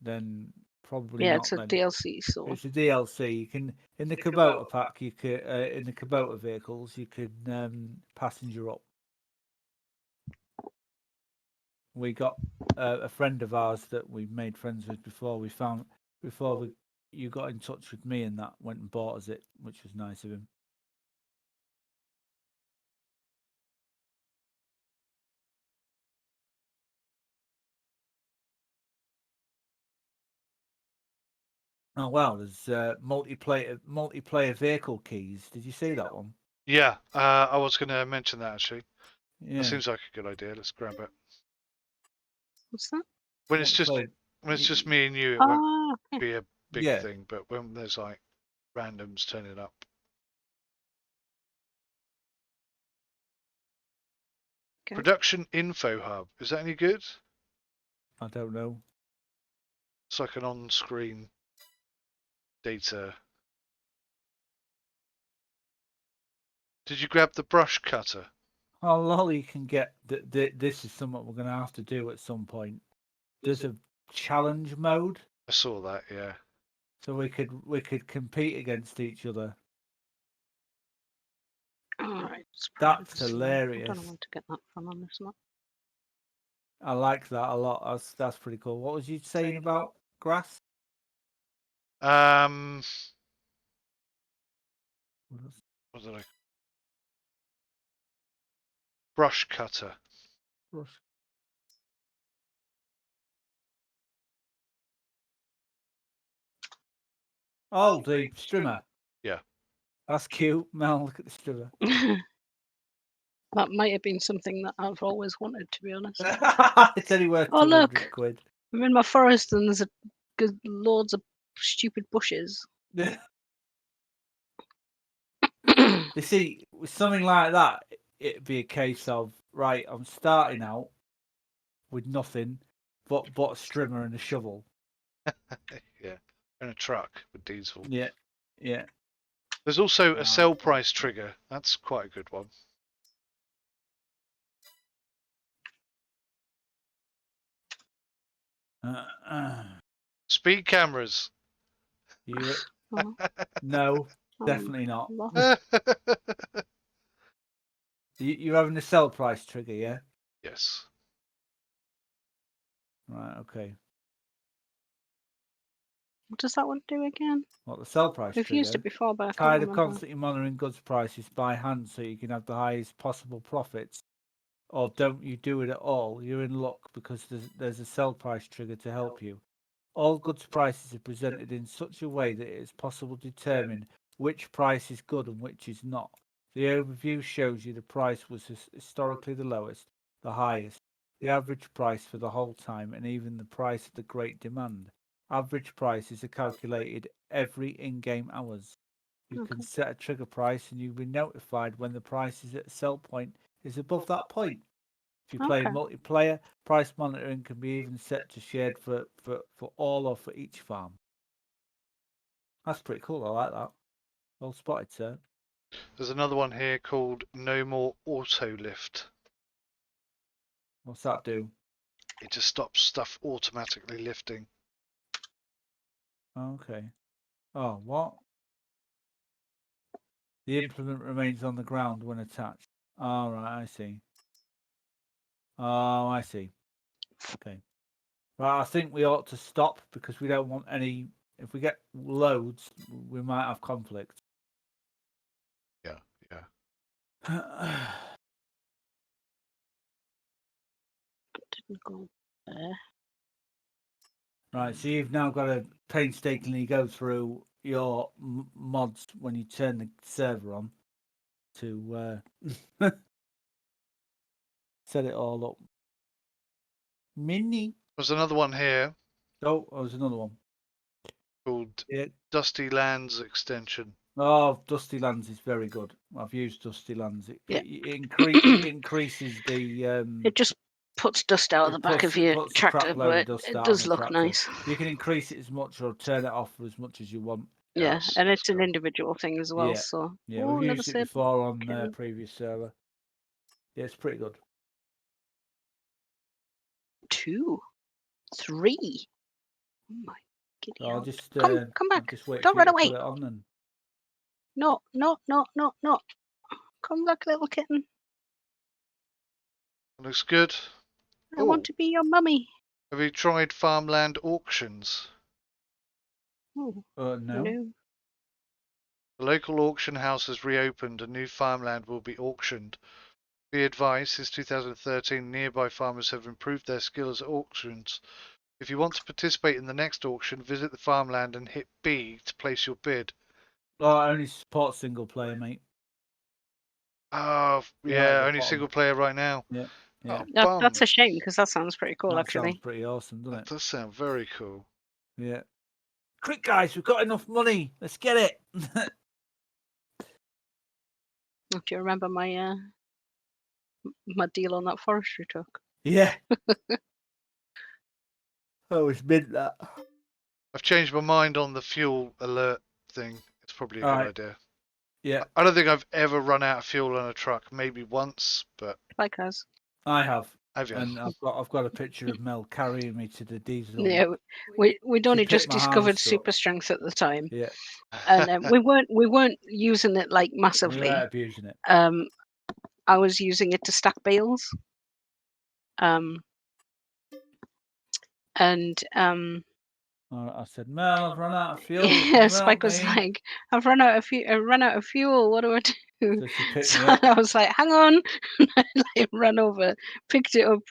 then probably Yeah, not. it's a Then DLC, so it's a DLC. You can in the Kubota pack. You could in the Kubota vehicles. You could passenger up. We got a friend of ours that we made friends with before. You got in touch with me and that went and bought us it, which was nice of him. Oh wow, there's multiplayer vehicle keys. Did you see that one? Yeah, I was going to mention that actually. Yeah. That seems like a good idea. Let's grab it. what's that? When it's just me and you, it won't Ah, okay. be a big Yeah. thing. But when there's like randoms turning up, Okay. production info hub. Is that any good? I don't know. It's like an on-screen data. Did you grab the brush cutter? Oh, lol, you can get. This is something we're going to have to do at some point. There's a challenge mode, I saw that, yeah. so we could compete against each other. Alright. That's I don't know hilarious. where to get that from on this map. I like that a lot. That's pretty cool. What was you saying about grass? What did I? Brush cutter. Brush. Oh, the strimmer. Yeah. That's cute. Mel, look at the strimmer. That might have been something that I've always wanted, to be honest. It's only worth Oh, 200 look. quid. I'm in my forest and there's loads of stupid bushes. You see, with something like that, it'd be a case of, right, I'm starting out with nothing but a strimmer and a shovel. Yeah. And a truck with diesel. Yeah, yeah. There's also a Ah, sell okay. price trigger. That's quite a good one. Speed cameras. You Oh, no, I'm definitely not. lost. You're having a sell price trigger, yeah? Yes. Right, okay. What does that one do again? What, the sell price We've trigger? used it before, but I can't Tired of remember. constantly monitoring goods prices by hand so you can have the highest possible profits? Or don't you do it at all? You're in luck because there's a sell price trigger to help you. All goods prices are presented in such a way that it is possible to determine which price is good and which is not. The overview shows you the price was historically the lowest, the highest, the average price for the whole time, and even the price of the great demand. Average prices are calculated every in-game hours. You can Okay. set a trigger price and you'll be notified when the price is at a sell point is above that point. If you play Okay. multiplayer, price monitoring can be even set to shared for all or for each farm. That's pretty cool. I like that. Well spotted, sir. There's another one here called No More Auto Lift. What's that do? It just stops stuff automatically lifting. Okay. Oh, what? The implement remains on the ground when attached. All right, I see. Oh, I see. Okay. Right, I think we ought to stop because we don't want any. If we get loads, we might have conflict. Yeah, yeah. Didn't go there. Right, so you've now got to painstakingly go through your mods when you turn the server on to set it all up. Mini. There's another one here Oh, there's another one. called Yeah. Dusty Lands Extension. Oh, Dusty Lands is very good. I've used Dusty Lands. It, Yeah. it increases the. It just puts dust out of the back of your puts a tractor, crap load of but dust it out does on the look tractor. nice. You can increase it as much or turn it off as much as you want. Yeah, Yes, and that's it's an cool. individual thing as well. Yeah. So Yeah, oh, we've never used it said. before on Okay. previous server. Yeah, it's pretty good. 2, 3. Oh my giddy So I'll hell. just Come back. I'll just wait Don't for you run to away. put it on then. No. Come back, little kitten. Looks good. I want to be your mummy. Have you tried farmland auctions? Oh, No. no. The local auction house has reopened and new farmland will be auctioned. Be advised, since 2013, nearby farmers have improved their skills at auctions. If you want to participate in the next auction, visit the farmland and hit B to place your bid. Oh, I only support single player, mate. Oh, yeah, only single player right now. Yeah. Oh, That's a shame because that sounds pretty cool, that actually. sounds pretty awesome, doesn't That it? does sound very cool. Yeah. Quick, guys, we've got enough money. Let's get it. Do you remember my my deal on that forestry truck? Yeah. Oh, it's mint that. I've changed my mind on the fuel alert thing. It's probably a good idea. Yeah, I don't think I've ever run out of fuel on a truck. Maybe once, but Like us. I have. have you? And I've got a picture of Mel carrying me to the diesel. Yeah, we'd only picked just my discovered harvester up. super strength at the time, Yeah, and we weren't using it like we massively. were abusing it. I was using it to stack bales. And I said, Mel, I've run out of fuel. Can yeah, you Spike help was me? like, I've run out of fuel. What do I do? So she picked So me up. I was like, hang on. And I like, ran over, picked up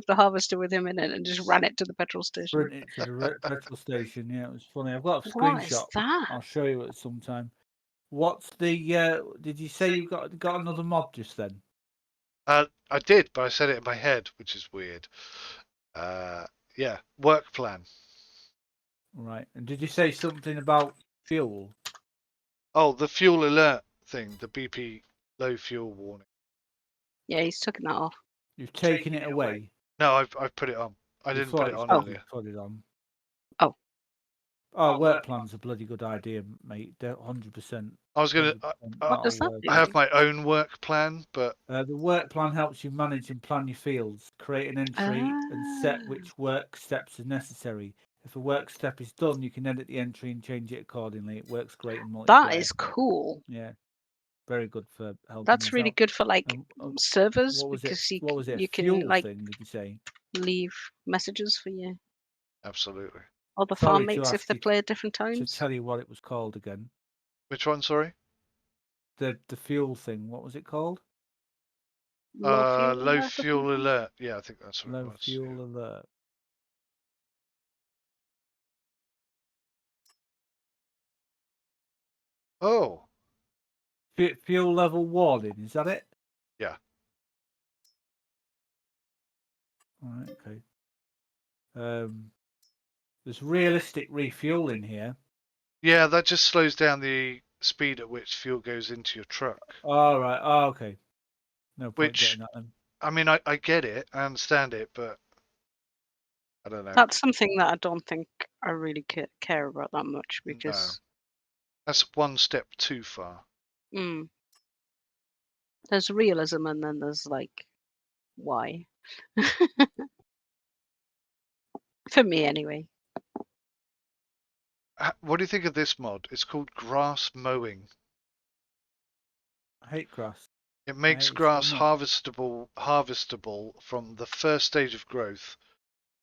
the harvester with him in it, and just ran it to the petrol station. Sprinted to the petrol station. Yeah, it was funny. I've got a What is screenshot. that? I'll show you it sometime. What's the? Did you say you got another mod just then? I did, but I said it in my head, which is weird. Yeah, work plan. Right. And did you say something about fuel? Oh, the fuel alert thing, the BP low fuel warning. Yeah, he's taken that off. You've taken it away. No, I've put it on. I You didn't thought put it you on said earlier. you'd put it on. Oh. Oh, work plan's a bloody good idea, mate. 100%. I was gonna. What does that do? I have my own work plan, but The work plan helps you manage and plan your fields, create an entry, and set which work steps are necessary. If a work step is done, you can edit the entry and change it accordingly. It works great in multiplayer. That is cool. Yeah, very good for helping. That's really good for like servers what was because it? What was it? you Fuel can like thing? Did you say? leave messages for your absolutely. other Sorry farm to mates if ask they you play at different To times. tell you what it was called again. Which one? Sorry. The fuel thing. What was it called? Low fuel alert. Yeah, I think that's what it Low was. fuel alert. Oh, Fuel level warning. Is that it? yeah. All right. Okay. There's realistic refueling here. Yeah, that just slows down the speed at which fuel goes into your truck. All right. Oh, okay. No point Which, getting that then. I mean, I get it, I understand it, but I don't know. That's something that I don't think I really care about that much because that's one step too far. There's realism and then there's like why. For me anyway. What do you think of this mod? It's called grass mowing. I hate grass. It makes grass harvestable from the first stage of growth.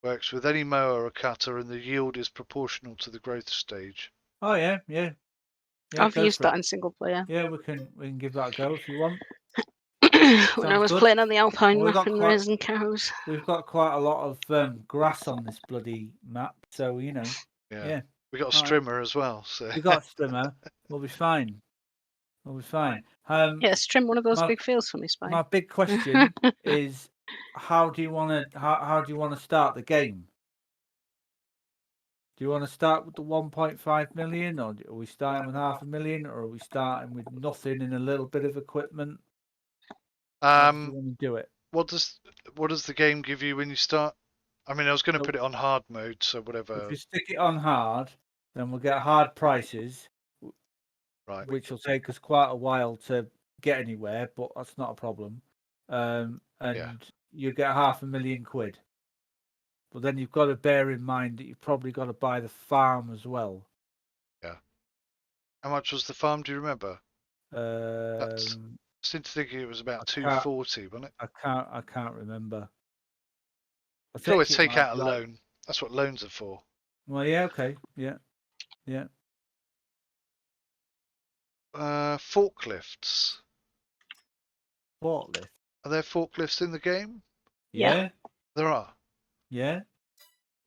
Works with any mower or cutter, and the yield is proportional to the growth stage. Oh yeah. I've used that in single player. Yeah, we can give that a go if you want. When I was playing on the Alpine map and raising cows. We've got quite a lot of grass on this bloody map, so you know. Yeah. We got a strimmer as well, so we got a strimmer. We'll be fine. Yeah, strim one of those big fields for me, Spike. My big question is, how do you want to start the game? Do you want to start with the 1.5 million, or are we starting with 500,000, or are we starting with nothing and a little bit of equipment? How do you want to do it? What does the game give you when you start? I mean, I was going to put it on hard mode, so whatever. If you stick it on hard, then we'll get hard prices, right? Which will take us quite a while to get anywhere, but that's not a problem. And you get £500,000. But then you've got to bear in mind that you've probably got to buy the farm as well. Yeah. How much was the farm? Do you remember? I seem to think it was about 240, wasn't it? I can't remember. You can always take out a loan. That's what loans are for. Well, yeah, okay, yeah. Forklifts. Forklift. Are there forklifts in the game? Yeah. There are. Yeah.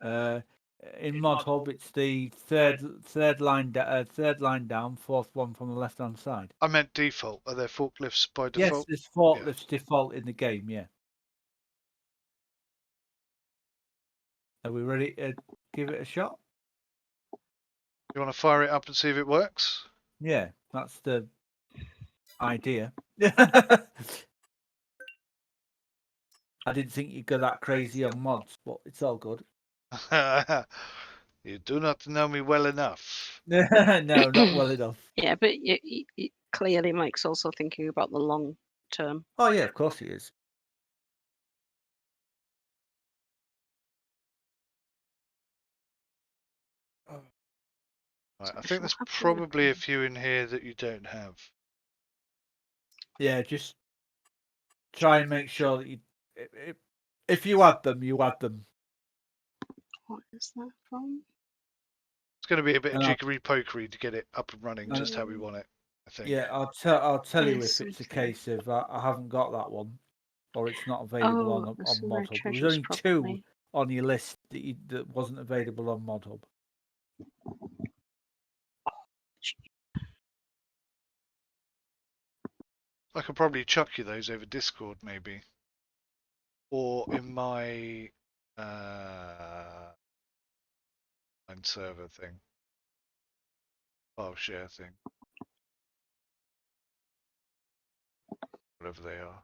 In Mod Hub, it's the third line down, fourth one from the left hand side. I meant default. Are there forklifts by default? Yes, there's forklifts default in the game. Yeah. Are we ready to give it a shot? You want to fire it up and see if it works? Yeah, that's the idea. I didn't think you'd go that crazy on mods, but it's all good. You do not know me well enough. No, not well enough. Yeah, but clearly Mike's also thinking about the long term. Oh yeah, of course he is. Right, I So think there's shall have to probably a look. few in here that you don't have. Yeah, just try and make sure that you, if you add them, you add them. What is that from? It's going to be a bit of And jiggery pokery to get it up and running just how we want it, I think. Yeah, I'll tell you There's if it's a something. case of I haven't got that one, or it's not available Oh, on there's some Mod rare Hub. There was treasures, only two probably. on your list that wasn't available on Mod Hub. I could probably chuck you those over Discord, maybe. Or in my server thing. File share thing. Whatever they are.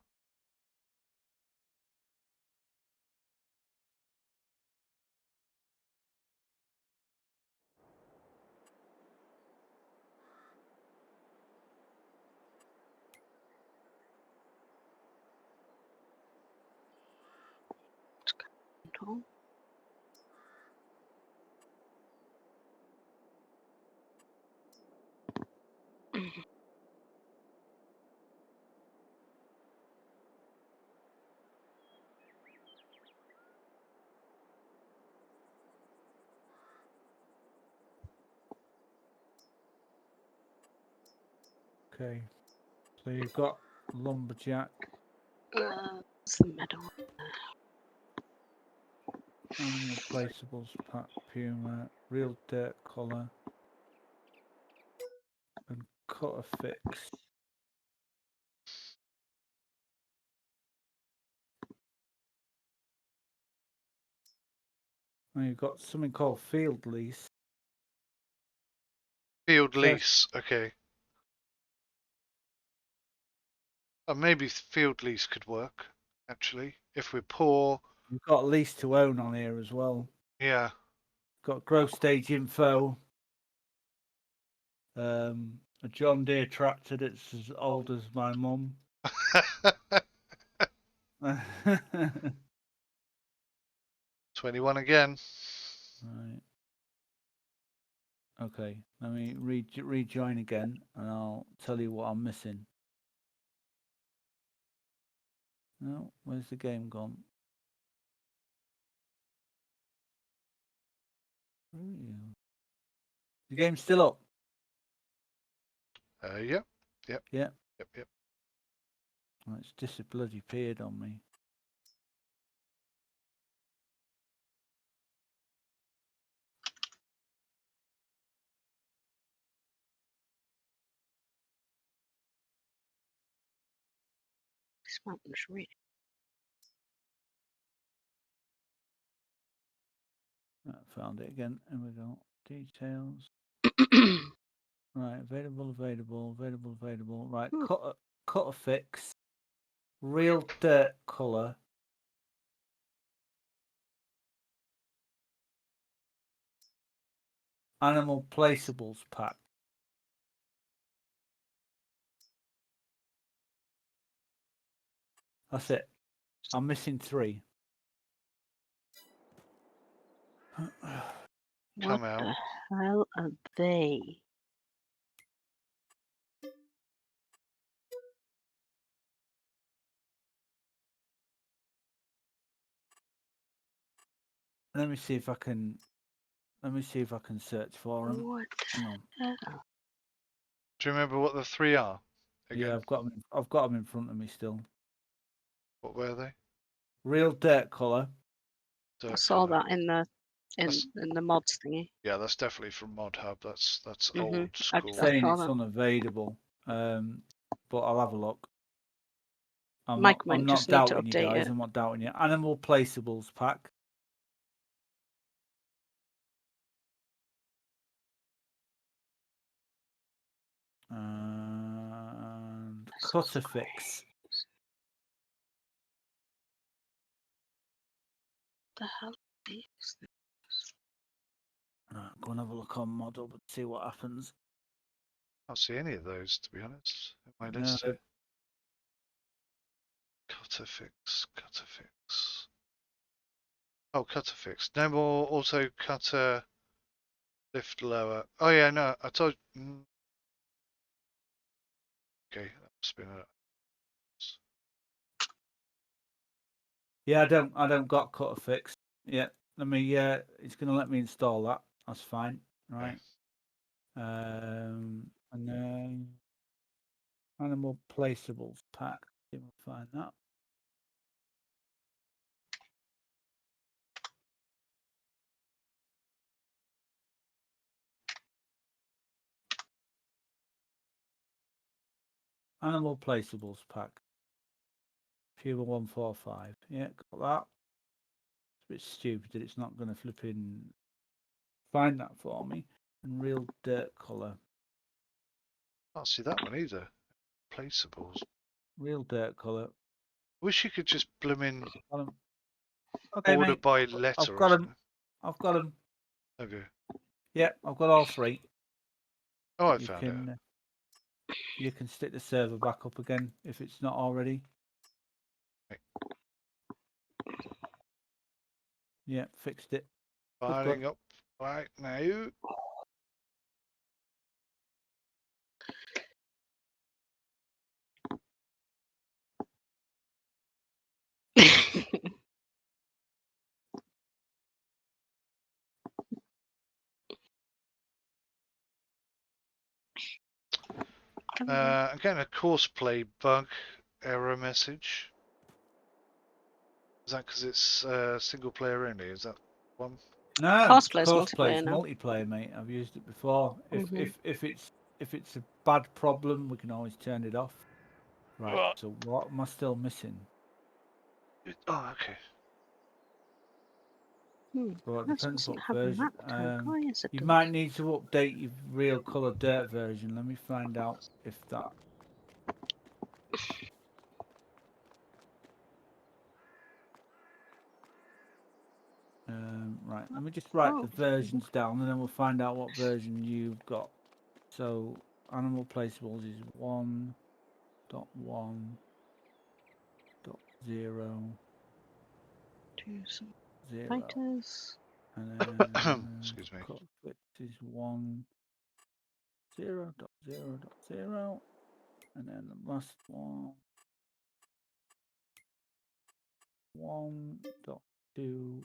Control. Okay, so you've got lumberjack, It's the meadow. animal placeables, pack, puma, real dirt collar, and cut a fix. And you've got something called field lease. Field So- lease, okay. Maybe field lease could work, actually. If we're poor. You've got lease to own on here as well. Yeah. Got growth stage info. A John Deere tractor that's as old as my mum. 21 again. Right. Okay, let me rejoin again, and I'll tell you what I'm missing. No, where's the game gone? Where are you? The game's still up. Yep. Yeah. Yep. Oh, it's disappeared on me. This mountain's really. Found it again. Here we go. Details. Right, available. Right, cut a fix. Real dirt color. Animal placeables pack. That's it. I'm missing 3. Come What out. the hell are they? Let me see if I can search for them. What Hang on. the hell? Do you remember what the 3 are? Again? Yeah, I've got them in front of me still. What were they? Real dirt color. I saw that in the mods thingy. Yeah, that's definitely from Mod Hub. That's Mhm. old school. Saying saw it's that. unavailable. But I'll have a look. I'm Mike might not just need to doubting you update guys. it. I'm not doubting you. Animal placeables pack. And cut a fix. What the hell are these? Right, go and have a look on model, but see what happens. Can't see any of those, to be honest, in my No. list here. Cutter fix, cutter fix. Oh, cutter fix. No more auto cutter lift lower. Oh yeah, no, I told you. Okay, that must have been a... Yeah, I don't got cutter fix. Yeah, let me. It's gonna let me install that. That's fine, right? And then animal placeables pack. See if I find that. Animal placeables pack. Puma 145. Yeah, got that. It's a bit stupid that it's not going to flip in. Find that for me. And real dirt colour. Can't see that one either. Placeables. Real dirt colour. Wish you could just blooming Okay, order mate. by letter I've or got something. them. I've got them. Okay. Yeah, I've got all three. Oh, I You found it. can you can stick the server back up again if it's not already. Right. Yeah, fixed it. Firing up right now. I'm getting a courseplay bug error message. Is that because it's single player only? Is that one? No, Cosplay's cosplay's multiplayer now. multiplayer, mate. I've used it before. Mhm. If it's a bad problem, we can always turn it off. Right. Oh, So what am I still missing? oh okay. Well, it This depends doesn't what have a version. map tag. Oh, yes, it You does. might need to update your real color dirt version. Let me find out if that. Right. Let me just write the versions down, and then we'll find out what version you've got. So animal placeables is 1.1.0. Do some 0. fighters. And then Excuse me. conflict is 1.0.0.0. And then the last one 1.25.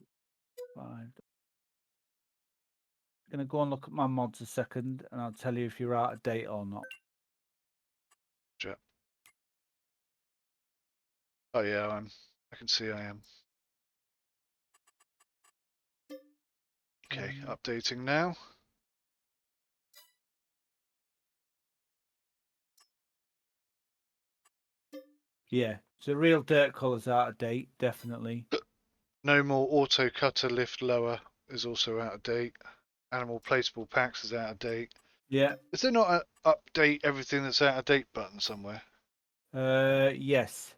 Gonna go and look at my mods a second, and I'll tell you if you're out of date or not. Yeah. Oh yeah, I can see I am. Okay, updating now. Yeah, so real dirt colour's out of date, definitely. No more auto cutter lift lower is also out of date. Animal placeable packs is out of date. Yeah. Is there not an update everything that's out of date button somewhere? Yes.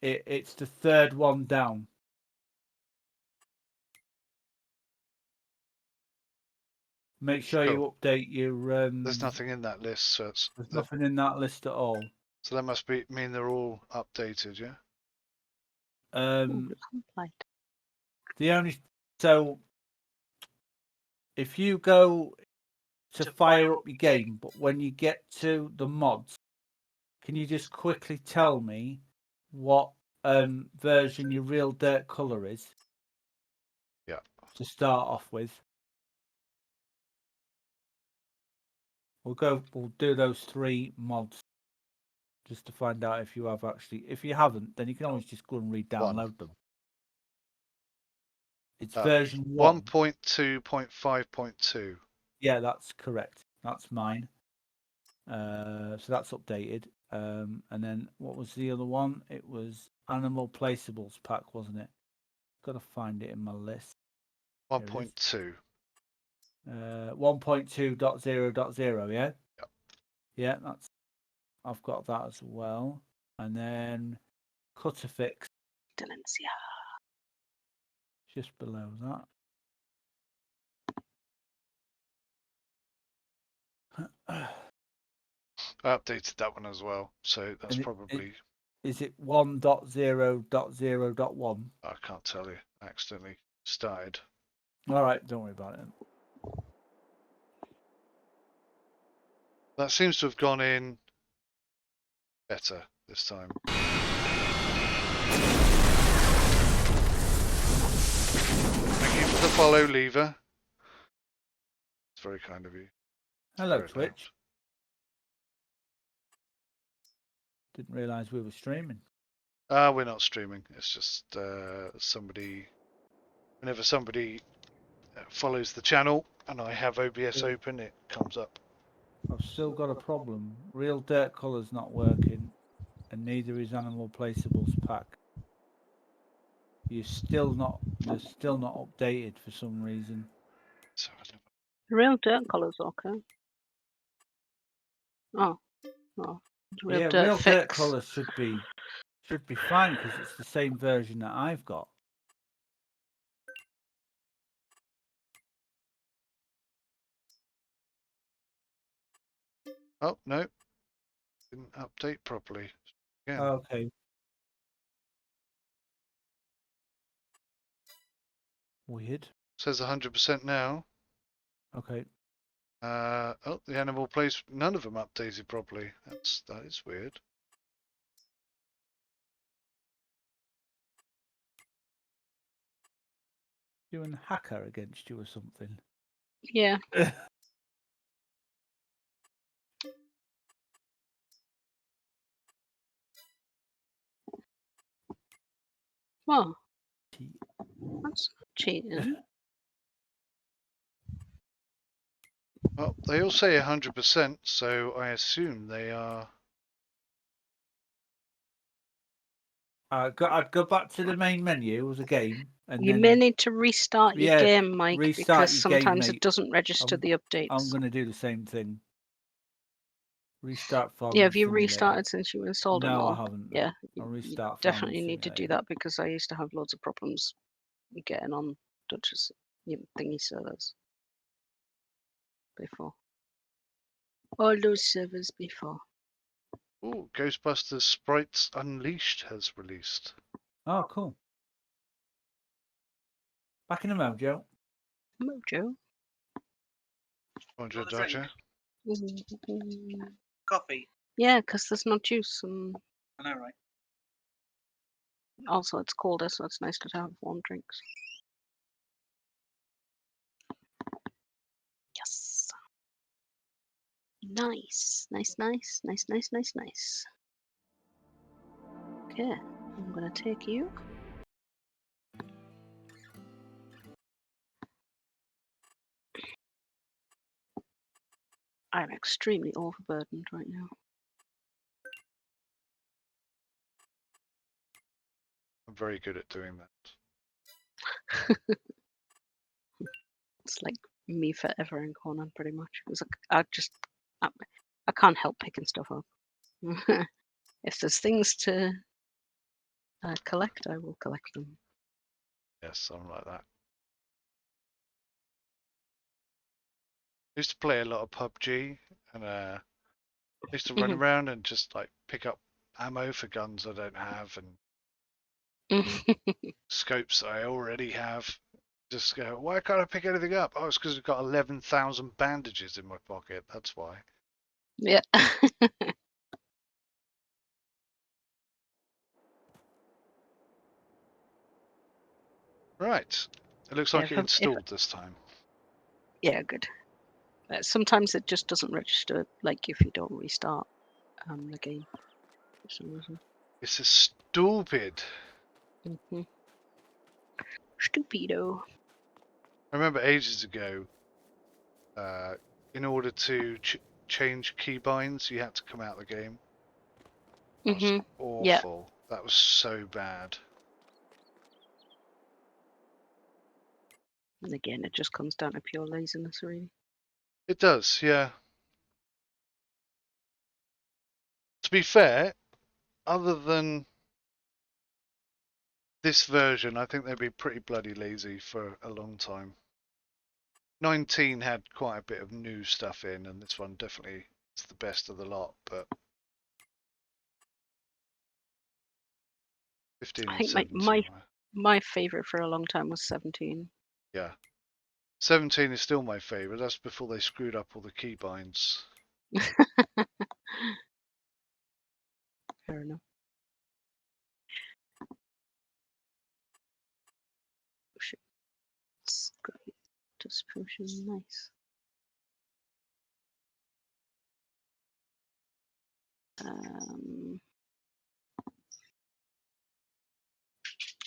It's the third one down. Make sure you update your. There's nothing in that list, so it's There's nothing in that list at all. So that must mean they're all updated, yeah? The only so if you go to fire up your game, but when you get to the mods, can you just quickly tell me what version your real dirt color is? Yeah. To start off with. We'll do those 3 mods just to find out if you have actually. If you haven't, then you can always just go and re-download them. It's version 1.2.5.2. Yeah, that's correct. That's mine. So that's updated. And then what was the other one? It was Animal Placeables pack, wasn't it? Got to find it in my list. 1.2. 1.2.0.0, yeah? Yep. Yeah, I've got that as well. And then Cutter Fix. Just below that. I updated that one as well, so that's And probably. Is it 1.0.0.1? I can't tell you. I accidentally started. All right, don't worry about it. That seems to have gone in better this time. Thank you for the follow, Lever. It's very kind of you. Hello, Very Twitch. loud. Didn't realise we were streaming. We're not streaming. It's just somebody. Whenever somebody follows the channel and I have OBS open, it comes up. I've still got a problem. Real dirt colour's not working, and neither is Animal Placeables pack. They're still not updated for some reason. So Real dirt colours, okay. Oh. Real dirt Real fix. dirt colour should be fine because it's the same version that I've got. oh no, didn't update properly. Again. Okay. Weird. Says 100% now. Okay. Oh, the animal place. None of them updated properly. That is weird. Doing hacker against you or something. Yeah. Well, that's cheating. Well, they all say 100%, so I assume they are. I'd go back to the main menu as a game, and You then may need to restart your game, Mike, restart because your game, sometimes mate. it doesn't register the updates. I'm going to do the same thing. Restart Farming Yeah, have you Simulator. restarted since you installed it? No, all? I haven't. Yeah, I'll you restart definitely Farming need to do Simulator. that because I used to have loads of problems getting on Dutch's thingy servers before. All those servers before. Oh, Ghostbusters Sprites Unleashed has released. Oh, cool. Back in a mojo. Mojo. Roger Dodger. Coffee. Yeah, because there's no juice, and I know, right? also it's colder, so it's nice to have warm drinks. Yes. Nice. Okay, I'm gonna take you. I'm extremely overburdened right now. I'm very good at doing that. It's like me forever in Conan, pretty much. It's like I can't help picking stuff up. If there's things to collect, I will collect them. Yes, I'm like that. I used to play a lot of PUBG, and I used to run around and just like pick up ammo for guns I don't have and scopes that I already have. Just go, why can't I pick anything up? Oh, it's because I've got 11,000 bandages in my pocket. That's why. Yeah. Right. It looks like it installed this time. Yeah, good. Sometimes it just doesn't register, like if you don't restart the game for some reason. This is stupid. Stupido. I remember ages ago, in order to change keybinds, you had to come out of the game. That was awful. Yeah. That was so bad. And again, it just comes down to pure laziness, really. It does, yeah. To be fair, other than this version, I think they'd be pretty bloody lazy for a long time. 19 had quite a bit of new stuff in, and this one definitely is the best of the lot, but 15 I and think 17 my favourite for a long time was 17. yeah. 17 is still my favourite. That's before they screwed up all the keybinds. Fair enough. It's great. Just potion, nice.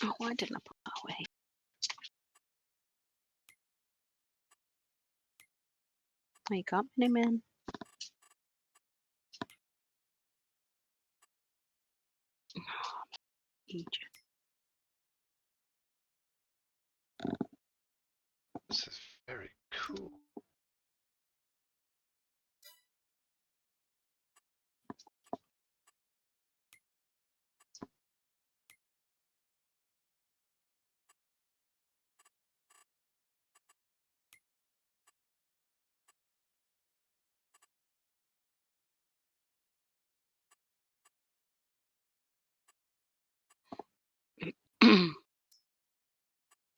Oh, why didn't I put that away? Wake up, mini man. Egypt. This is very cool.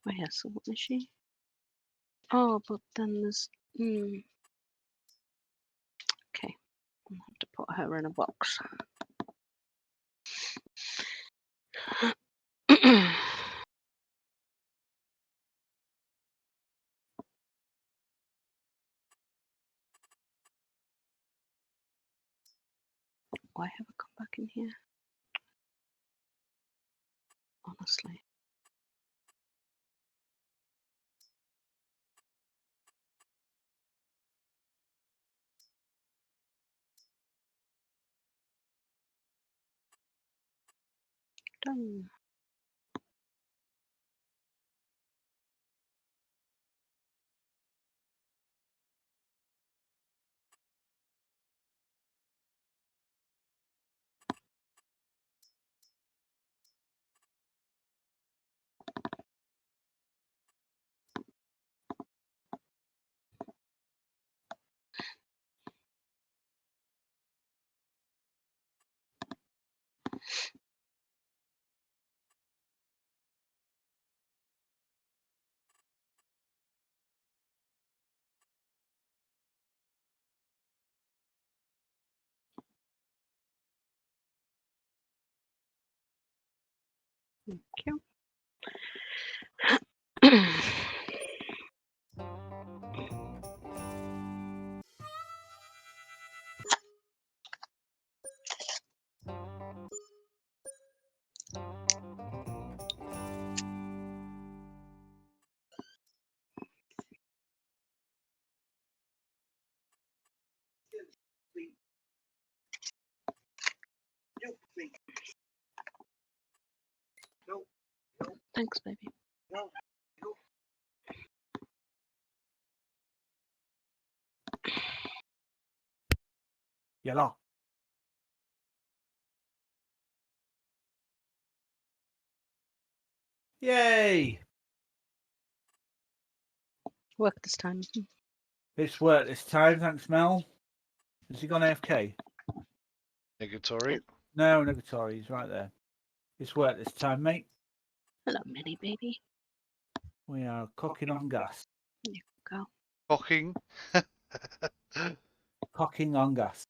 Oh yeah, so what is she? Oh, but then there's okay. I'll have to put her in a box. Why have I come back in here? Honestly. Done. Thank you. Thanks, baby. Yellow. Yay! Work this time. It's worked this time, thanks, Mel. Has he gone AFK? Negatory. No, negatory, he's right there. It's worked this time, mate. Hello, mini baby. We are cooking on gas. Go. Cocking. Cocking on gas.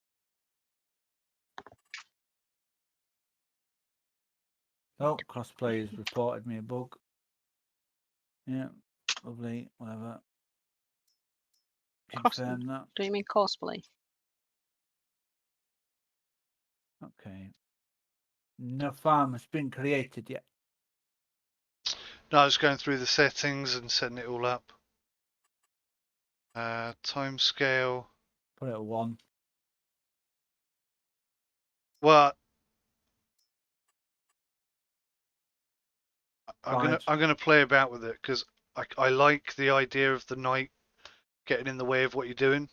Oh, crossplay has reported me a bug. Yeah, lovely, whatever. Confirm that. Do you mean cosplay? Okay. No farm has been created yet. No, I was going through the settings and setting it all up. Time scale. Put it at 1. Well, I'm 5. gonna play about with it because I like the idea of the night getting in the way of what you're doing.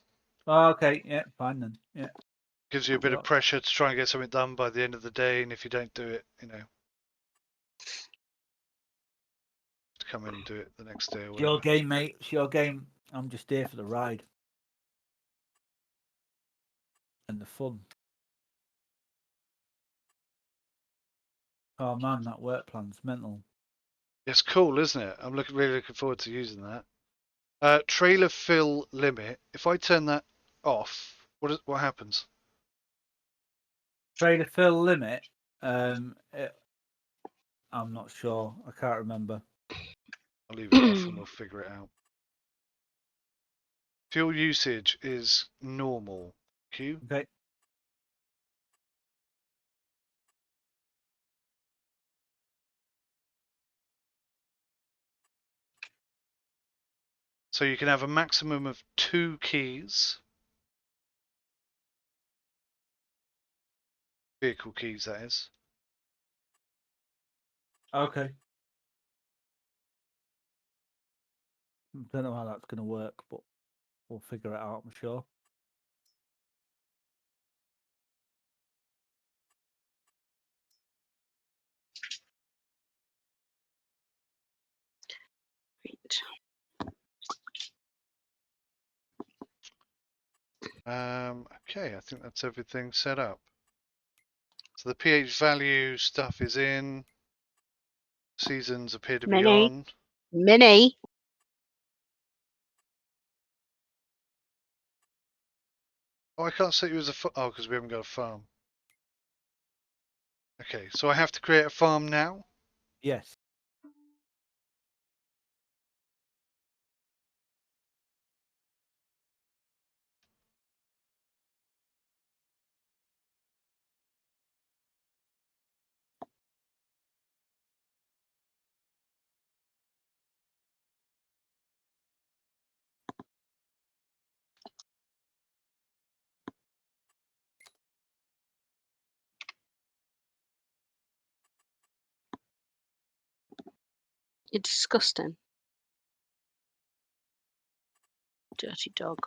Oh, okay, yeah, fine then. Yeah. Gives you a bit of pressure to try and get something done by the end of the day, and if you don't do it, you know. come in and do it the next day or It's your whatever. game, mate. It's your game. I'm just here for the ride and the fun. Oh man, that work plan's mental. It's cool, isn't it? I'm really looking forward to using that. Trailer fill limit. If I turn that off, what happens? Trailer fill limit. I'm not sure. I can't remember. I'll leave it off and we'll figure it out. Fuel usage is normal. Q. Okay. So you can have a maximum of 2 keys. Vehicle keys, that is. Okay. Don't know how that's going to work, but we'll figure it out, I'm sure. Okay, I think that's everything set up. So the pH value stuff is in. Seasons appear to be Mini. on. Mini. Oh, I can't set you as a oh, because we haven't got a farm. Okay, so I have to create a farm now. Yes. You're disgusting. Dirty dog.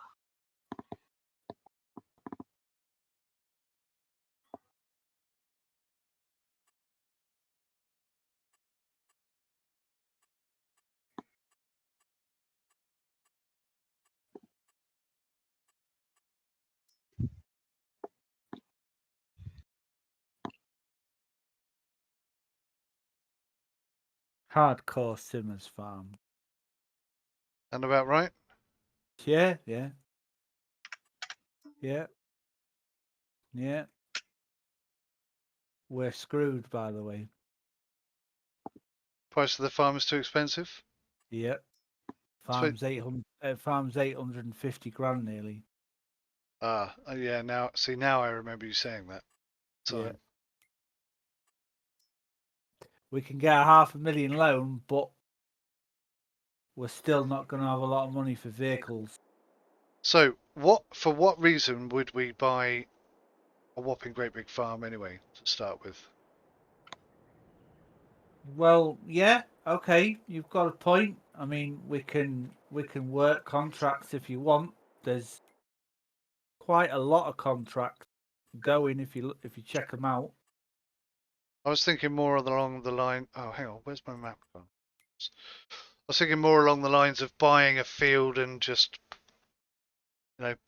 Hardcore Simmers Farm. And about right? Yeah. We're screwed, by the way. Price of the farm is too expensive. Yep. Farm's 800. Farm's 850 grand nearly. Yeah. Now I remember you saying that. Yeah. Time. We can get a $500,000 loan, but we're still not going to have a lot of money for vehicles. So for what reason would we buy a whopping great big farm anyway to start with? Well, yeah, okay, you've got a point. I mean, we can work contracts if you want. There's quite a lot of contracts going if you check them out. I was thinking more along the line. Oh, hang on, where's my map gone? I was thinking more along the lines of buying a field and just,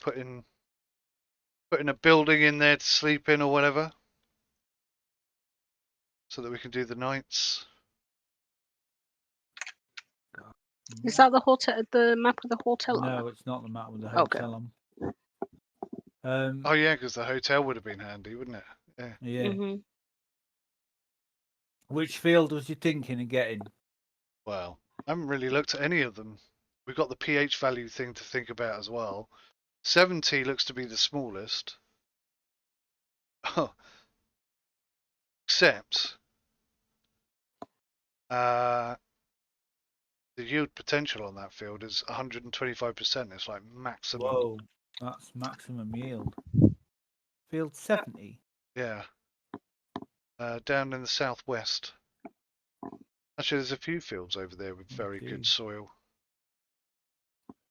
putting a building in there to sleep in or whatever, so that we can do the nights. Is that the hotel? The map of the hotel? On No, it? it's not the map with the Okay. hotel on. Oh yeah, because the hotel would have been handy, wouldn't it? Yeah. Yeah. Mm-hmm. Which field was you thinking of getting? Well, I haven't really looked at any of them. We've got the pH value thing to think about as well. 70 looks to be the smallest. Oh, except the yield potential on that field is 125%. It's like maximum. Whoa, that's maximum yield. Field 70. Yeah. Down in the southwest. Actually, there's a few fields over there with very good soil.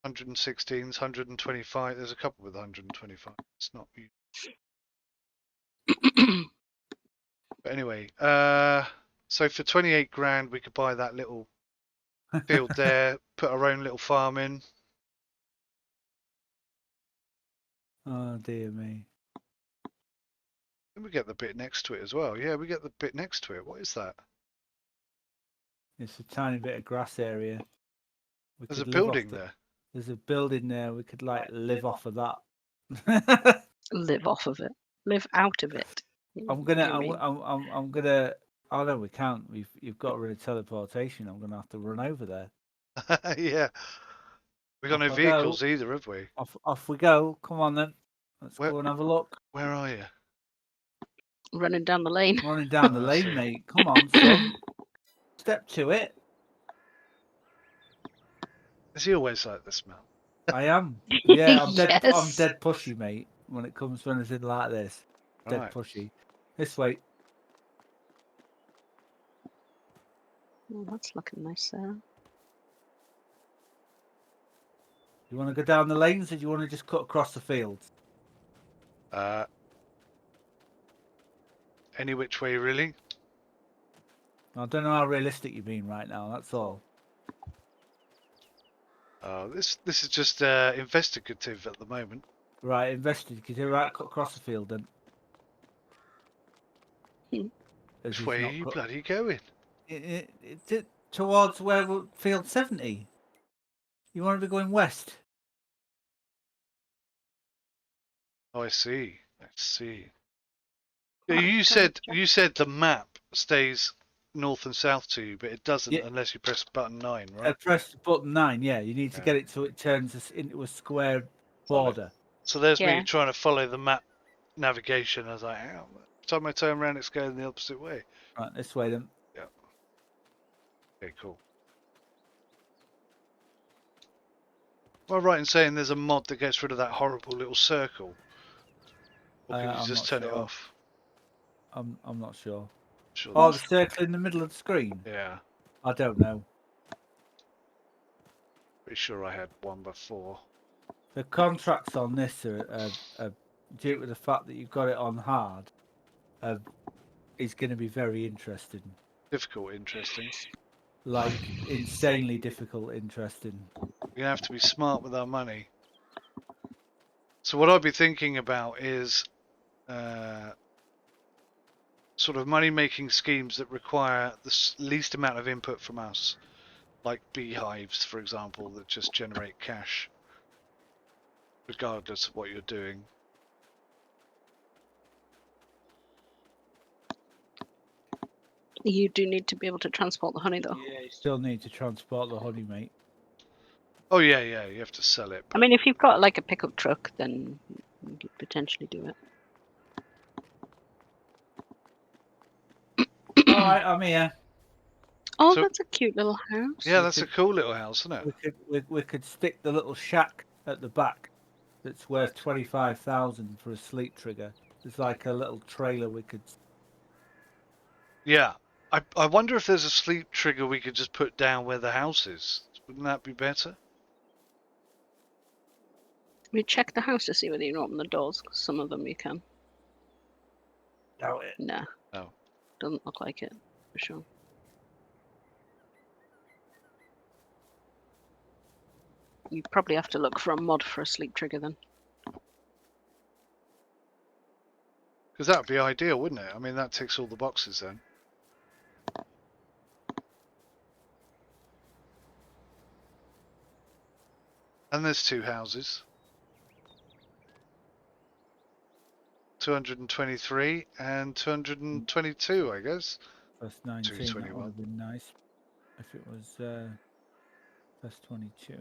116s, 125. There's a couple with 125. It's not. But anyway, so for 28 grand, we could buy that little Field there, put our own little farm in. Oh dear me. And we get the bit next to it as well. Yeah, we get the bit next to it. What is that? It's a tiny bit of grass area. We There's a could live off building the, there. There's a building there. We could like live off of that. Live off of it. Live out of it. I'm gonna. You mean? I'm gonna. Oh no, we can't. You've got rid of teleportation. I'm gonna have to run over there. Yeah. We got Off no I go. vehicles either, have we? Off we go. Come on then. Let's Where- go and have a look. Where are you? Running down the lane. Running down the I lane, see. mate. Come on, son. Step to it. Is he always like this, Mel? I am. Yeah, I'm dead. I'm Yes. dead pushy, mate. When it comes to anything like this, dead Right. pushy. This way. Oh, that's looking nice there. You want to go down the lanes, or do you want to just cut across the fields? Any which way, really? I don't know how realistic you're being right now. That's all. This is just investigative at the moment. Right, invested. Because you're right, cut across the field then. As Which he's way are not you cut- bloody going? It's towards where field 70. You want to be going west. Oh, I see. I see. Oh, Yeah, you sorry, said the map stays north and south to you, but it doesn't Yeah. unless you press button 9, right? Press button 9. Yeah, you need to Yeah. get it so it turns us into a square border. So there's Yeah. me trying to follow the map navigation. I was like, hang on. Every time I turn around, it's going the opposite way. Right, this way then. Okay, cool. Am I right in saying there's a mod that gets rid of that horrible little circle? Or can you I'm just not turn it sure. off? I'm not sure. Sure. Oh, the circle in the middle of the screen. Yeah. I don't know. Pretty sure I had one before. The contracts on this are due to the fact that you've got it on hard. Is going to be very interesting. Difficult, interesting. Like insanely difficult, interesting. We're gonna have to be smart with our money. So what I'd be thinking about is sort of money-making schemes that require the least amount of input from us, like beehives, for example, that just generate cash, regardless of what you're doing. You do need to be able to transport the honey, though. Yeah, you still need to transport the honey, mate. Oh yeah, you have to sell it. I mean, if you've got like a pickup truck, then you could potentially do it. All right, I'm here. Oh, So- that's a cute little house. Yeah, We that's a could- cool little house, isn't it? We could stick the little shack at the back. That's worth 25,000 for a sleep trigger. It's like a little trailer we could. Yeah. I wonder if there's a sleep trigger we could just put down where the house is. Wouldn't that be better? We check the house to see whether you can open the doors, 'cause some of them you can. Doubt it. Nah. No. Doesn't look like it, for sure. You probably have to look for a mod for a sleep trigger then. Because that would be ideal, wouldn't it? I mean, that ticks all the boxes then. And there's two houses. 223 and 222, I guess. Plus 19. That 221. would have been nice if it was plus 22.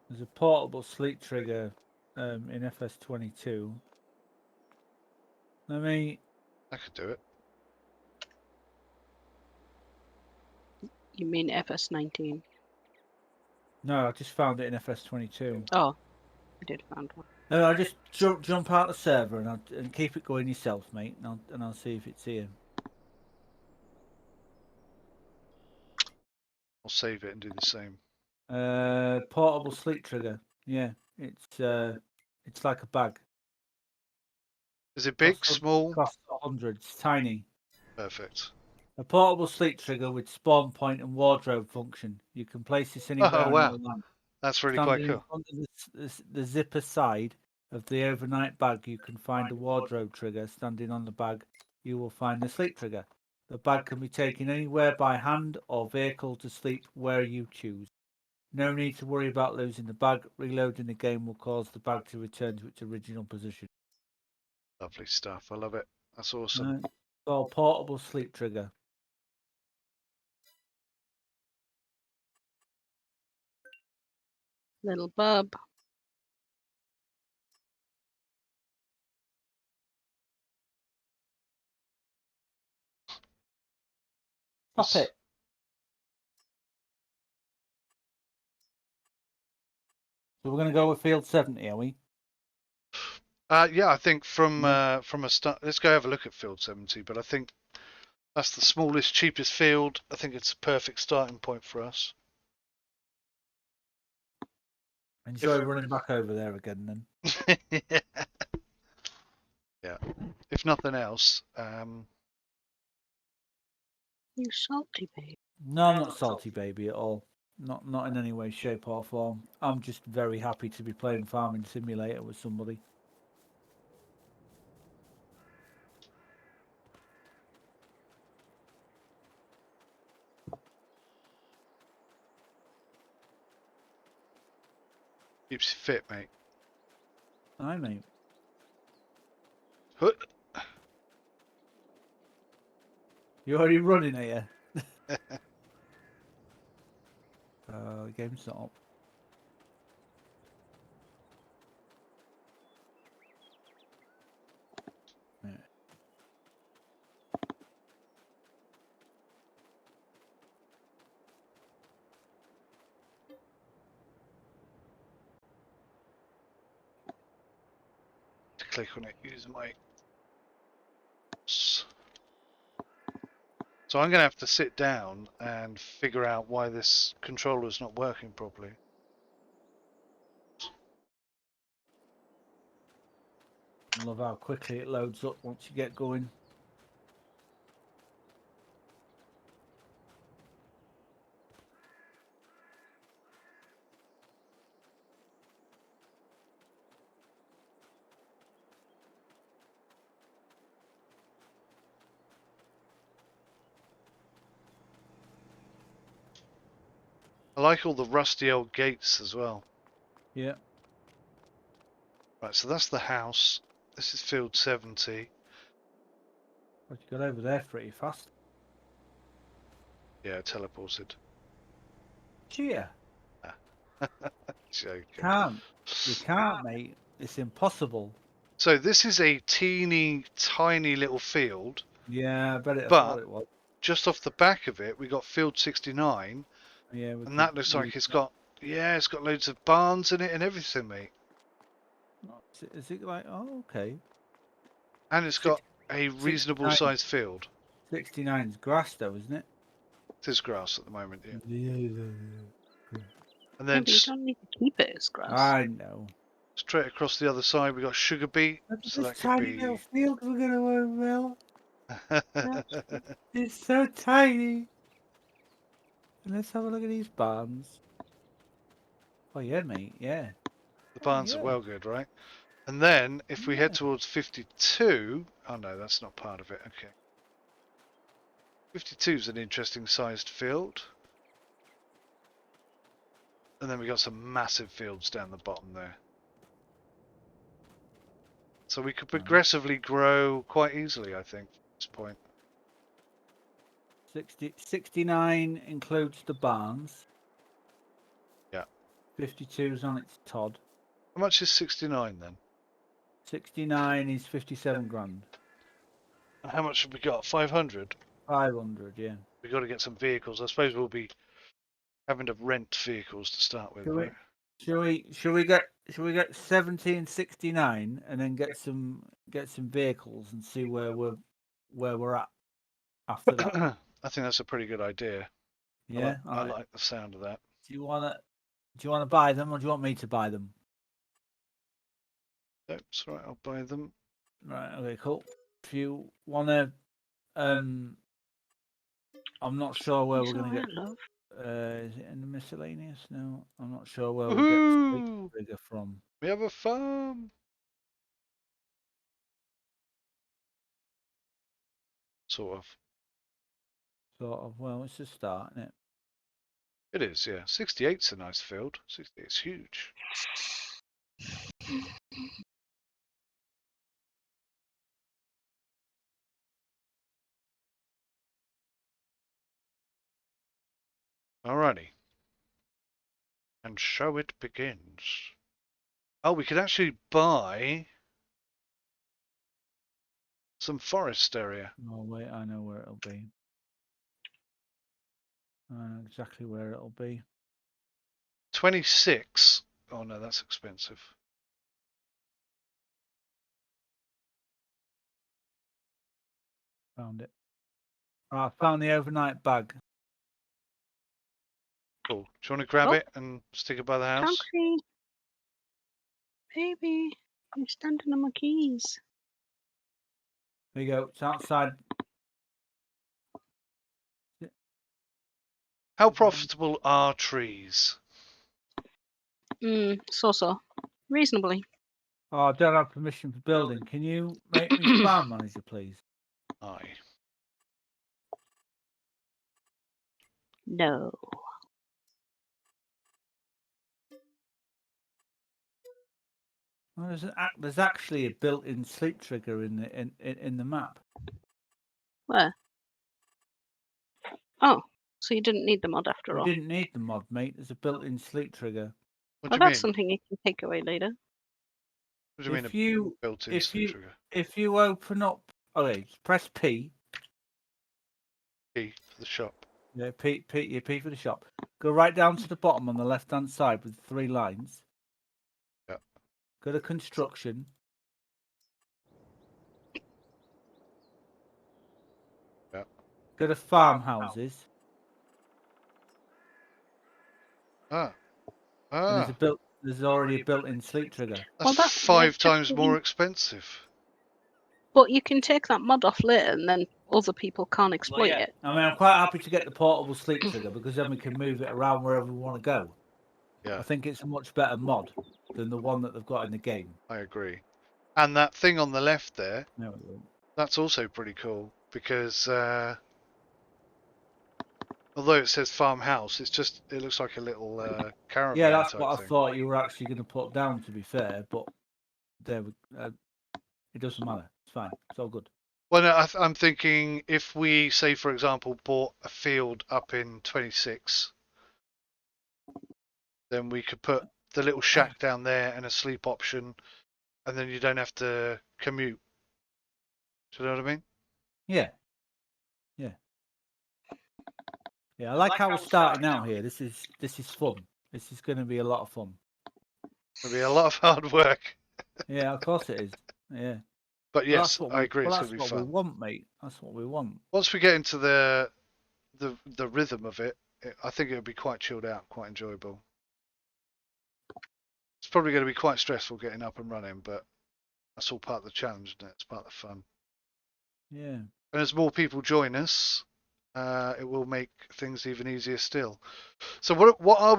There's a portable sleep trigger in FS22. Let me. I could do it. You mean FS19? No, I just found it in FS22. Oh, I did find one. No, I'll just jump out the server and keep it going yourself, mate, and I'll see if it's here. I'll save it and do the same. Portable sleep trigger. Yeah, it's like a bag. Is it big, Costs small? costs 100. It's tiny. Perfect. A portable sleep trigger with spawn point and wardrobe function. You can place this anywhere Oh on wow, your land. that's really quite Standing in cool. front of the zipper side of the overnight bag, you can find a wardrobe trigger. Standing on the bag, you will find the sleep trigger. The bag can be taken anywhere by hand or vehicle to sleep where you choose. No need to worry about losing the bag. Reloading the game will cause the bag to return to its original position. Lovely stuff. I love it. That's awesome. Called portable sleep trigger. Little bub. Stop it. So we're going to go with field 70, are we? Yeah, I think from Yeah. a start. Let's go have a look at field 70. But I think that's the smallest, cheapest field. I think it's a perfect starting point for us. Enjoy running back over there again then. Yeah. If nothing else, You salty babe. No, I'm not salty baby at all. Not in any way, shape or form. I'm just very happy to be playing Farming Simulator with somebody. keeps you fit, mate. Aye, mate. Huh. You already running, are you? The game's not up. Yeah. To click on it, use my. So I'm going to have to sit down and figure out why this controller is not working properly. I love how quickly it loads up once you get going. I like all the rusty old gates as well. Yeah. Right, so that's the house. This is field 70. But you got over there pretty fast. Yeah, teleported. Cheer. Joking. Can't. You can't, mate. It's impossible. So this is a teeny tiny little field. Yeah, I bet I But thought it was. just off the back of it, we got field 69, Yeah, and that looks like it's got loads of barns in it and everything, mate. Is it like? Oh, okay. And it's got a reasonable 69. sized field. 69 is grass, though, isn't it? It is grass at the moment, yeah. Yeah. And Yeah, then but you don't need to keep it as grass. I know. straight across the other side, we got sugar beet. So This that could tiny little be. field we're gonna work well. It's so tiny. And let's have a look at these barns. Oh yeah, mate. Yeah. The barns are well good, right? And then if we head towards 52, oh no, that's not part of it. Okay. 52 is an interesting sized field. And then we got some massive fields down the bottom there. So we could progressively grow quite easily, I think, at this point. 69 includes the barns. Yeah. 52's on its Todd. How much is 69 then? 69 is 57 grand. And how much have we got? 500? 500, yeah. We got to get some vehicles. I suppose we'll be having to rent vehicles to start with, right? Should we get 70 and 69 and then get some vehicles and see where we're at after that? I think that's a pretty good idea. Yeah, I like the sound of that. Do you wanna buy them or do you want me to buy them? That's right, I'll buy them. Right. Okay. Cool. If you wanna, I'm not sure where It's we're gonna alright, get. love. Is it in the miscellaneous? No, I'm not sure where we'll get the sleep Woohoo! trigger from. We have a farm. Sort of. Sort of. Well, it's a start, isn't it? It is, yeah. 68's a nice field. 68's huge. Alrighty. And so it begins. Oh, we could actually buy some forest area. Oh wait, I know where it'll be. I know exactly where it'll be. 26. Oh no, that's expensive. Found it. I found the overnight bag. Cool. Do you want to grab Oh. it and stick it by the house? Concrete. Baby, I'm standing on my keys. There you go. It's outside. How profitable are trees? So. Reasonably. Oh, I don't have permission for building. Can you make me farm manager, please? Aye. No. Well, there's actually a built-in sleep trigger in the map. Where? Oh, so you didn't need the mod after You all. didn't need the mod, mate. There's a built-in sleep trigger. What Well, do you that's mean? something you can take away later. What do you mean If a you built-in sleep trigger? if you open up, okay, press P. Key for the shop. Yeah, P for the shop. Go right down to the bottom on the left-hand side with 3 lines. Yeah. Go to construction. Yeah. Go to farmhouses. Ah. And Ah. there's already a built-in sleep trigger. That's Well, 5 times technically- more expensive. But you can take that mod off later and then other people can't exploit it. I mean, I'm quite happy to get the portable sleep trigger because then we can move it around wherever we want to go. Yeah. I think it's a much better mod than the one that they've got in the game. I agree. And that thing on the left there, No, it won't. that's also pretty cool because although it says farmhouse, it looks like a little caravan Yeah, that's type what I thing. thought you were actually going to put down, to be fair, but there it doesn't matter. It's fine. It's all good. Well, no, I'm thinking if we, say, for example, bought a field up in 26, then we could put the little shack down there and a sleep option, and then you don't have to commute. Do you know what I mean? Yeah. Yeah, I like how we're starting out here. This is fun. This is going to be a lot of fun. It'll be a lot of hard work, Yeah, of course it is. Yeah. but yes, I agree. Well, It's that's gonna be what we fun. want, mate. That's what we want. Once we get into the rhythm of it, I think it'll be quite chilled out, quite enjoyable. It's probably going to be quite stressful getting up and running, but that's all part of the challenge, isn't it? It's part of the fun. Yeah. And as more people join us, it will make things even easier still. So what are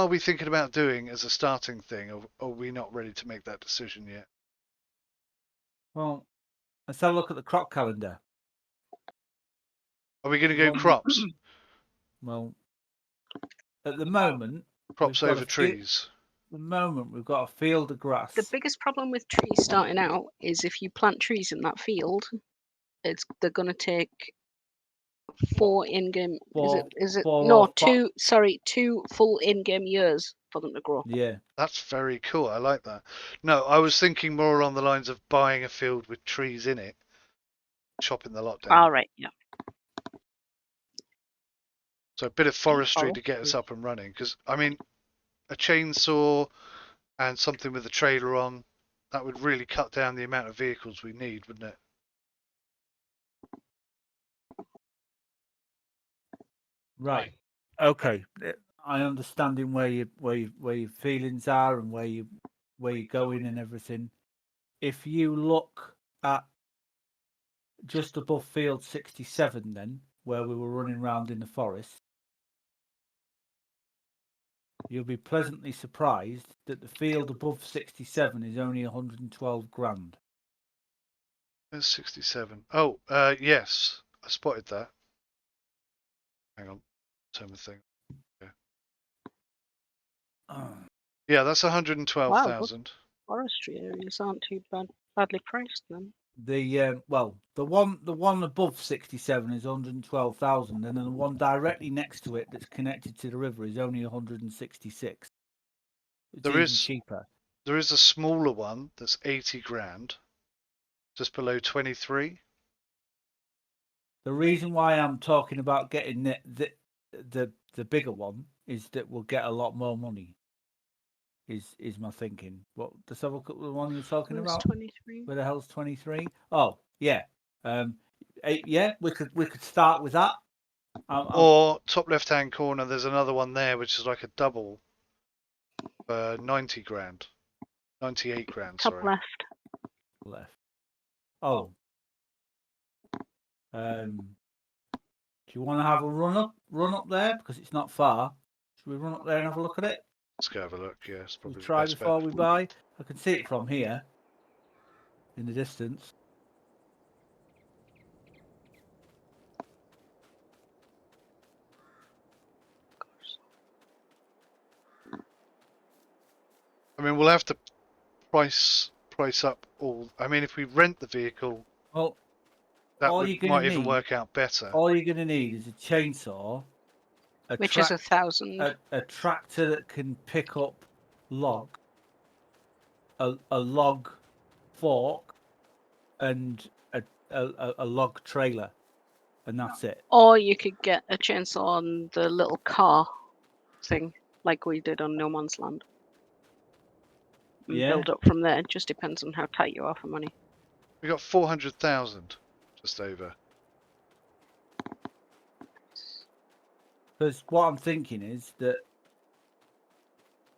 we thinking about doing as a starting thing? Or are we not ready to make that decision yet? Well, let's have a look at the crop calendar. Are we going to go One- crops? Well, at the moment, Crops we've got over a trees. At the moment, we've got a field of grass. The biggest problem with trees starting out is if you plant trees in that field, they're going to take 4 in-game. Is it? four No, or 2. Sorry, 2 full in-game years for them to grow. Yeah. That's very cool. I like that. No, I was thinking more along the lines of buying a field with trees in it, chopping the lot down. All right, yeah. So a bit of forestry to get us up and running. Because, I mean, a chainsaw and something with a trailer on, that would really cut down the amount of vehicles we need, wouldn't it? Right. Okay. I understand where your feelings are and where you're going and everything. If you look at just above field 67 then, where we were running around in the forest, you'll be pleasantly surprised that the field above 67 is only 112 grand. There's 67. Oh, yes. I spotted that. Hang on. Turn the thing. Oh. Yeah, that's 112,000. Forestry areas aren't too badly priced then. The the one above 67 is 112,000, and then the one directly next to it that's connected to the river is only 166. It's There even is- cheaper. There is a smaller one that's 80 grand, just below 23. The reason why I'm talking about getting the bigger one is that we'll get a lot more money. Is my thinking? What, let's have a look at the one you're talking Where's about? 23? Where the hell's 23? Oh yeah, yeah. We could start with that. Or top left-hand corner, there's another one there, which is like a double for 90 grand. 98 grand, Top sorry. left. Oh. Do you want to have a run up there, because it's not far? Should we run up there and have a look at it? Let's go have a look. Yeah, it's We'll probably the try best before bet. we buy. I can see it from here in the distance. I mean, we'll have to price up all. I mean, if we rent the vehicle, Well, that all you're gonna might even need- work out better. all you're going to need is a chainsaw, Which is 1,000. a tractor that can pick up log, a log fork, and a log trailer, and that's it. Or you could get a chainsaw on the little car thing, like we did on No Man's Land. And Yeah. build up from there. It just depends on how tight you are for money. We got 400,000, just over. Because what I'm thinking is that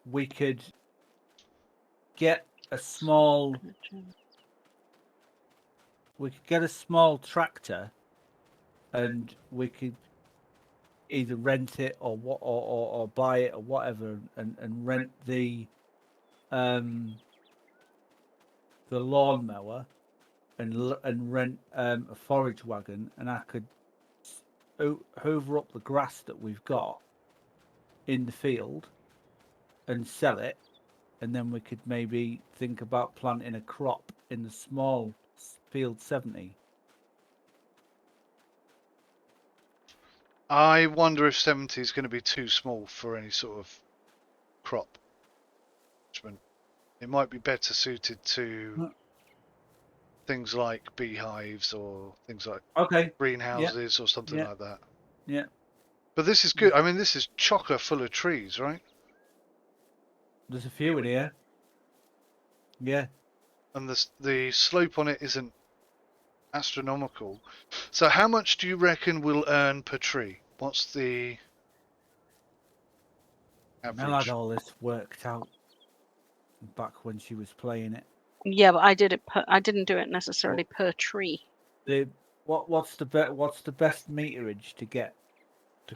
we could get a small tractor, and we could either rent it or buy it or whatever, and rent the lawnmower and rent a forage wagon, and I could hoover up the grass that we've got in the field and sell it, and then we could maybe think about planting a crop in the small field 70. I wonder if 70 is going to be too small for any sort of crop management. It might be better suited to things like beehives or things like greenhouses or something like that. Yeah. But this is good. I mean, this is chocker full of trees, right? There's a few in here. Yeah. And the slope on it isn't astronomical. So how much do you reckon we'll earn per tree? What's the average? Mel had all this worked out back when she was playing it. Yeah, but I did it. I didn't do it necessarily per tree. What's the best meterage to get to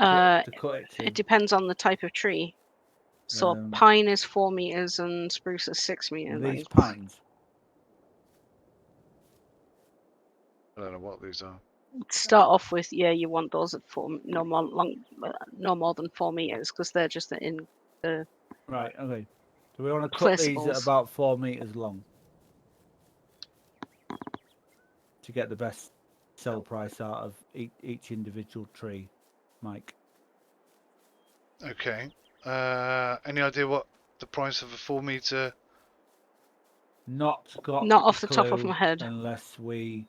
cut it to? It depends on the type of tree. So pine is 4 meters and spruce is 6 meters. These pines. I don't know what these are. Start off with, you want those at no more than 4 meters, because they're just in the. Right. Okay. So we want to cut these at about 4 meters long to get the best sell price out of each individual tree, Mike. Okay. Any idea what the price of a 4 meter? Not off the top of my head, unless we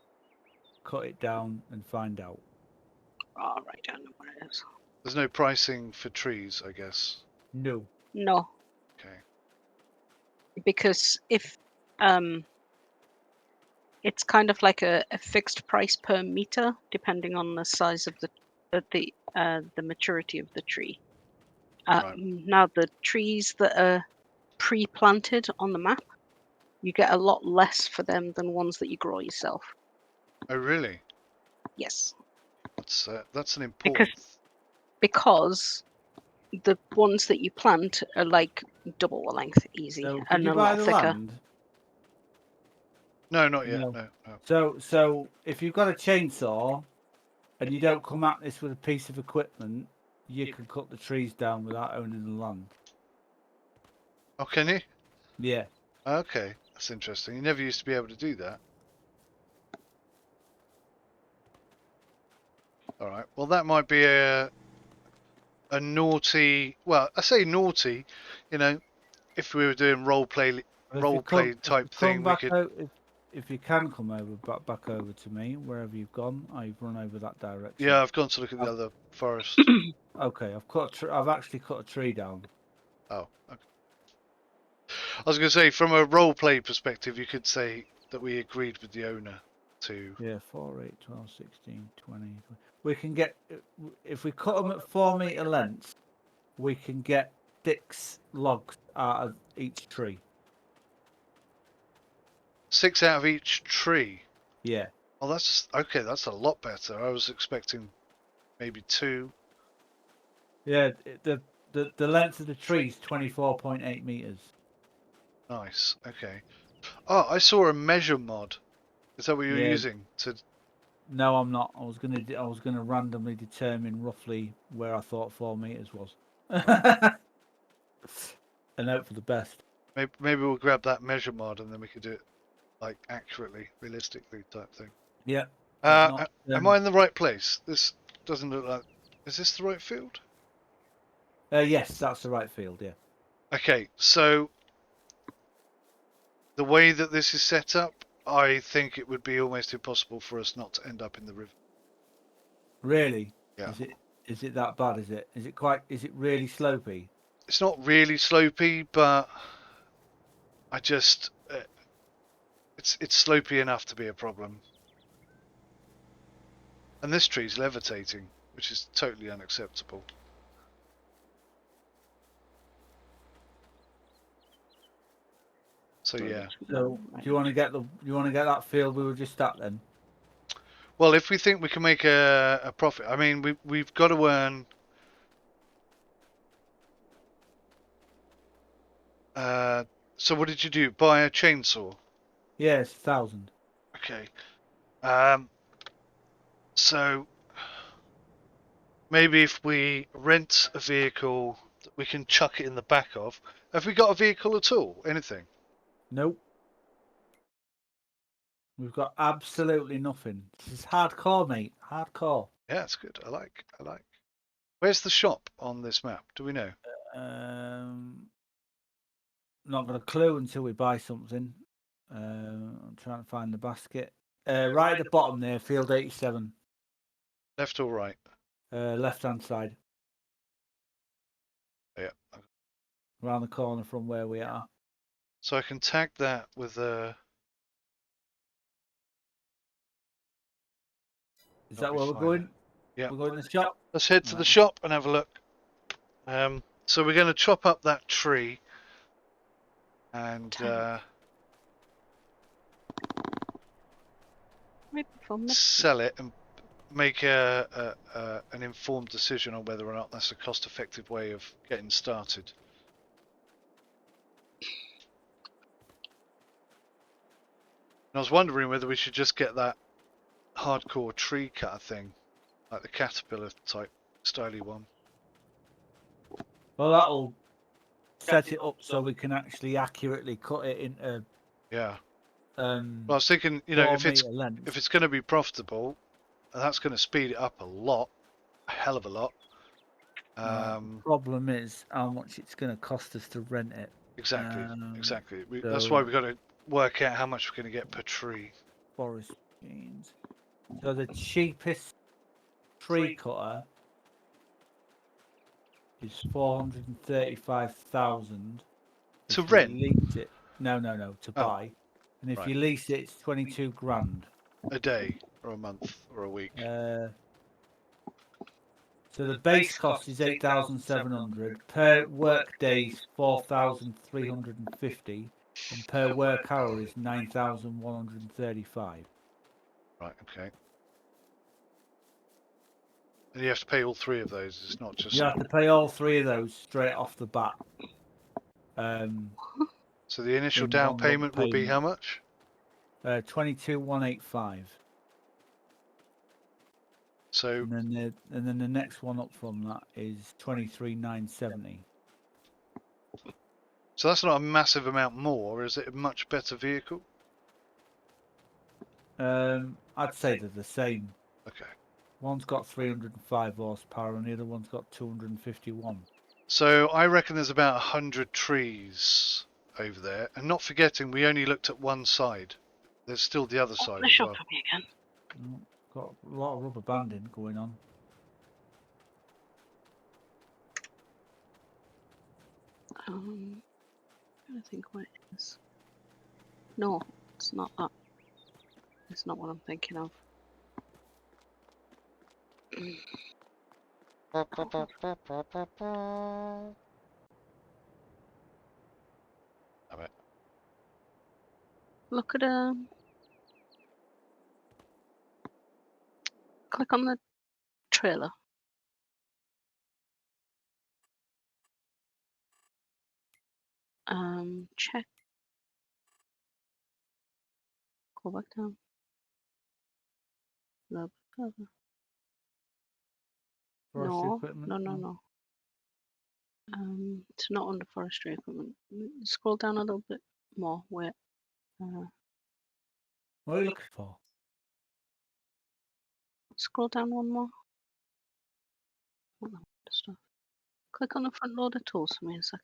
cut it down and find out. Oh, right, I don't know what it is. There's no pricing for trees, I guess. No. Okay. Because if it's kind of like a fixed price per meter, depending on the size of the maturity of the tree. Right. Now the trees that are pre-planted on the map, you get a lot less for them than ones that you grow yourself. Oh, really? Yes, That's an important. because the ones that you plant are like double the length, easy, So, did and you a buy lot the thicker. land? No, not yet. No. No. So if you've got a chainsaw and you don't come at this with a piece of equipment, you can cut the trees down without owning the land. Oh, can you? Yeah. Okay, that's interesting. You never used to be able to do that. All right. Well, that might be a naughty. Well, I say naughty. You know, if we were doing role play type thing, we could. If you can come over, back over to me wherever you've gone. I've run over that direction. Yeah, I've gone to look at the other forest. Okay, I've actually cut a tree down. Oh, okay. I was going to say, from a role play perspective, you could say that we agreed with the owner to. Yeah, 4, 8, 12, 16, 20. We can get, if we cut them at 4 meter lengths, we can get 6 logs out of each tree. 6 out of each tree. Yeah. Oh, that's okay. That's a lot better. I was expecting maybe 2. Yeah, the length of the tree is 24.8 meters. Nice. Okay. Oh, I saw a measure mod. Is that what you're using to? No, I'm not. I was gonna randomly determine roughly where I thought 4 meters was, and hope for the best. Maybe we'll grab that measure mod and then we could do it like accurately, realistically type thing. Yeah. Am I in the right place? This doesn't look like. Is this the right field? Yes, that's the right field. Yeah. Okay, so the way that this is set up, I think it would be almost impossible for us not to end up in the river. Really? Yeah. Is it that bad? Is it? Is it really slopey? It's not really slopey, but I just it's slopey enough to be a problem. And this tree's levitating, which is totally unacceptable. So yeah. So do you want to get that field we were just at then? Well, if we think we can make a profit, I mean, we've got to earn. So what did you do? Buy a chainsaw? Yeah, it's 1,000. Okay. So maybe if we rent a vehicle that we can chuck it in the back of. Have we got a vehicle at all? Anything? Nope. We've got absolutely nothing. This is hardcore, mate. Hardcore. Yeah, it's good. I like. Where's the shop on this map? Do we know? Not got a clue until we buy something. I'm trying to find the basket. Right at the bottom there, field 87. Left or right? Left-hand side. Yeah. Around the corner from where we are. So I can tag that with a. Is that where we're going? Yeah. We're going to the shop? Let's head to the shop and have a look. So we're going to chop up that tree and sell it and make an informed decision on whether or not that's a cost-effective way of getting started. And I was wondering whether we should just get that hardcore tree cutter thing, like the caterpillar type styly one. Well, that'll set it up so we can actually accurately cut it into. Yeah. Well, I was thinking, you know, if it's going to be profitable, that's going to speed it up a hell of a lot. The problem is how much it's going to cost us to rent it. Exactly. That's why we've got to work out how much we're going to get per tree. Forest machines. So the cheapest tree cutter is 435,000 to rent. Lease it. No, to buy. And if you lease it, it's 22 grand a day, or a month, or a week. So the base cost is 8,700 per work day, 4,350. and per work hour is 9,135. Right, okay. And you have to pay all 3 of those. It's not just. You have to pay all 3 of those straight off the bat. So the initial in down one lump payment will be payment. how much? 22,185. So And then the next one up from that is 23,970. so that's not a massive amount more. Is it a much better vehicle? I'd say they're the same. Okay. One's got 305 horsepower and the other one's got 251. So I reckon there's about 100 trees over there, and not forgetting we only looked at one side. There's still the other side The as shop well. for me again. Got a lot of rubber banding going on. I think what it is. No, it's not that. It's not what I'm thinking of. Look at click on the trailer. Check. Go back down. No, Forestry equipment. no. It's not under forestry equipment. Scroll down a little bit more. Wait. What are you looking for? Scroll down one more. Stuff. Click on the front loader tools for me a second.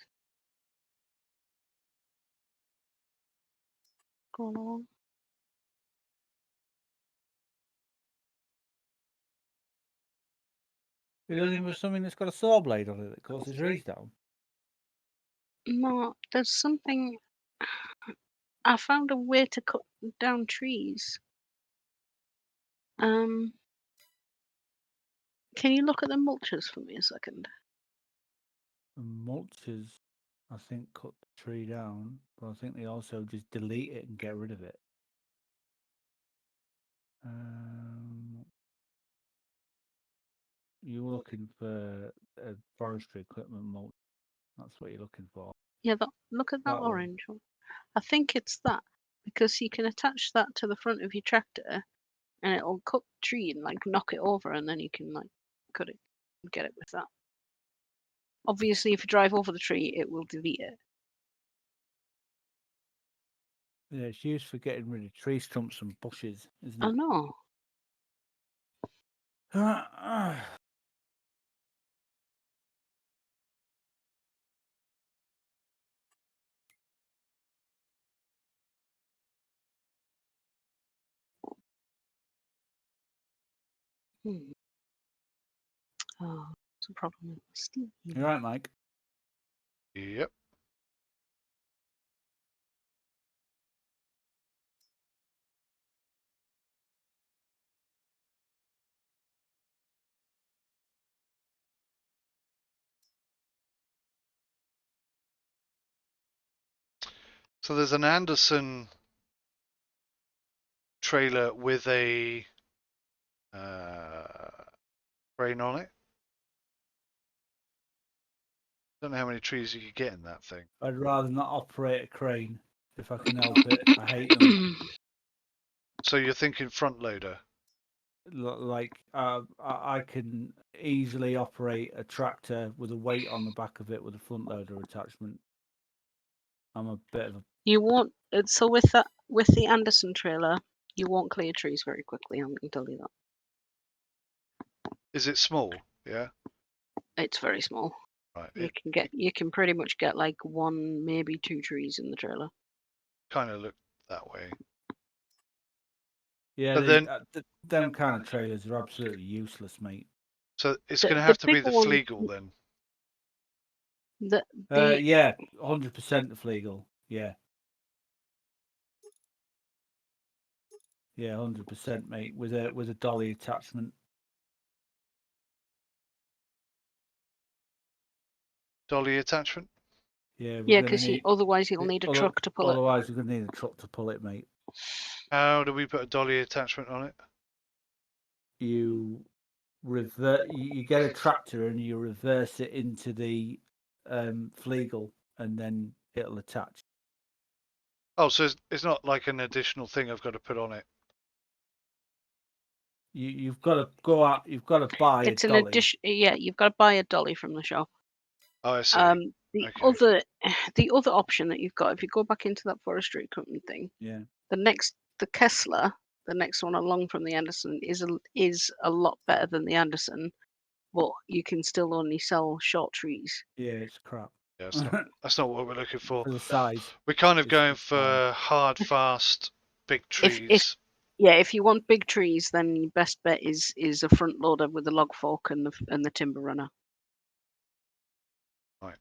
Scroll along. You're looking for something that's got a saw blade on it that cuts the trees down? No, there's something. I found a way to cut down trees. Can you look at the mulchers for me a second? The mulchers, I think, cut the tree down, but I think they also just delete it and get rid of it. You're looking for a forestry equipment mulch. That's what you're looking for. Yeah, look at that orange one. I think it's that because you can attach that to the front of your tractor and it'll cut the tree and like knock it over and then you can like cut it and get it with that. Obviously, if you drive over the tree, it will delete it. Yeah, it's used for getting rid of tree stumps and bushes, isn't I it? know. Oh, it's a problem with Steve. You're right, Mike. Yep. So there's an Anderson trailer with a crane on it. Don't know how many trees you could get in that thing. I'd rather not operate a crane if I can help it. I hate them. So you're thinking front loader? Like I can easily operate a tractor with a weight on the back of it with a front loader attachment. I'm a bit of a. You won't. So with the Anderson trailer, you won't clear trees very quickly. I can tell you that. Is it small? Yeah. It's very small. Right. You can pretty much get like 1, maybe 2 trees in the trailer. Kind of looked that way. Yeah, But then them kind of trailers are absolutely useless, mate. So it's going to have to be the bigger one- Flegel then. Yeah, 100% the Flegel. Yeah. Yeah, 100%, mate. With a dolly attachment. Dolly attachment? Yeah, we're Yeah, gonna because need. otherwise you'll need a truck to pull it. Otherwise, we're gonna need a truck to pull it, mate. How do we put a dolly attachment on it? You revert. You get a tractor and you reverse it into the Flegel, and then it'll attach. Oh, so it's not like an additional thing I've got to put on it. You've got to go out. You've got to buy It's a an dolly. addition. Yeah, you've got to buy a dolly from the shop. Oh, I see. The Okay. the other option that you've got, if you go back into that forestry company thing, Yeah. the Kessler, the next one along from the Anderson, is a lot better than the Anderson, but you can still only sell short trees. Yeah, it's crap. Yeah, that's not what we're looking for. For the size. We're kind of It's going the size. for hard, fast, big If trees. if you want big trees, then your best bet is a front loader with a log fork and the timber runner. Right.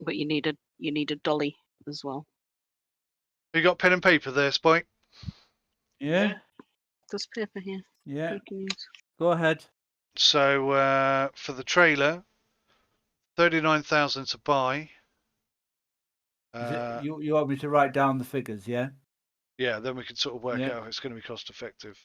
But you need a dolly as well. You got pen and paper there, Spike? Yeah. There's paper here. Yeah. You can use. Go ahead. So for the trailer, 39,000 to buy. You want me to write down the figures? Yeah. Yeah, then we can sort of work Yeah. out if it's going to be cost effective.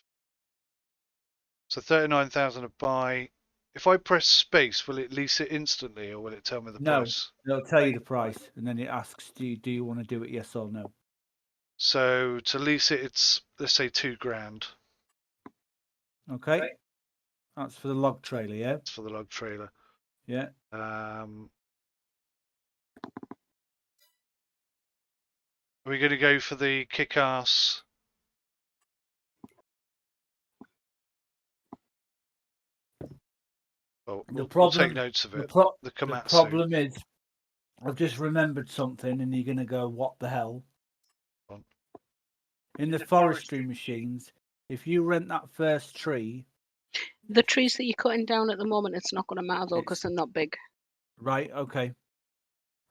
So 39,000 to buy. If I press space, will it lease it instantly, or will it tell me the price? It'll tell you the price, and then it asks, do you want to do it? Yes or no. So to lease it, it's, let's say, £2,000. Okay. That's for the log trailer, yeah. It's for the log trailer. Yeah. Are we going to go for the kick-ass? Well, we'll take notes of it. The The problem is, I've just remembered something, and you're going to go, what the hell? In the forestry machines, if you rent that first tree... The trees that you're cutting down at the moment, it's not going to matter though, because they're not big. Right, okay.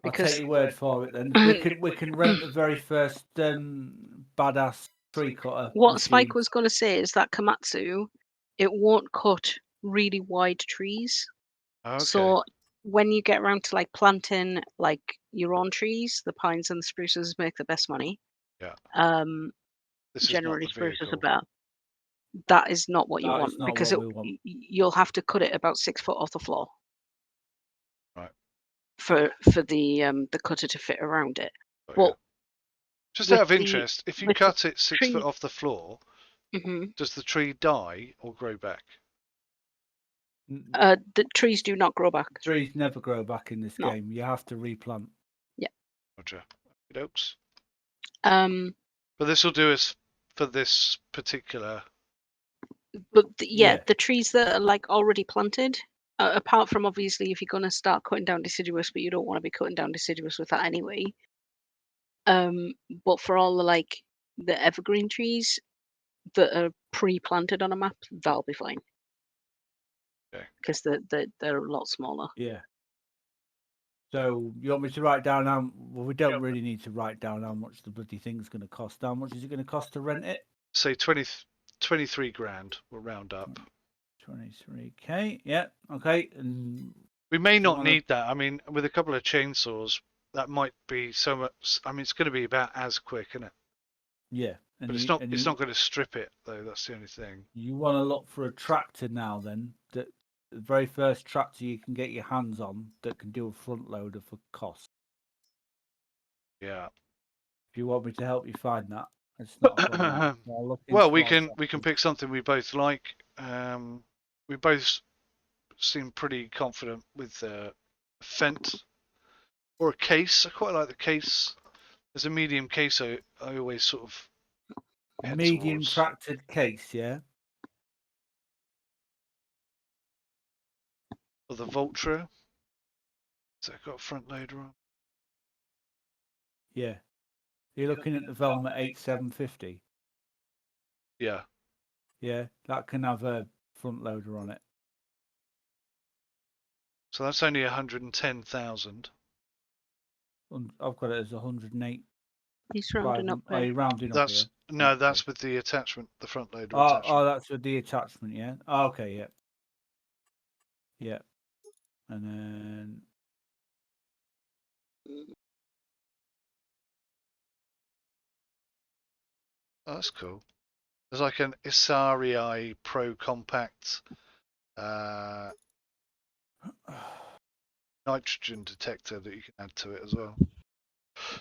Because... I'll take your word for it then. We can rent the very first badass tree cutter. What machine. Spike was going to say is that Komatsu, it won't cut really wide trees. Okay. So when you get around to like planting like your own trees, the pines and the spruces make the best money. Yeah. Generally spruces are better. That is not what you want, because you'll have to cut it about 6 foot off the floor. Right. For the cutter to fit around it. Oh, well, just out of interest, if you cut it 6 foot off the floor, does the tree die or grow back? The trees do not grow back. Trees never grow back in this game. You have to replant. Yeah. Roger. Okey-dokes. But this will do us for this particular. But the trees that are like already planted, apart from obviously if you're going to start cutting down deciduous, but you don't want to be cutting down deciduous with that anyway. But for all the evergreen trees that are pre-planted on a map, that'll be fine. Okay. Because they're a lot smaller. Yeah. So you want me to write down how? Well, we don't really need to write down how much the bloody thing's going to cost. How much is it going to cost to rent it? Say 23 grand. We'll round up. 23k. Yeah. Okay. And we may not need that. I mean, with a couple of chainsaws, that might be so much. I mean, it's going to be about as quick, isn't it? Yeah. But it's not going to strip it though. That's the only thing. You want to look for a tractor now, then. The very first tractor you can get your hands on that can do a front loader for cost. Yeah. If you want me to help you find that, it's not a problem. Well, we can pick something we both like. We both seem pretty confident with a Fent or a case. I quite like the case. There's a medium case I always sort of head medium towards. tractored case, yeah. Or the Vultra. Has that got a front loader on? Yeah. You're looking at the Velma 8750. Yeah. Yeah, that can have a front loader on it. So that's only 110,000. I've got it as 108. He's rounding up. Are you rounding up here? No, that's with the attachment, the front loader attachment. Oh, that's with the attachment, yeah. Oh, okay, yeah. Yeah. And then Oh, that's cool. There's like an 𝗬𝗎𝗖 Pro Compact nitrogen detector that you can add to it as well.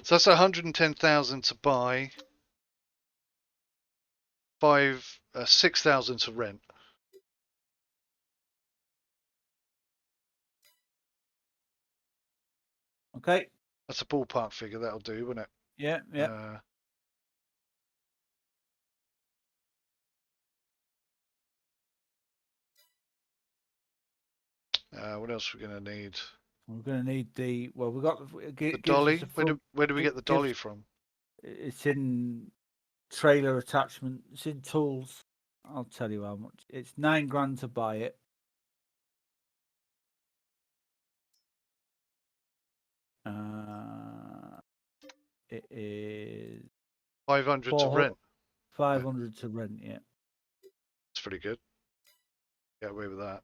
So that's 110,000 to buy, 6,000 to rent. Okay. That's a ballpark figure. That'll do, won't it? Yeah. Yeah. What else are we going to need? We're going to need the. Well, we got The dolly. Where do we get the dolly from? It's in trailer attachment. It's in tools. I'll tell you how much. It's £9,000 to buy it. It is 500 to rent. 500 to rent. Yeah. It's pretty good. Get away with that.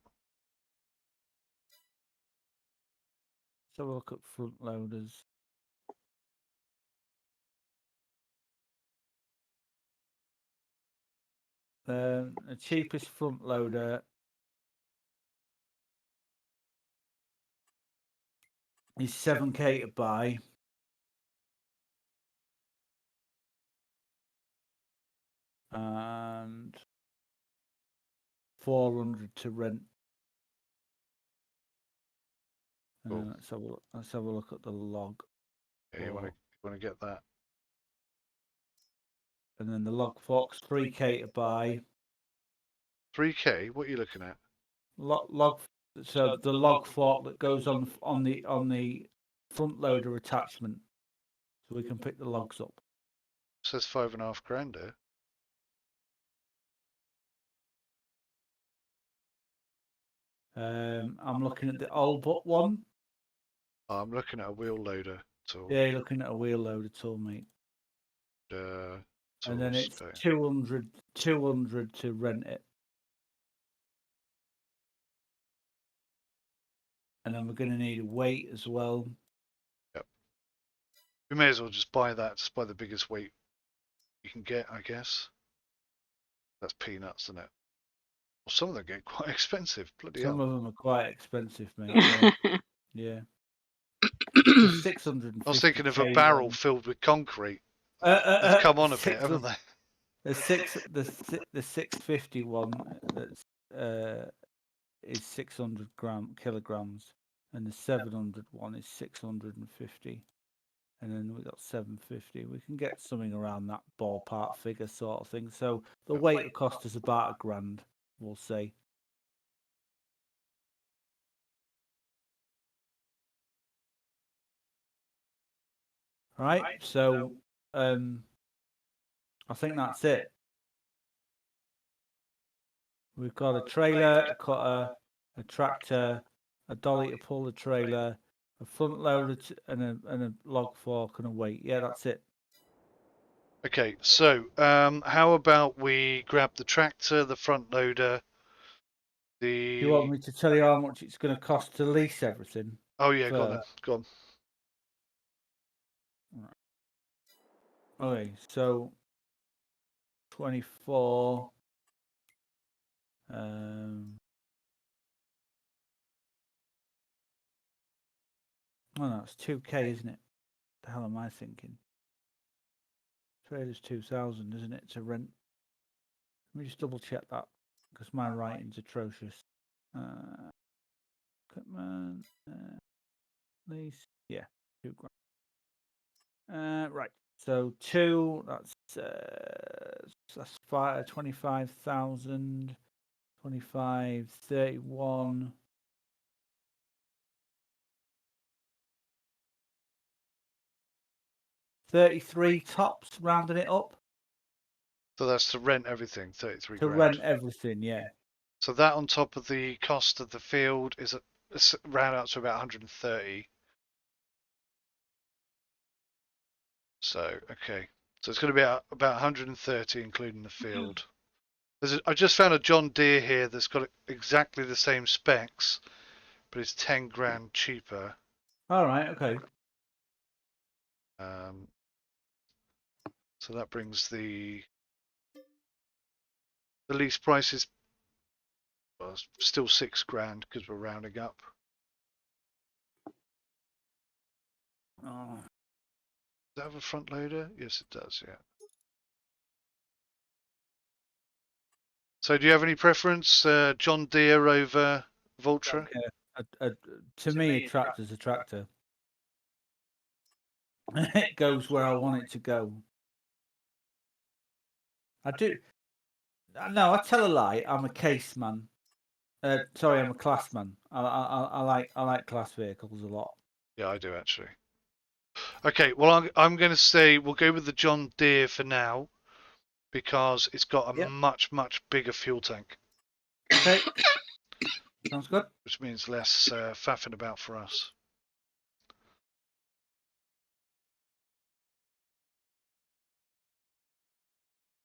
Let's have a look at front loaders. The cheapest front loader is £7,000 to buy. And 400 to rent. Cool. Let's have a look at the log. Yeah, you want to get that. And then the log forks, £3,000 to buy. 3K. What are you looking at? So the log fork that goes on the front loader attachment, so we can pick the logs up. It says 5,500 there. I'm looking at the old but one. Oh, I'm looking at a wheel loader tool. Yeah, you're looking at a wheel loader tool, mate. And then it's 200 to rent it. And then we're going to need a weight as well. Yep. We may as well just buy that. Just buy the biggest weight you can get, I guess. That's peanuts, isn't it? Well, some of them get quite expensive. Bloody hell. Some of them are quite expensive, mate. Yeah. Yeah. Just 650. I was thinking of a barrel filled with concrete. They've come on a bit, haven't they? The 650 one that's is 600 kilograms, and the 700 one is 650, and then we got 750. We can get something around that ballpark figure sort of thing. So the weight will cost us about £1,000, we'll say. Right, so I think that's it. We've got a trailer, a cutter, a tractor, a dolly to pull the trailer, a front loader, and a log fork and a weight. Yeah, that's it. Okay, so how about we grab the tractor, the front loader, Do you want me to tell you how much it's going to cost to lease everything? Oh yeah, go on then. Go on. Okay, so 24. Oh no, it's 2K, isn't it? The hell am I thinking? Trailer's 2,000, isn't it, to rent? Let me just double check that because my writing's atrocious. Equipment, lease, yeah, £2,000. Right, so 2. That's 25,000. 25, 31. $33 tops, rounding it up. So that's to rent everything, 33 to grand. rent everything, yeah. So that on top of the cost of the field is round out to about 130. So okay, so it's going to be about 130 including the field. I just found a John Deere here that's got exactly the same specs, but it's 10 grand cheaper. All right, okay. So that brings the lease price is well, still £6,000 because we're rounding up. Oh. Does that have a front loader? Yes, it does. Yeah. So, do you have any preference, John Deere over Valtra? Okay. To me, a tractor's a tractor. It goes where I want it to go. I do. No, I tell a lie. I'm a case man. Sorry, I'm a class man. I like class vehicles a lot. Yeah, I do actually. Okay, well, I'm going to say we'll go with the John Deere for now because it's got a Yep. much bigger fuel tank. Okay. Sounds good. Which means less faffing about for us.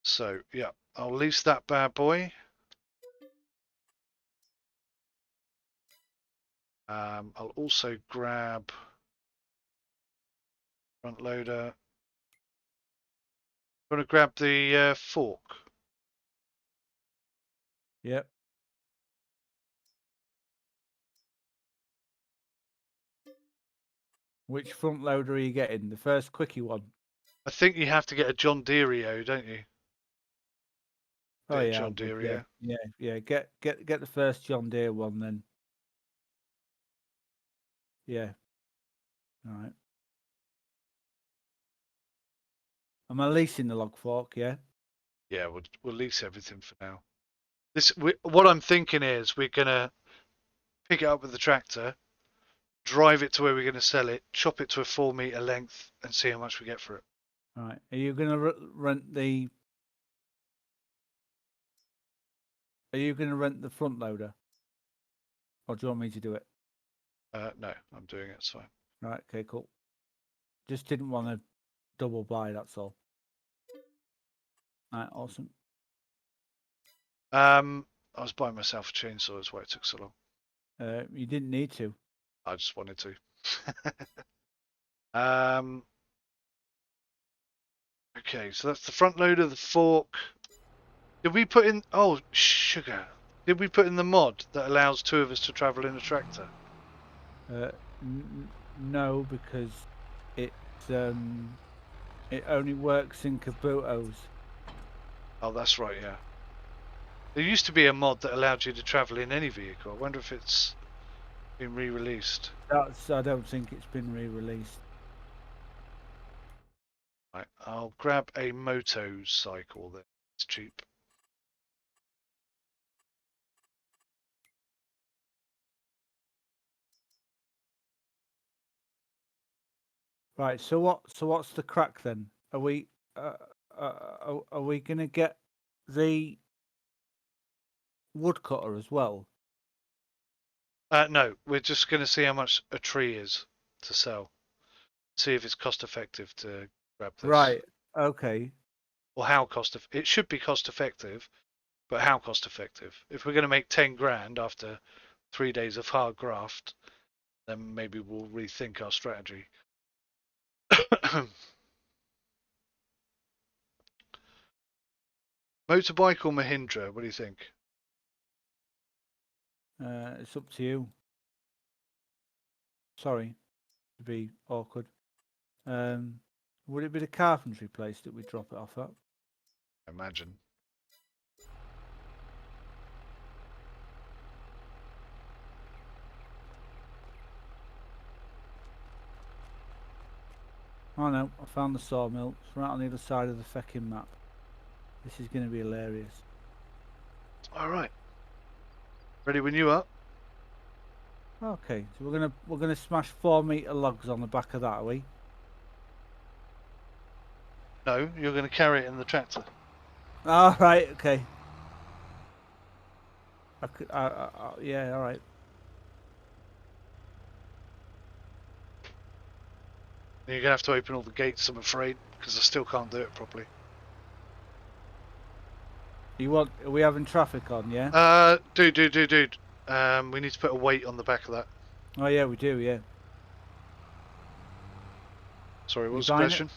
So, yeah, I'll lease that bad boy. I'll also grab front loader. Want to grab the fork? Yep. Which front loader are you getting? The first quickie one? I think you have to get a John Deere, don't you? Oh yeah, John Deere. yeah. Get the first John Deere one then. Yeah. All right. Am I leasing the log fork? Yeah. Yeah, we'll lease everything for now. What I'm thinking is we're gonna pick it up with the tractor, drive it to where we're gonna sell it, chop it to a 4 meter length, and see how much we get for it. All right. Are you gonna rent the? Are you gonna rent the front loader? Or do you want me to do it? No, I'm doing it. It's fine. Right. Okay. Cool. Just didn't want to double buy. That's all. All right. Awesome. I was buying myself a chainsaw. That's why it took so long. You didn't need to. I just wanted to. Okay, so that's the front loader, the fork. Did we put in? Oh, sugar. Did we put in the mod that allows 2 of us to travel in a tractor? No, because it only works in Kabutos. Oh, that's right. Yeah. There used to be a mod that allowed you to travel in any vehicle. I wonder if it's been re-released. I don't think it's been re-released. Right, I'll grab a motorcycle then. It's cheap. Right. So what's the crack then? Are we gonna get the woodcutter as well? No, we're just going to see how much a tree is to sell. See if it's cost effective to grab this. Right. Okay. Or how it should be cost effective, but how cost effective? If we're going to make 10 grand after 3 days of hard graft, then maybe we'll rethink our strategy. Motorbike or Mahindra? What do you think? It's up to you. Sorry to be awkward. Would it be the carpentry place that we drop it off at? I imagine. Oh no, I found the sawmill. It's right on the other side of the feckin' map. This is going to be hilarious. All right. Ready when you are. Okay, so we're gonna smash 4 meter logs on the back of that, are we? No, you're going to carry it in the tractor. All right, okay. Yeah, all right. You're going to have to open all the gates, I'm afraid, because I still can't do it properly. Are we having traffic on? Yeah. Dude. We need to put a weight on the back of that. Oh yeah, we do. Yeah. Sorry, what You was the buying it?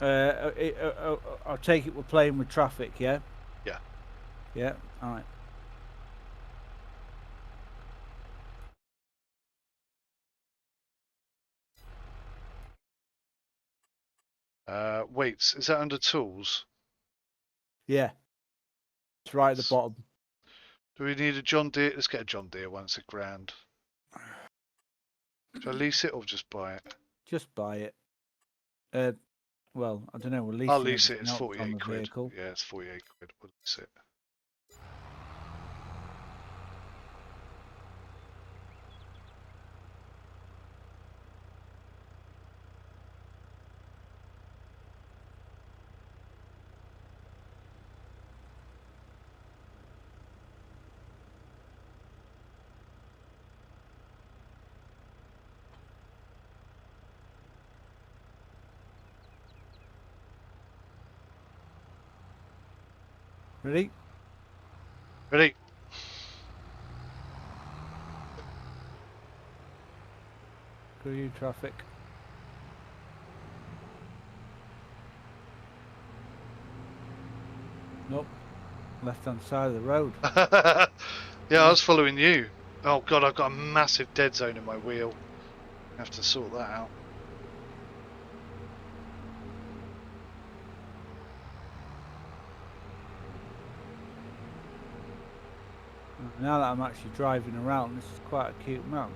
question? I'll take it we're playing with traffic, yeah? Yeah. Yeah, alright. Weights, is that under tools? Yeah. It's right at the bottom. Do we need a John Deere? Let's get a John Deere one, it's £1,000. Should I lease it or just buy it? Just buy it. Well, I don't know, we're I'll leasing lease it, everything it's else 48 on the quid. vehicle. Yeah, it's 48 quid, we'll lease it. Ready? Ready? Go you traffic. Nope. Left hand side of the road. Yeah, I was following you. Oh god, I've got a massive dead zone in my wheel. I have to sort that out. Now that I'm actually driving around, this is quite a cute map.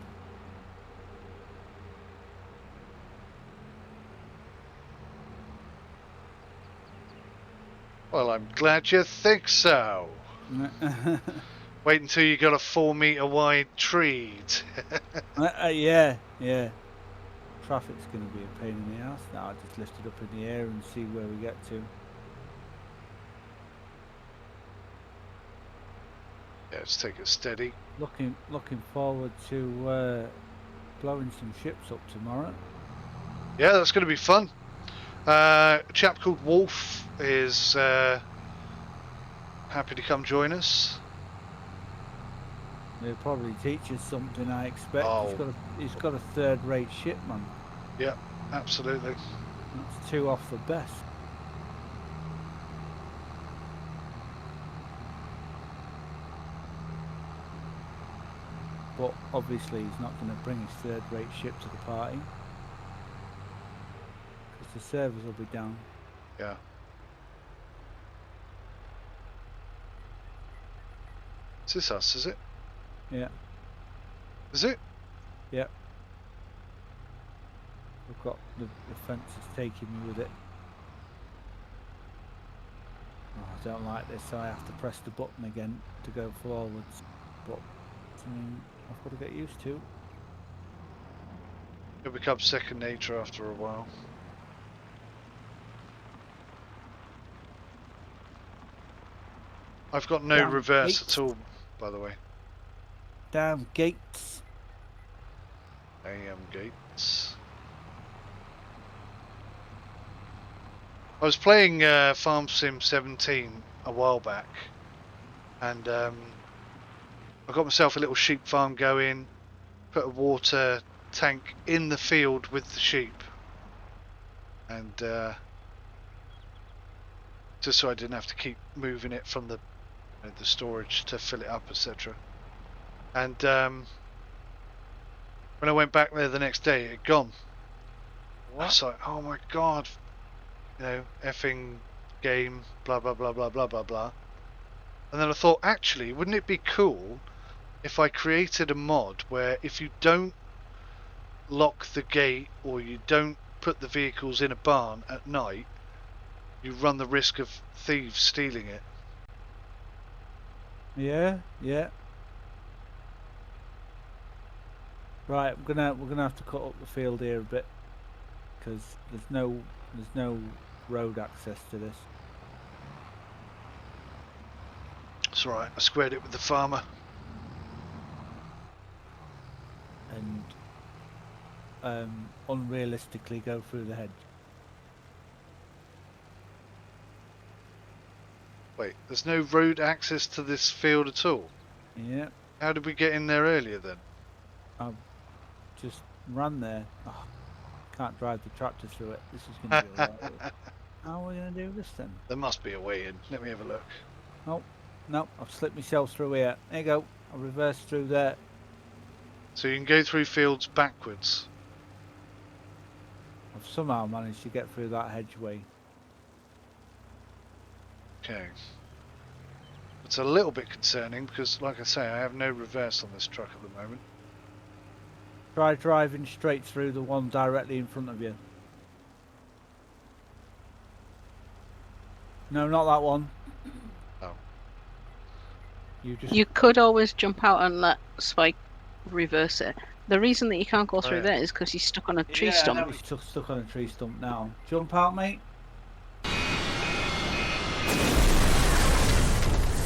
Well, I'm glad you think so. Wait until you got a 4-metre wide tree. Yeah, yeah. Traffic's going to be a pain in the ass now. I just lift it up in the air and see where we get to. Yeah, let's take it steady. Looking forward to blowing some ships up tomorrow. Yeah, that's going to be fun. A chap called Wolf is happy to come join us. They'll probably teach us something, I expect. Oh. He's got a third-rate ship, man. Yeah, absolutely. That's 2 off the best. But obviously he's not going to bring his third-rate ship to the party, because the servers will be down. Yeah. Is this us, is it? Yeah. Is it? Yeah. We've got the fence is taking me with it. Oh, I don't like this, so I have to press the button again to go forwards. But something I've got to get used to. It becomes second nature after a while. I've got no Damn reverse gates. at all, by the way. Damn gates. AM gates. I was playing Farm Sim 17 a while back, and I got myself a little sheep farm going, put a water tank in the field with the sheep, and just so I didn't have to keep moving it from the storage to fill it up, etc. And when I went back there the next day, it had gone. What? I was like, oh my god, effing game, blah blah blah blah blah blah blah. And then I thought, actually, wouldn't it be cool if I created a mod where if you don't lock the gate or you don't put the vehicles in a barn at night, you run the risk of thieves stealing it. Yeah, yeah. Right, we're gonna have to cut up the field here a bit, because there's no road access to this. It's alright, I squared it with the farmer. And unrealistically go through the hedge. Wait, there's no road access to this field at all? Yeah. How did we get in there earlier then? I've just ran there. Oh, Can't drive the tractor through it. This is going to be alright. How are we going to do this then? There must be a way in. Let me have a look. No, I've slipped myself through here. There you go. I'll reverse through there. So you can go through fields backwards. I've somehow managed to get through that hedgeway. Okay. It's a little bit concerning because, like I say, I have no reverse on this truck at the moment. Try driving straight through the one directly in front of you. No, not that one. Oh. You could always jump out and let Spike reverse it. The reason that you can't go through yeah. there is because he's stuck on a tree Yeah, stump. he's stuck on a tree stump now. Jump out, mate.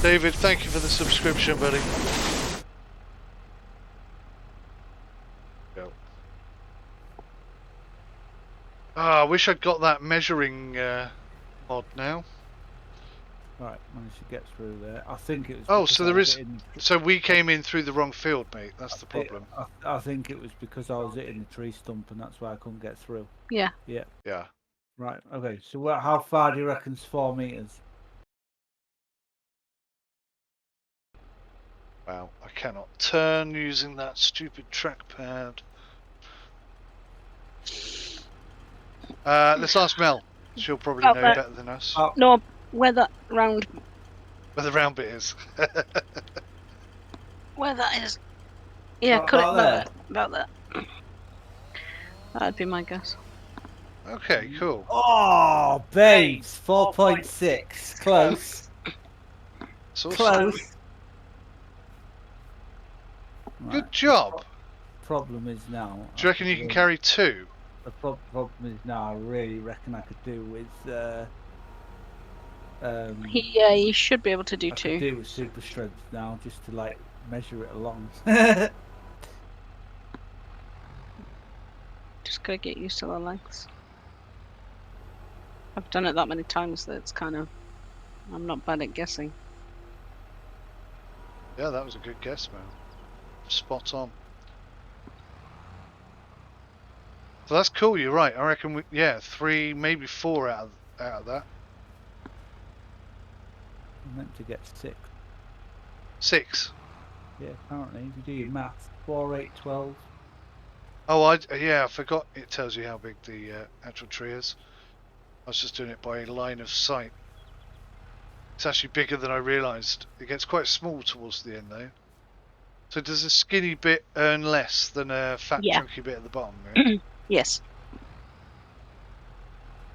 David, thank you for the subscription, buddy. Go. Ah, I wish I'd got that measuring mod now. Right, managed to get through there. I think it was. Oh, because so I there was is. hitting the So we came in through the wrong field, mate. That's the problem. I think it was because I was hitting the tree stump, and that's why I couldn't get through. Yeah. Yeah. Yeah. Right. Okay. So how far do you reckon's 4 meters? Wow, I cannot turn using that stupid trackpad. Let's ask Mel. She'll probably know About that. better than us. No, where that round, Where the round bit is. where that is. Yeah, cut it about that. That'd be my guess. Okay, cool. Oh, babes, 4.6. Close. It's awesome. Close. Good Right. job. Problem is now. Do you reckon you can carry 2? The problem is now. I really reckon I could do with. He should be able to do I could 2. do with super strength now, just to like measure it along. Just gotta get used to the lengths. I've done it that many times that it's kind of. I'm not bad at guessing. Yeah, that was a good guess, man. Spot on. So that's cool, you're right. I reckon we, 3, maybe 4 out of that. I'm meant to get 6. 6. Yeah, apparently. If you do your maths, 4, 8, 12. Oh, I forgot it tells you how big the actual tree is. I was just doing it by line of sight. It's actually bigger than I realised. It gets quite small towards the end though. So does a skinny bit earn less than a fat chunky bit at the bottom? Right? Yes. Do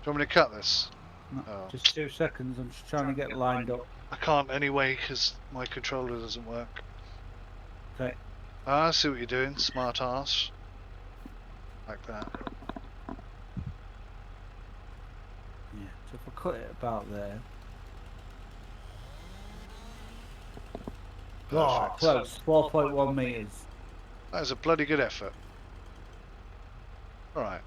you want me to cut this? No, Oh. just 2 seconds. I'm just trying to get lined up. I can't anyway because my controller doesn't work. Okay. Ah, I see what you're doing, smart ass. Like that. Yeah. So if I cut it about there. Oh, Perfect. close. 4.1 meters. That is a bloody good effort. Alright.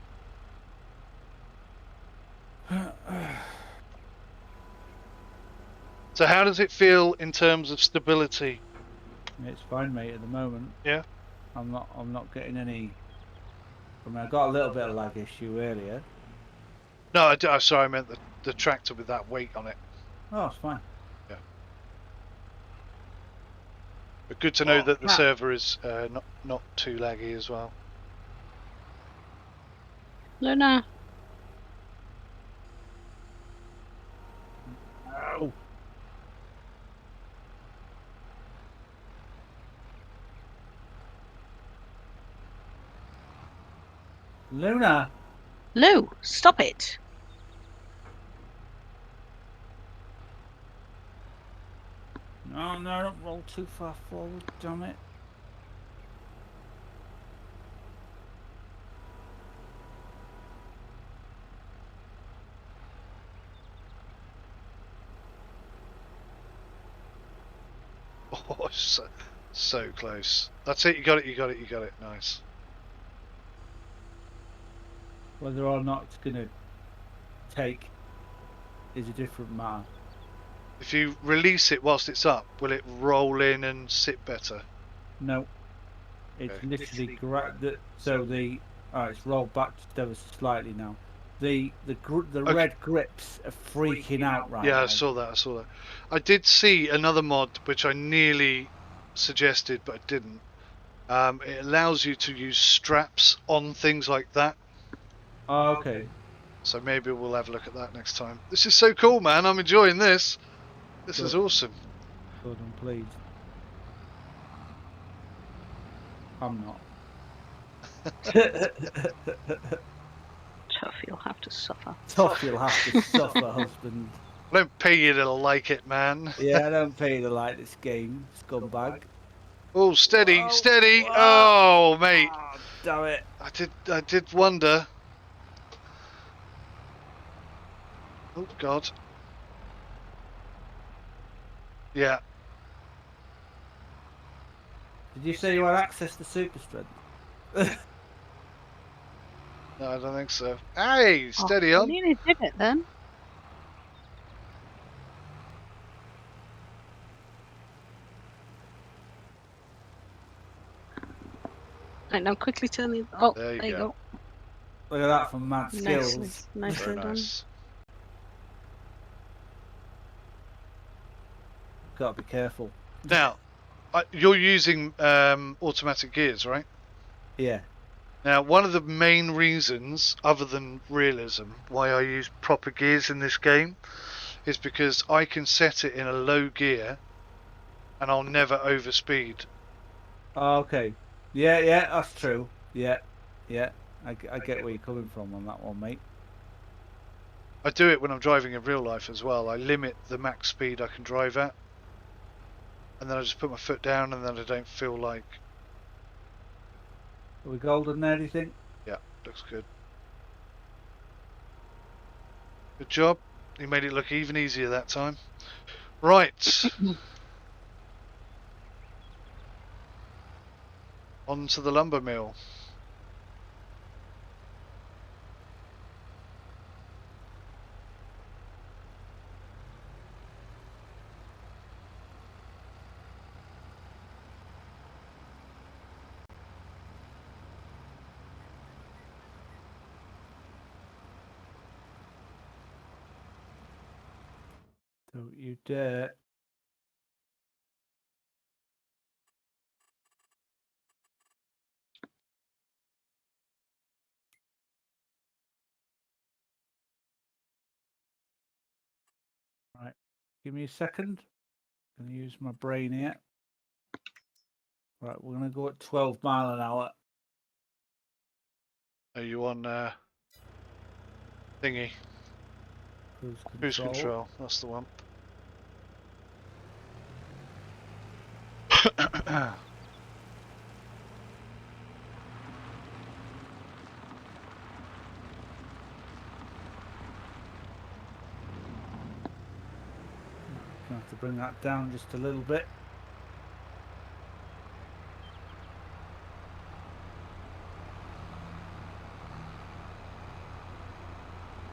So how does it feel in terms of stability? It's fine, mate. At the moment. Yeah. I'm not getting any. I mean, I got a little bit of lag issue earlier. No, sorry, I meant the tractor with that weight on it. Oh, it's fine. Yeah. But good to know that the server is not too laggy as well. Luna. Oh. Luna. Lou, stop it. No, don't roll too far forward, damn it. Oh, so close. That's it, you got it. Nice. Whether or not it's going to take is a different matter. If you release it whilst it's up, will it roll in and sit better? No. It's Okay. literally so the Alright, it's rolled back just ever so slightly now. The Okay. red grips are freaking out right Yeah, now. I saw that. I saw that. I did see another mod which I nearly suggested, but I didn't. It allows you to use straps on things like that. Oh, okay. So maybe we'll have a look at that next time. This is so cool, man. I'm enjoying this. This is Good. awesome. Good, I'm pleased. I'm not. Tough, you'll have to suffer. Tough, you'll have to suffer, husband. I don't pay you to like it, man. Yeah, I don't pay to like this game, scumbag. Oh, steady, Whoa, steady. whoa. Oh, mate. Oh, damn it. I did wonder. Oh God. Yeah. Did you say you had access to super strength? No, I don't think so. Hey, steady I on. nearly did it then. Right, now quickly turn the. Oh, There you there you go. go. Look at that from mad skills. Nicely Very done. nice. Gotta be careful. Now, you're using automatic gears, right? Yeah. Now, one of the main reasons, other than realism, why I use proper gears in this game is because I can set it in a low gear and I'll never overspeed. Oh, okay. Yeah, yeah, that's true. Yeah, yeah. I get where you're coming from on that one, mate. I do it when I'm driving in real life as well. I limit the max speed I can drive at. And then I just put my foot down and then I don't feel like... Are we golden there, do you think? Yeah, looks good. Good job. You made it look even easier that time. Right. On to the lumber mill. Don't you dare. Right. Give me a second. I'm going to use my brain here. Right, we're going to go at 12 mile an hour. Are you on thingy? Cruise control. Cruise control. That's the one. Gonna have to bring that down just a little bit.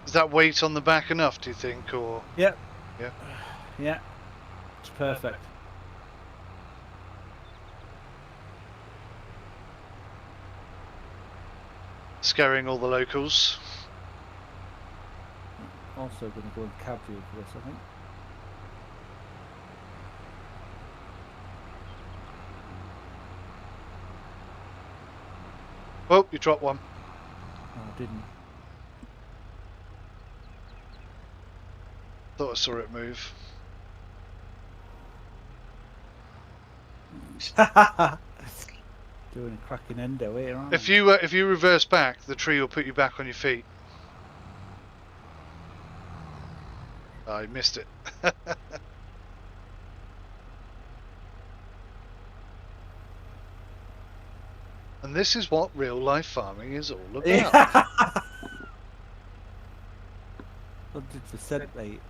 Is that weight on the back enough, do you think, or? Yep. Yeah. Yeah. It's perfect. Scaring all the locals. Also going to go in cab view for this, I think. Oh, you dropped one. No, I didn't. Thought I saw it move. Doing a cracking endo here, aren't If you reverse back, the tree will put you back on your feet. I missed it. And this is what real life farming is all about. Yeah. 100%, mate.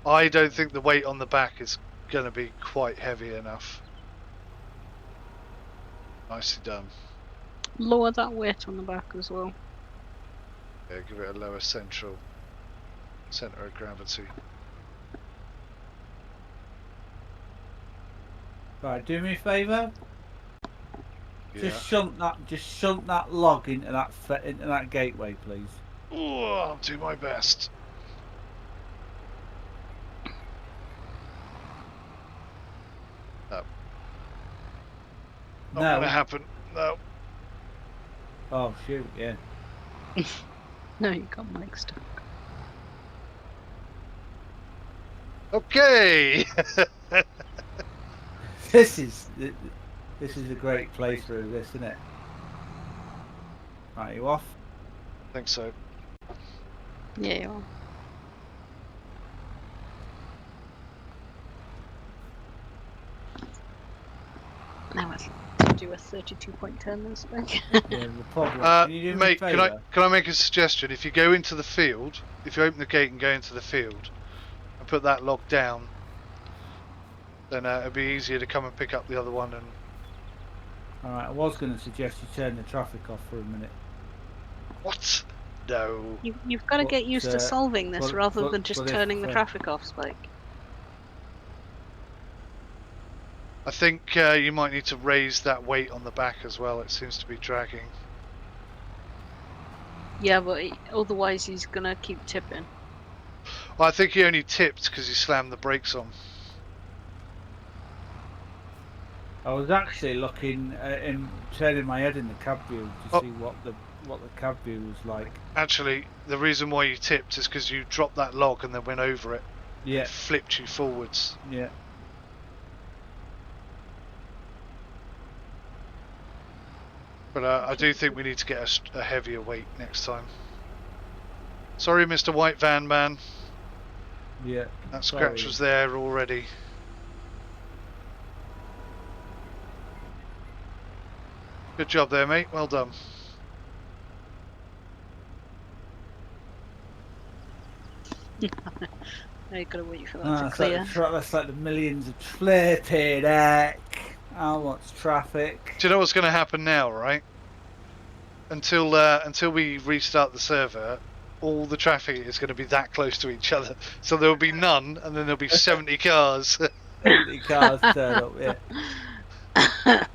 I don't think the weight on the back is going to be quite heavy enough. Nicely done. Lower that weight on the back as well. Yeah, give it a lower centre of gravity. Right, do me a favour. Just shunt that log into that gateway, please. Oh, I'll do my best. No. Not No. gonna happen. No. Oh shoot! Yeah. No, you got Mike stuck. Okay. This is a great playthrough, this, isn't it? Right, you off? I think so. Yeah, you are. Now let's do a 32-point turn this week. Yeah, the problem. Can you do me a Mate, favour? can I make a suggestion? If you go into the field, if you open the gate and go into the field, and put that log down, then it'd be easier to come and pick up the other one. And Alright, I was going to suggest you turn the traffic off for a minute. what? No. You've got to get used to solving this rather than just turning the traffic off, Spike. I think you might need to raise that weight on the back as well. It seems to be dragging. Yeah, but otherwise he's going to keep tipping. Well, I think he only tipped because he slammed the brakes on. I was actually looking in turning my head in the cab view to see what the cab view was like. Actually, the reason why you tipped is because you dropped that log and then went over it. Yeah. It flipped you forwards. Yeah. But I do think we need to get a heavier weight next time. Sorry, Mr. White Van Man. Yeah. That scratch was there already. Good job there, mate. Well done. Now you've got to wait for that to clear. That's like the millions of flipping heck. How much traffic? Do you know what's going to happen now, right? Until we restart the server, all the traffic is going to be that close to each other. So there will be none, and then there'll be 70 cars. 70 cars turn up, yeah.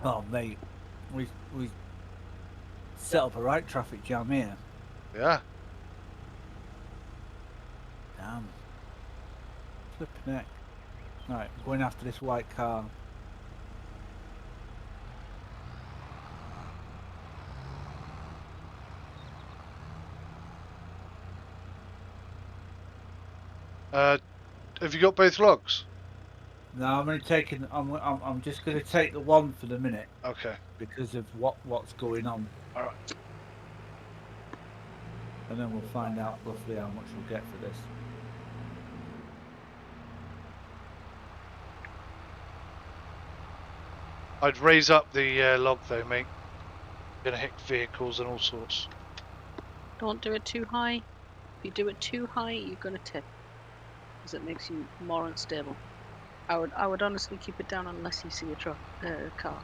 Oh mate, we set up a right traffic jam here. Yeah. Damn. Flipping heck. Right, going after this white car. Have you got both logs? No, I'm only taking. I'm just going to take the one for the minute. Okay. Because of what's going on. All right. And then we'll find out roughly how much we'll get for this. I'd raise up the log though, mate. Gonna hit vehicles and all sorts. Don't do it too high. If you do it too high, you're going to tip. Because it makes you more unstable. I would honestly keep it down unless you see a car.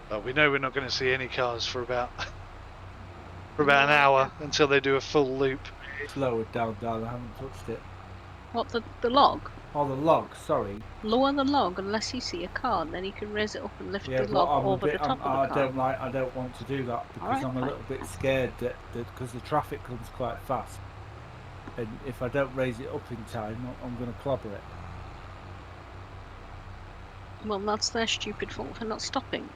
Well, we know we're not going to see any cars for about an hour until they do a full loop. It's lowered down, I haven't touched it. What, the log? Oh, the log, sorry. Lower the log unless you see a car, and then you can raise it up and lift the log over the top of the car. I don't want to do that because I'm a little bit scared that because the traffic comes quite fast, and if I don't raise it up in time, I'm going to clobber it. Well, that's their stupid fault for not stopping.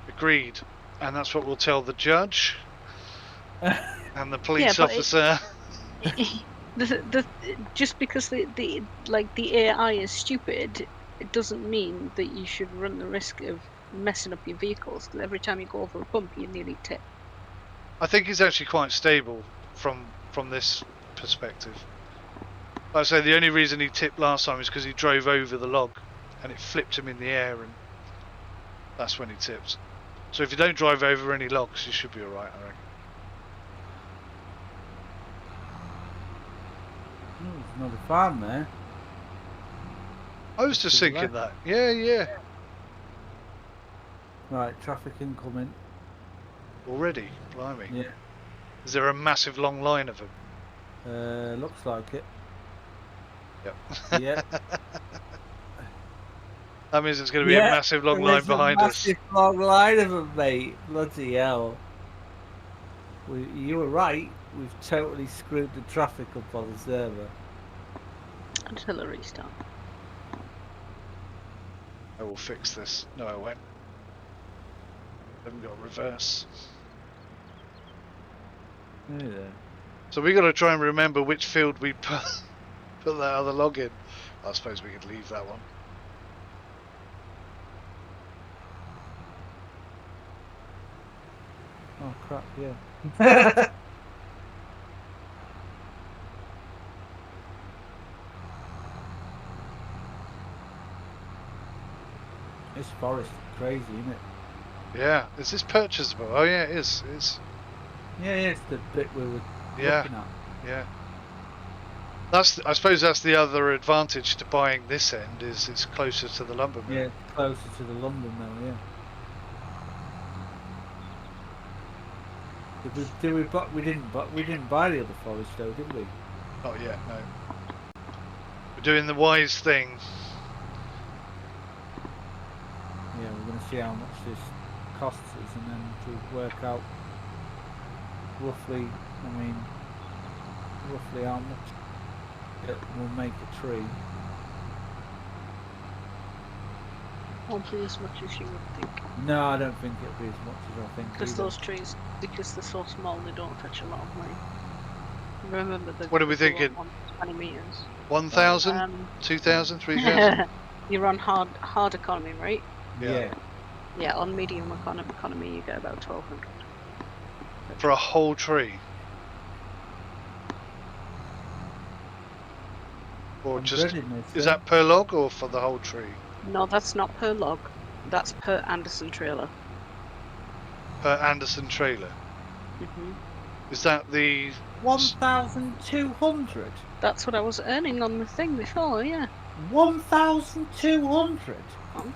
Agreed. And that's what we'll tell the judge and the police officer. Just because the AI is stupid, it doesn't mean that you should run the risk of messing up your vehicles. Because every time you go over a bump, you nearly tip. I think he's actually quite stable from this perspective. Like I say, the only reason he tipped last time is because he drove over the log and it flipped him in the air, and that's when he tips. So if you don't drive over any logs, you should be alright, I reckon. There's another farm there. I was just To the thinking left. that. Yeah, yeah. Right, traffic incoming. Already, blimey. Yeah. Is there a massive long line of them? Looks like it. Yep. Yeah. That means it's going to be a massive long line There's a behind us. massive long line of them, mate. Bloody hell. You were right. We've totally screwed the traffic up on the server. Until a restart. I will fix this. No, I won't. I haven't got reverse. Yeah. So we got to try and remember which field we put that other log in. I suppose we could leave that one. Oh crap, yeah. This forest is crazy, isn't it? Yeah. Is this purchasable? Oh yeah, it is. It is. Yeah, it's the bit we were Yeah. looking at. Yeah. I suppose that's the other advantage to buying this end is it's closer to the lumber mill. Yeah, it's closer to the London mill, yeah. We didn't buy the other forest though, did we? Not yet, no. We're doing the wise thing. Yeah, we're going to see how much this costs us and then to work out roughly, roughly how much it will make a tree. Won't be as much as you would think. No, I don't think it'll be as much as I think. Because either. those trees, because they're so small, they don't fetch a lot of money. Remember the. What are we thinking? 20 meters. 1,000? 2,000? 3,000? You're on hard economy, right? Yeah. Yeah, on medium economy you get about 1,200. For a whole tree? Or just, is that per log or for the whole tree? No, that's not per log. That's per Anderson trailer. Per Anderson trailer? Mhm. Is that the... 1,200? That's what I was earning on the thing before, yeah. 1,200? Oh.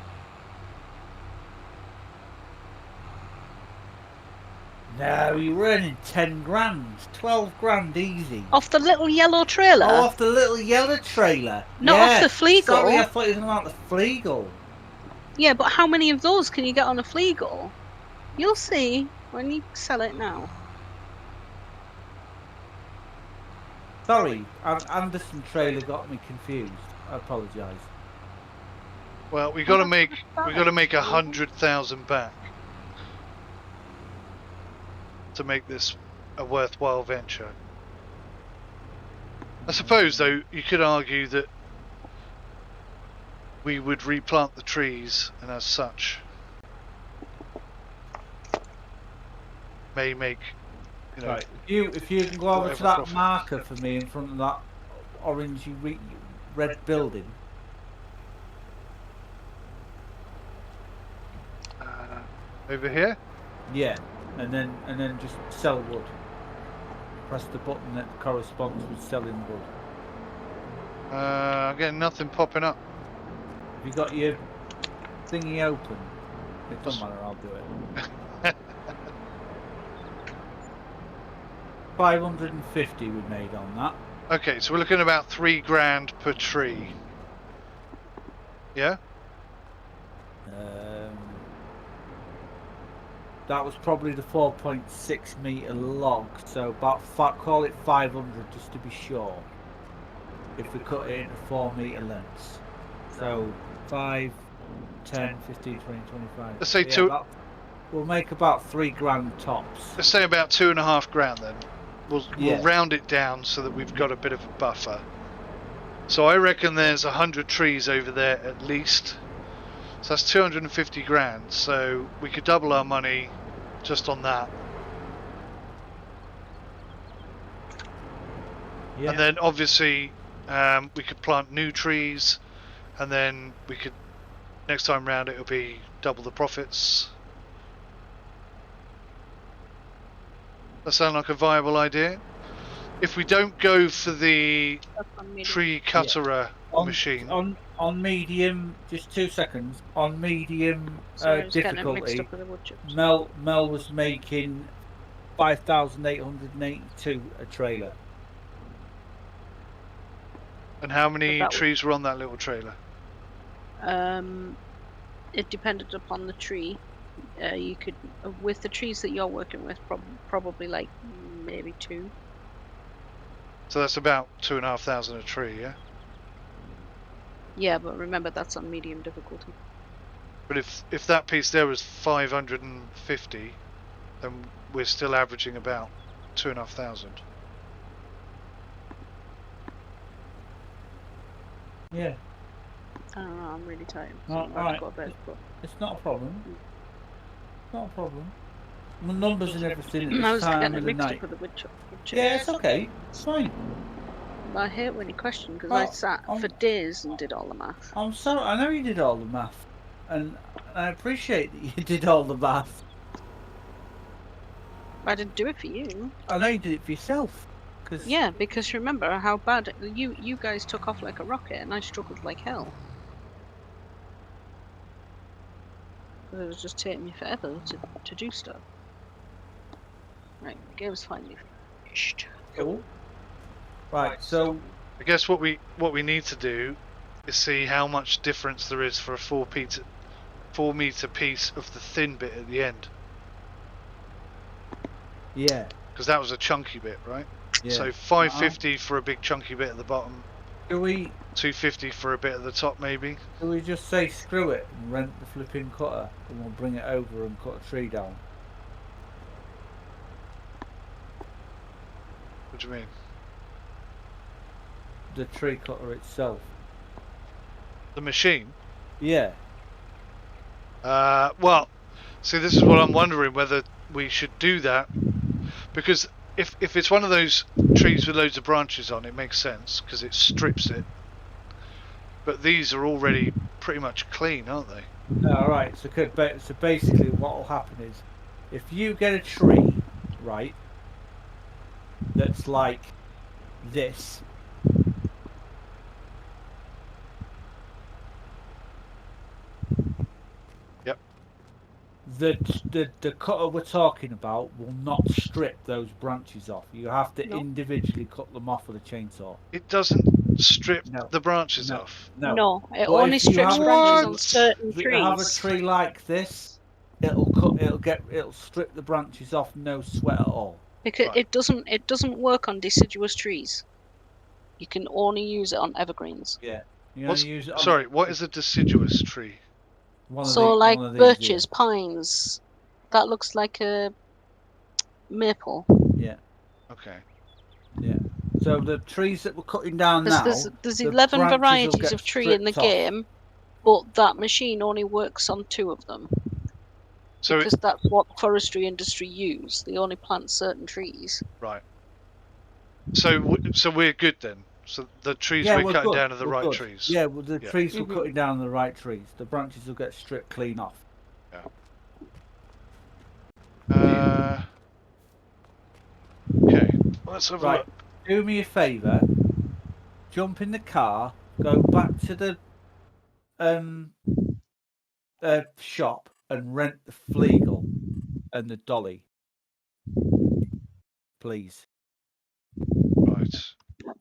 No, you were earning 10 grand, 12 grand easy. Off the little yellow trailer? Oh, off the little yellow trailer. Not yeah. off the Fleagle. Sorry, I thought you were about the Fleagle. Yeah, but how many of those can you get on a Fleagle? You'll see when you sell it now. Sorry, Anderson trailer got me confused. I apologise. Well, we got to make 100,000 back to make this a worthwhile venture. I suppose, though, you could argue that we would replant the trees, and as such, may make, you know. Right. If you can go over to whatever that profit. marker for me in front of that orangey red building. Over here? Yeah, and then just sell wood. Press the button that corresponds with selling wood. I'm getting nothing popping up. Have you got your thingy open? It doesn't matter, I'll do it. 550 we made on that. Okay, so we're looking at about 3 grand per tree. Yeah? That was probably the 4.6 metre log, so about call it 500 just to be sure. If we cut it into 4 metre lengths. So 5, 10, 15, 20, 25. Let's say we'll make about 3 grand tops. Let's say about 2.5 grand then. We'll Yeah. round it down so that we've got a bit of a buffer. So I reckon there's 100 trees over there at least. So that's 250 grand. So we could double our money just on that. Yeah. And then obviously we could plant new trees, and then we could, next time round it'll be double the profits. That sound like a viable idea? If we don't go for the tree cutterer machine. On medium, just 2 seconds. On medium Sorry, I was getting it mixed difficulty, up with the wood chips. Mel was making 5,882 a trailer. And how many that was- trees were on that little trailer? It depended upon the tree. You could, with the trees that you're working with, probably like maybe 2. So that's about 2,500 a tree, yeah? Yeah, but remember that's on medium difficulty. But if that piece there was 550, then we're still averaging about 2,500. Yeah. I don't know, I'm really tired. So Oh, I'm about to go to bed. But It's not a problem. It's not a problem. The numbers and everything at I this was time getting of it the mixed night. up with the wood chips. Yeah, it's okay. It's fine. I hate when you question because I sat for days and did all the math. I'm sorry. I know you did all the math, and I appreciate that you did all the math. I didn't do it for you. I know you did it for yourself. Yeah, because remember how bad you guys took off like a rocket, and I struggled like hell. Because it was just taking me forever to do stuff. Right, game's finally finished. Cool. Right, so I guess what we need to do is see how much difference there is for a 4 meter piece of the thin bit at the end. yeah. Because that was a chunky bit, right? Yeah. So 550 for a big chunky bit at the bottom. Do we 250 for a bit at the top, maybe. do we just say screw it and rent the flipping cutter, and we'll bring it over and cut a tree down? What do you mean? The tree cutter itself. The machine? Yeah. Well, see, this is what I'm wondering, whether we should do that, because if it's one of those trees with loads of branches on, it makes sense because it strips it. But these are already pretty much clean, aren't they? All right. So basically, what will happen is, if you get a tree, right, that's like this. Yep. The cutter we're talking about will not strip those branches off. You have to individually cut them off with a chainsaw. It doesn't strip the branches off. No, it But only if you strips have a branches tree- on certain If you have a trees. tree like this, it'll strip the branches off, no sweat at all. Because Right. it doesn't work on deciduous trees. You can only use it on evergreens. Yeah. You only use it on Sorry, what is a deciduous tree? So like birches, pines, that looks like a maple. Yeah. Okay. Yeah. So the trees that we're cutting down now, There's the 11 branches will varieties get of tree in the stripped off. game, but that machine only works on 2 of them. So Because that's what the forestry industry use. They only plant certain trees. right. So we're good then. So the trees we're cutting down are the right trees. Yeah, well, the trees Mhm. we're cutting down are the right trees. The branches will get stripped clean off. Okay. Let's have a Right. look. Do me a favour. Jump in the car. Go back to the shop and rent the Fleagle and the dolly, please. Right.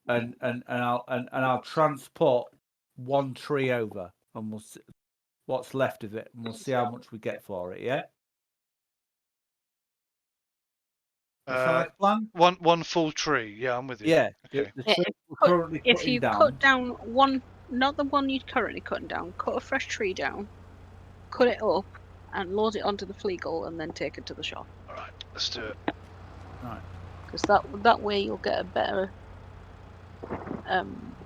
And I'll transport 1 tree over, and we'll see what's left of it, and we'll see how much we get for it. Yeah. Sound like a plan? One full tree. Yeah, I'm with you. Yeah. Okay. The tree we're currently If cutting you down. cut down one, not the one you're currently cutting down, cut a fresh tree down, cut it up, and load it onto the Fleagle, and then take it to the shop. All right. Let's do it. Right. Because that way you'll get a better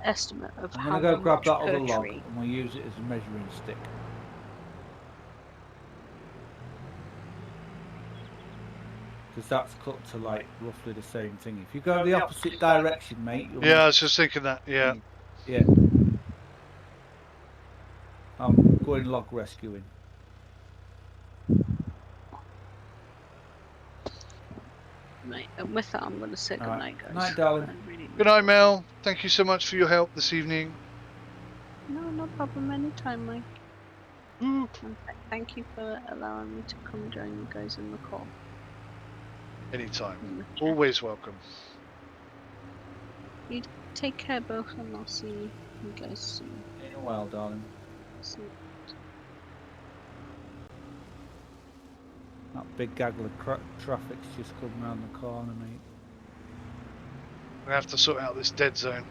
estimate of I'm how gonna go grab much that per other log, tree. and we'll use it as a measuring stick. Because that's cut to like roughly the same thing. If you go the opposite direction, mate. Yeah, I was just thinking that. Yeah. Yeah. I'm going log rescuing. Right, and with that, I'm going to say All right. goodnight, guys. Night, darling. I really Good night, Mel. Thank you so much for your help this evening. no problem. Anytime, Mike. Ooh. And thank you for allowing me to come join you guys in the call. Anytime. in the chat. Always welcome. You take care, both, and I'll see you guys soon. In a while, darling. See you. That big gaggle of traffic's just come round the corner, mate. I have to sort out this dead zone.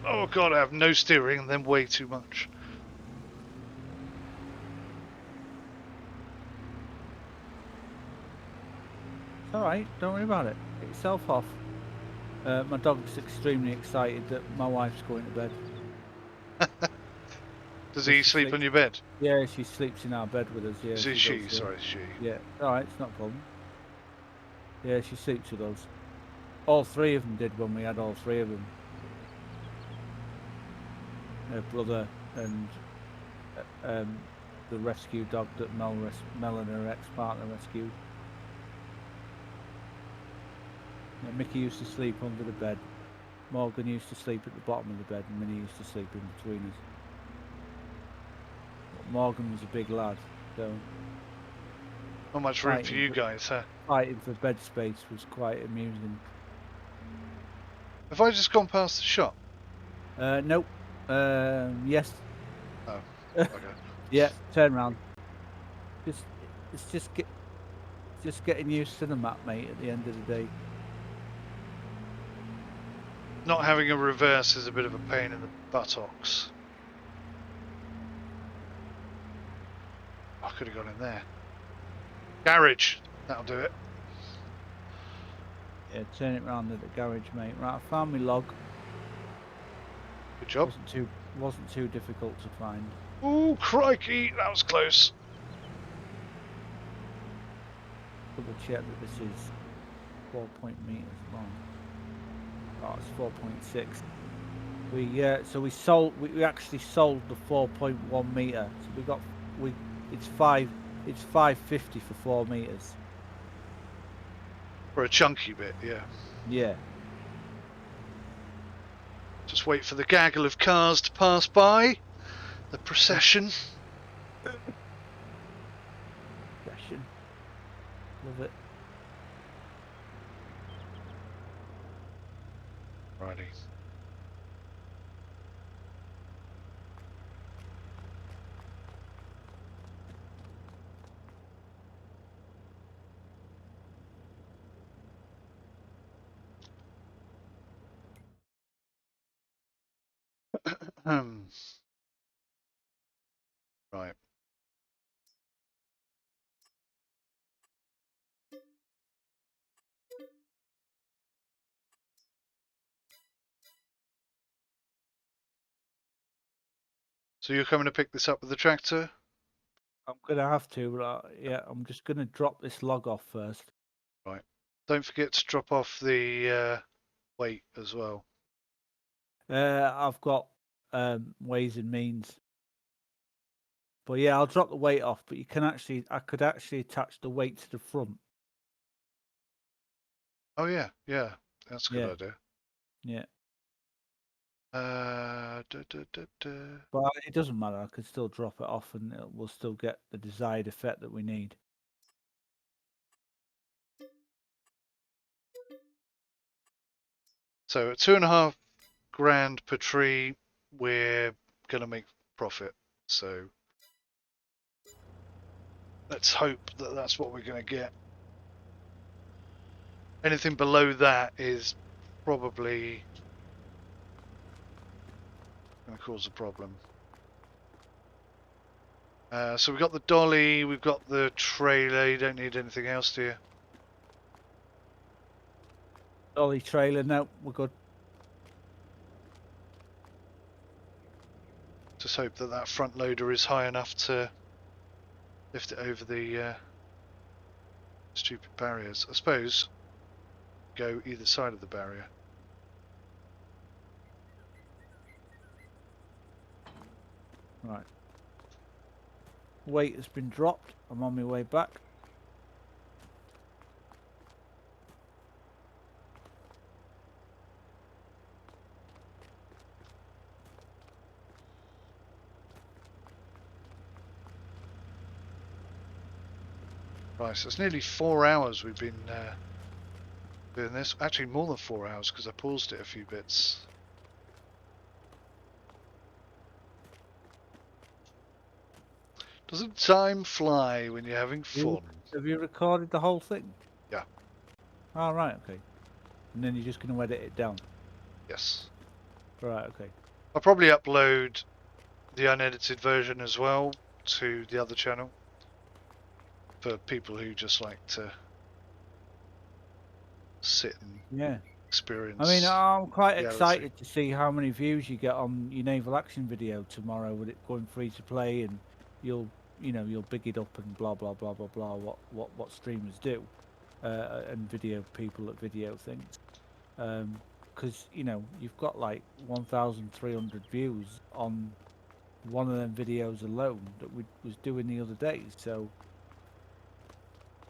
Oh god, I have no steering and then way too much. It's alright, don't worry about it. Get yourself off. My dog's extremely excited that my wife's going to bed. Does he sleep on your bed? Yeah, she sleeps in our bed with us. Yeah, She, does, yeah. sorry, she. Yeah, alright, it's not a problem. Yeah, she sleeps with us. All three of them did when we had all three of them. Her brother and the rescue dog that Mel and her ex-partner rescued. Yeah, Mickey used to sleep under the bed. Morgan used to sleep at the bottom of the bed, and Minnie used to sleep in between us. But Morgan was a big lad, so Not much room for you guys, huh? fighting for bed space was quite amusing. Have I just gone past the shop? Nope. Yes. Oh, okay. Yeah, turn round. It's just getting used to the map, mate, at the end of the day. Not having a reverse is a bit of a pain in the buttocks. I could have gone in there. Garage, that'll do it. Yeah, turn it round at the garage, mate. Right, I found my log. Good job. Wasn't too difficult to find. Ooh, crikey, that was close. Double check that this is 4 meters long. Oh, it's 4.6. We actually sold the 4.1 meter. So it's 550 for 4 meters. For a chunky bit, yeah. Yeah. Just wait for the gaggle of cars to pass by. The procession. Procession. Love it. Righty. Right. So you're coming to pick this up with the tractor? I'm gonna have to, but yeah, I'm just gonna drop this log off first. Right. Don't forget to drop off the weight as well. I've got ways and means. But yeah, I'll drop the weight off, but I could actually attach the weight to the front. Oh yeah, yeah. That's a good idea. Yeah. Da. But it doesn't matter, I could still drop it off and we'll still get the desired effect that we need. So at 2.5 grand per tree, we're gonna make profit. So let's hope that that's what we're gonna get. Anything below that is probably gonna cause a problem. So we've got the dolly, we've got the trailer. You don't need anything else, do you? Dolly trailer, no, we're good. Just hope that that front loader is high enough to lift it over the stupid barriers. I suppose go either side of the barrier. Right. Weight has been dropped. I'm on my way back. Right, so it's nearly 4 hours we've been doing this. Actually, more than 4 hours because I paused it a few bits. Doesn't time fly when you're having fun? Have you recorded the whole thing? Yeah. Oh, right, okay. And then you're just going to edit it down? Yes. Right, okay. I'll probably upload the unedited version as well to the other channel for people who just like to sit and experience. I mean, I'm quite reality. excited to see how many views you get on your naval action video tomorrow with it going free to play, and you'll big it up and blah blah blah blah blah. What streamers do, and video people that video things. Because you've got like 1,300 views on one of them videos alone that we was doing the other day. So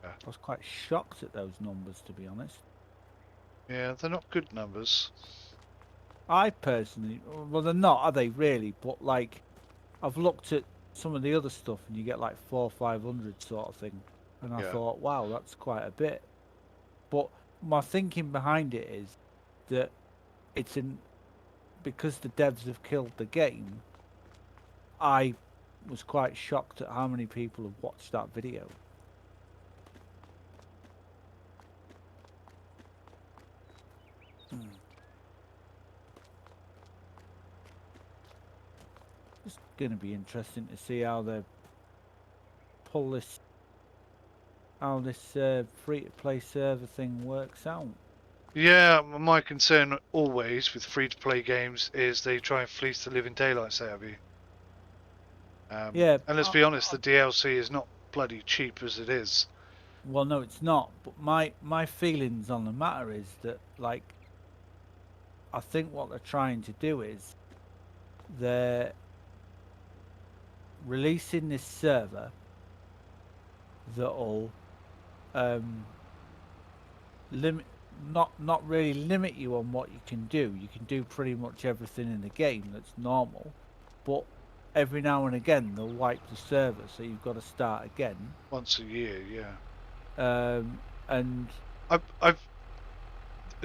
yeah. I was quite shocked at those numbers, to be honest. Yeah, they're not good numbers. I personally, well, they're not, are they really? But like, I've looked at some of the other stuff, and you get like 400 or 500 sort of thing, and I thought, wow, that's quite a bit. But my thinking behind it is that it's because the devs have killed the game. I was quite shocked at how many people have watched that video. It's going to be interesting to see how they pull this, how this free-to-play server thing works out. Yeah, my concern always with free-to-play games is they try and fleece the living daylights out of you. Yeah, and let's be honest, the DLC is not bloody cheap as it is. Well, no, it's not. But my feelings on the matter is that, like, I think what they're trying to do is they're releasing this server that'll not really limit you on what you can do. You can do pretty much everything in the game that's normal, but every now and again they'll wipe the server, so you've got to start again. Once a year, yeah. And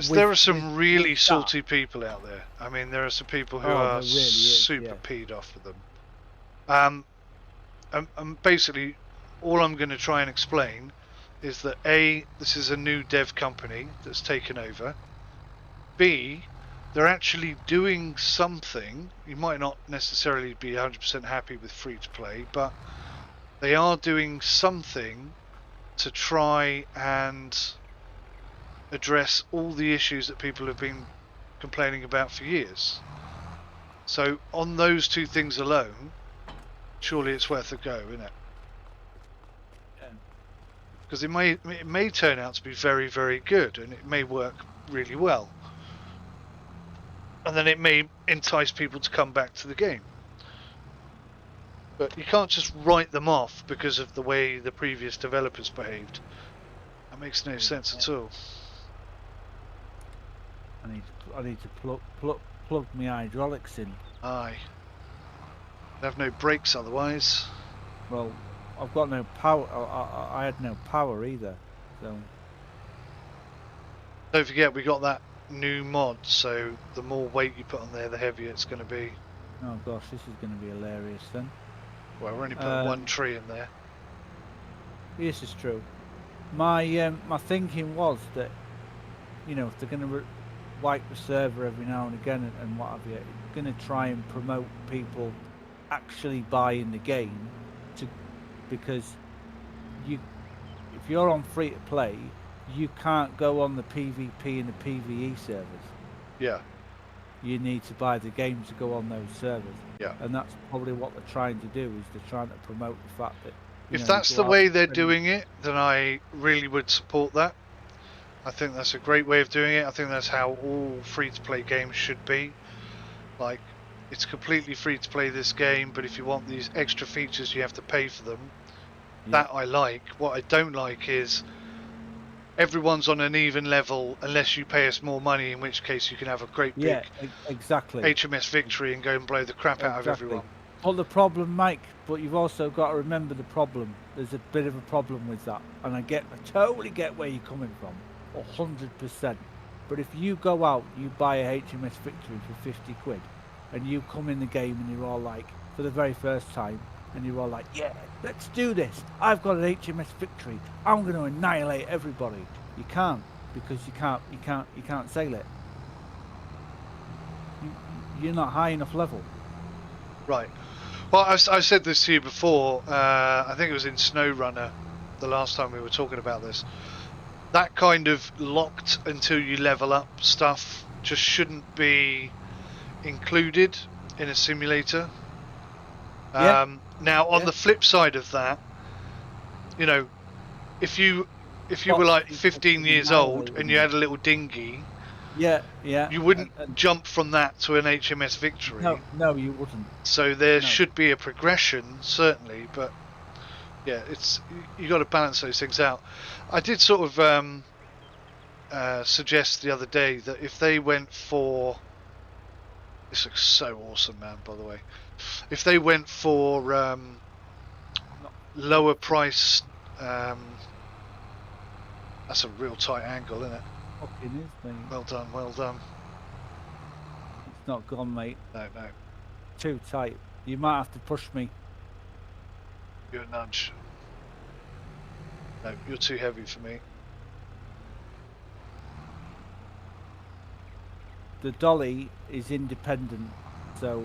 there are some really salty people out there. I mean, there are some people who are really super peed off with them. And basically, all I'm going to try and explain is that A, this is a new dev company that's taken over. B, they're actually doing something. You might not necessarily be 100% happy with free-to-play, but they are doing something to try and address all the issues that people have been complaining about for years. So on those two things alone, surely it's worth a go, isn't it? Because it may turn out to be very, very good, and it may work really well, and then it may entice people to come back to the game. But you can't just write them off because of the way the previous developers behaved. That makes no sense at all. I need to plug my hydraulics in. Aye. They have no brakes otherwise. Well, I've got no power. I had no power either. So don't forget, we got that new mod, so the more weight you put on there, the heavier it's going to be. Oh gosh, this is going to be hilarious then. Well, we're only putting one tree in there. This is true. My thinking was that, if they're going to wipe the server every now and again and what have you, going to try and promote people actually buying the game, because if you're on free to play, you can't go on the PvP and the PvE servers. Yeah. You need to buy the game to go on those servers. Yeah. And that's probably what they're trying to do, is they're trying to promote the fact that if that's the way they're doing it, then I really would support that. I think that's a great way of doing it. I think that's how all free-to-play games should be. Like, it's completely free to play this game, but if you want these extra features, you have to pay for them. Yeah. That I like. What I don't like is everyone's on an even level unless you pay us more money, in which case you can have a great big exactly HMS Victory and go and blow the crap out of everyone. But the problem, Mike, but you've also got to remember the problem. There's a bit of a problem with that. And I totally get where you're coming from, 100%. But if you go out, you buy a HMS Victory for 50 quid, and you come in the game and you're all like, for the very first time, and you're all like, yeah, let's do this. I've got an HMS Victory. I'm going to annihilate everybody. You can't, because you can't sail it. You're not high enough level. Right. Well, I said this to you before. I think it was in SnowRunner, the last time we were talking about this. That kind of locked until you level up stuff just shouldn't be included in a simulator. Yeah. Now, on the flip side of that, you know, if you were like 15 years old and you had a little dinghy, yeah, you wouldn't jump from that to an HMS Victory. No, you wouldn't. So there should be a progression, certainly, but yeah, you got to balance those things out. I did sort of suggest the other day that if they went for, this looks so awesome, man, by the way, if they went for lower price, that's a real tight angle, isn't it? Fucking is, mate. Well done, well done. It's not gone, mate. No. Too tight. You might have to push me. You're a nudge. No, you're too heavy for me. The dolly is independent, so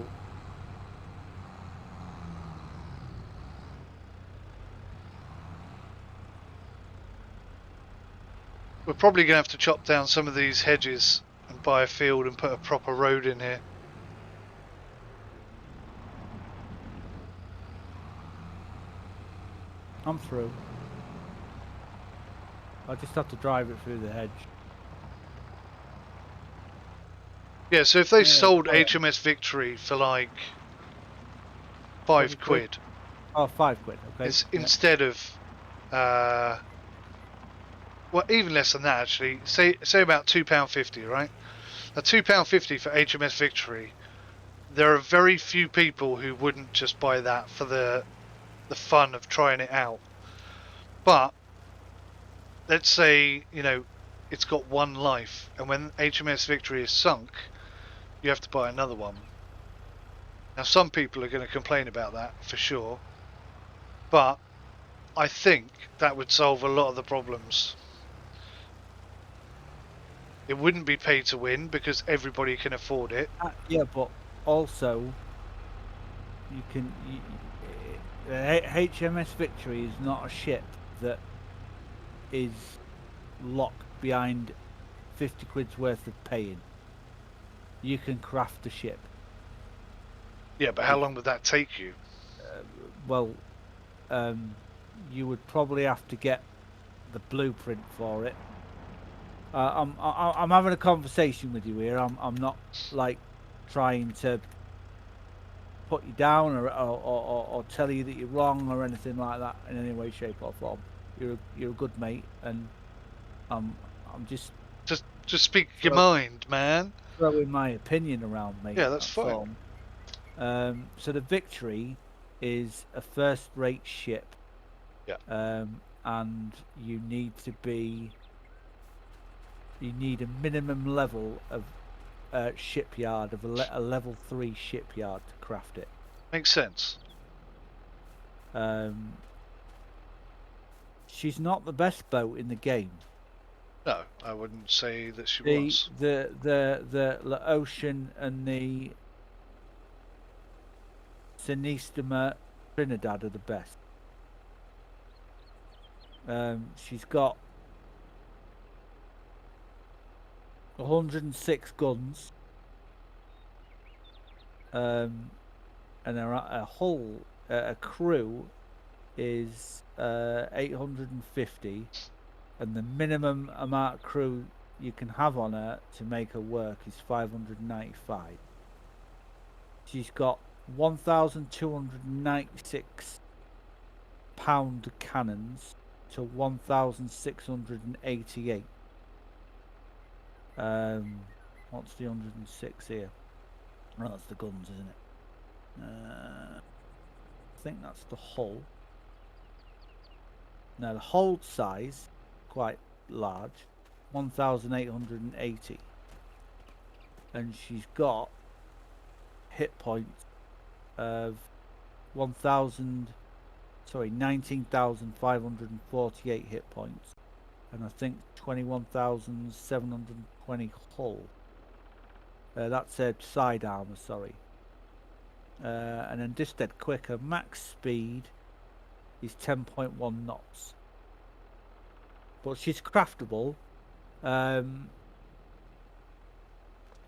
We're probably going to have to chop down some of these hedges and buy a field and put a proper road in here. I'm through. I just have to drive it through the hedge. Yeah, so if they sold HMS Victory for like 5 quid. Oh, 5 quid, okay. It's instead of, well, even less than that actually. Say about £2.50, right? Now £2.50 for HMS Victory. There are very few people who wouldn't just buy that for the fun of trying it out. But let's say, you know, it's got one life, and when HMS Victory is sunk, you have to buy another one. Now, some people are going to complain about that for sure, but I think that would solve a lot of the problems. It wouldn't be pay to win because everybody can afford it. Yeah, but also you can. HMS Victory is not a ship that is locked behind 50 quid's worth of paying. You can craft a ship. Yeah, but how long would that take you? Well, you would probably have to get the blueprint for it. I'm having a conversation with you here. I'm not like trying to put you down or tell you that you're wrong or anything like that in any way, shape or form. You're a good mate, and I'm just speak your mind, man. Throwing my opinion around, mate. Yeah, that's fine. So the Victory is a first-rate ship. Yeah. And you need a minimum level of shipyard of a level 3 shipyard to craft it. Makes sense. She's not the best boat in the game. No, I wouldn't say that she was. The Ocean and the Sinistema Trinidad are the best. She's got 106 guns, and her hull, a crew is 850, and the minimum amount of crew you can have on her to make her work is 595. She's got 1,296 pound cannons to 1,688. What's the 106 here? Well, that's the guns, isn't it? I think that's the hull. Now the hold size, quite large, 1,880, and she's got hit points of 19,548 hit points, and I think 21,720 hull. That's a side armor, sorry. And then just dead quicker, max speed is 10.1 knots. But she's craftable.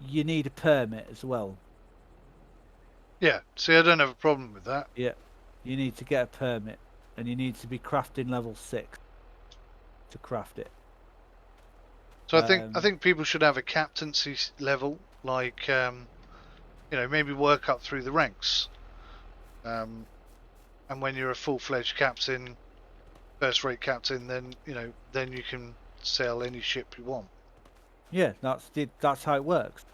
You need a permit as well. Yeah, see, I don't have a problem with that. Yeah, you need to get a permit, and you need to be crafting level 6 to craft it. So I think people should have a captaincy level, like maybe work up through the ranks. And when you're a full-fledged captain, first-rate captain, then then you can sail any ship you want. Yeah, that's how it works.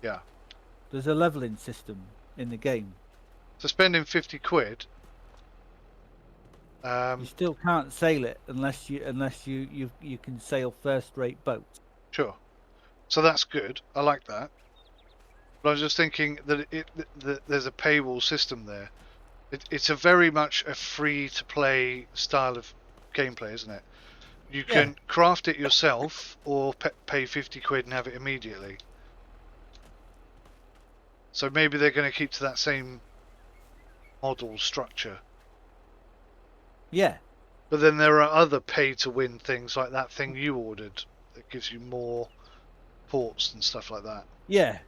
Yeah. There's a leveling system in the game. So spending 50 quid. You still can't sail it unless you can sail first-rate boats. Sure. So that's good. I like that. But I was just thinking that there's a paywall system there. It's a very much a free-to-play style of gameplay, isn't it? You can craft it yourself or pay 50 quid and have it immediately. So maybe they're going to keep to that same model structure. Yeah. But then there are other pay-to-win things, like that thing you ordered that gives you more ports and stuff like that. Yeah.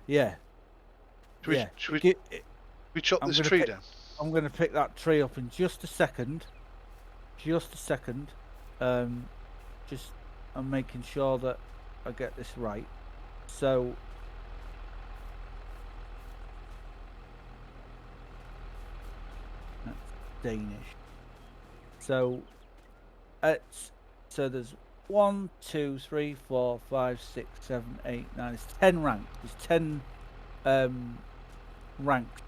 Should we chop this tree down? I'm going to pick that tree up in just a second. I'm making sure that I get this right. So that's Danish. So there's 1, 2, 3, 4, 5, 6, 7, 8, 9. It's 10 ranks. There's 10 ranks,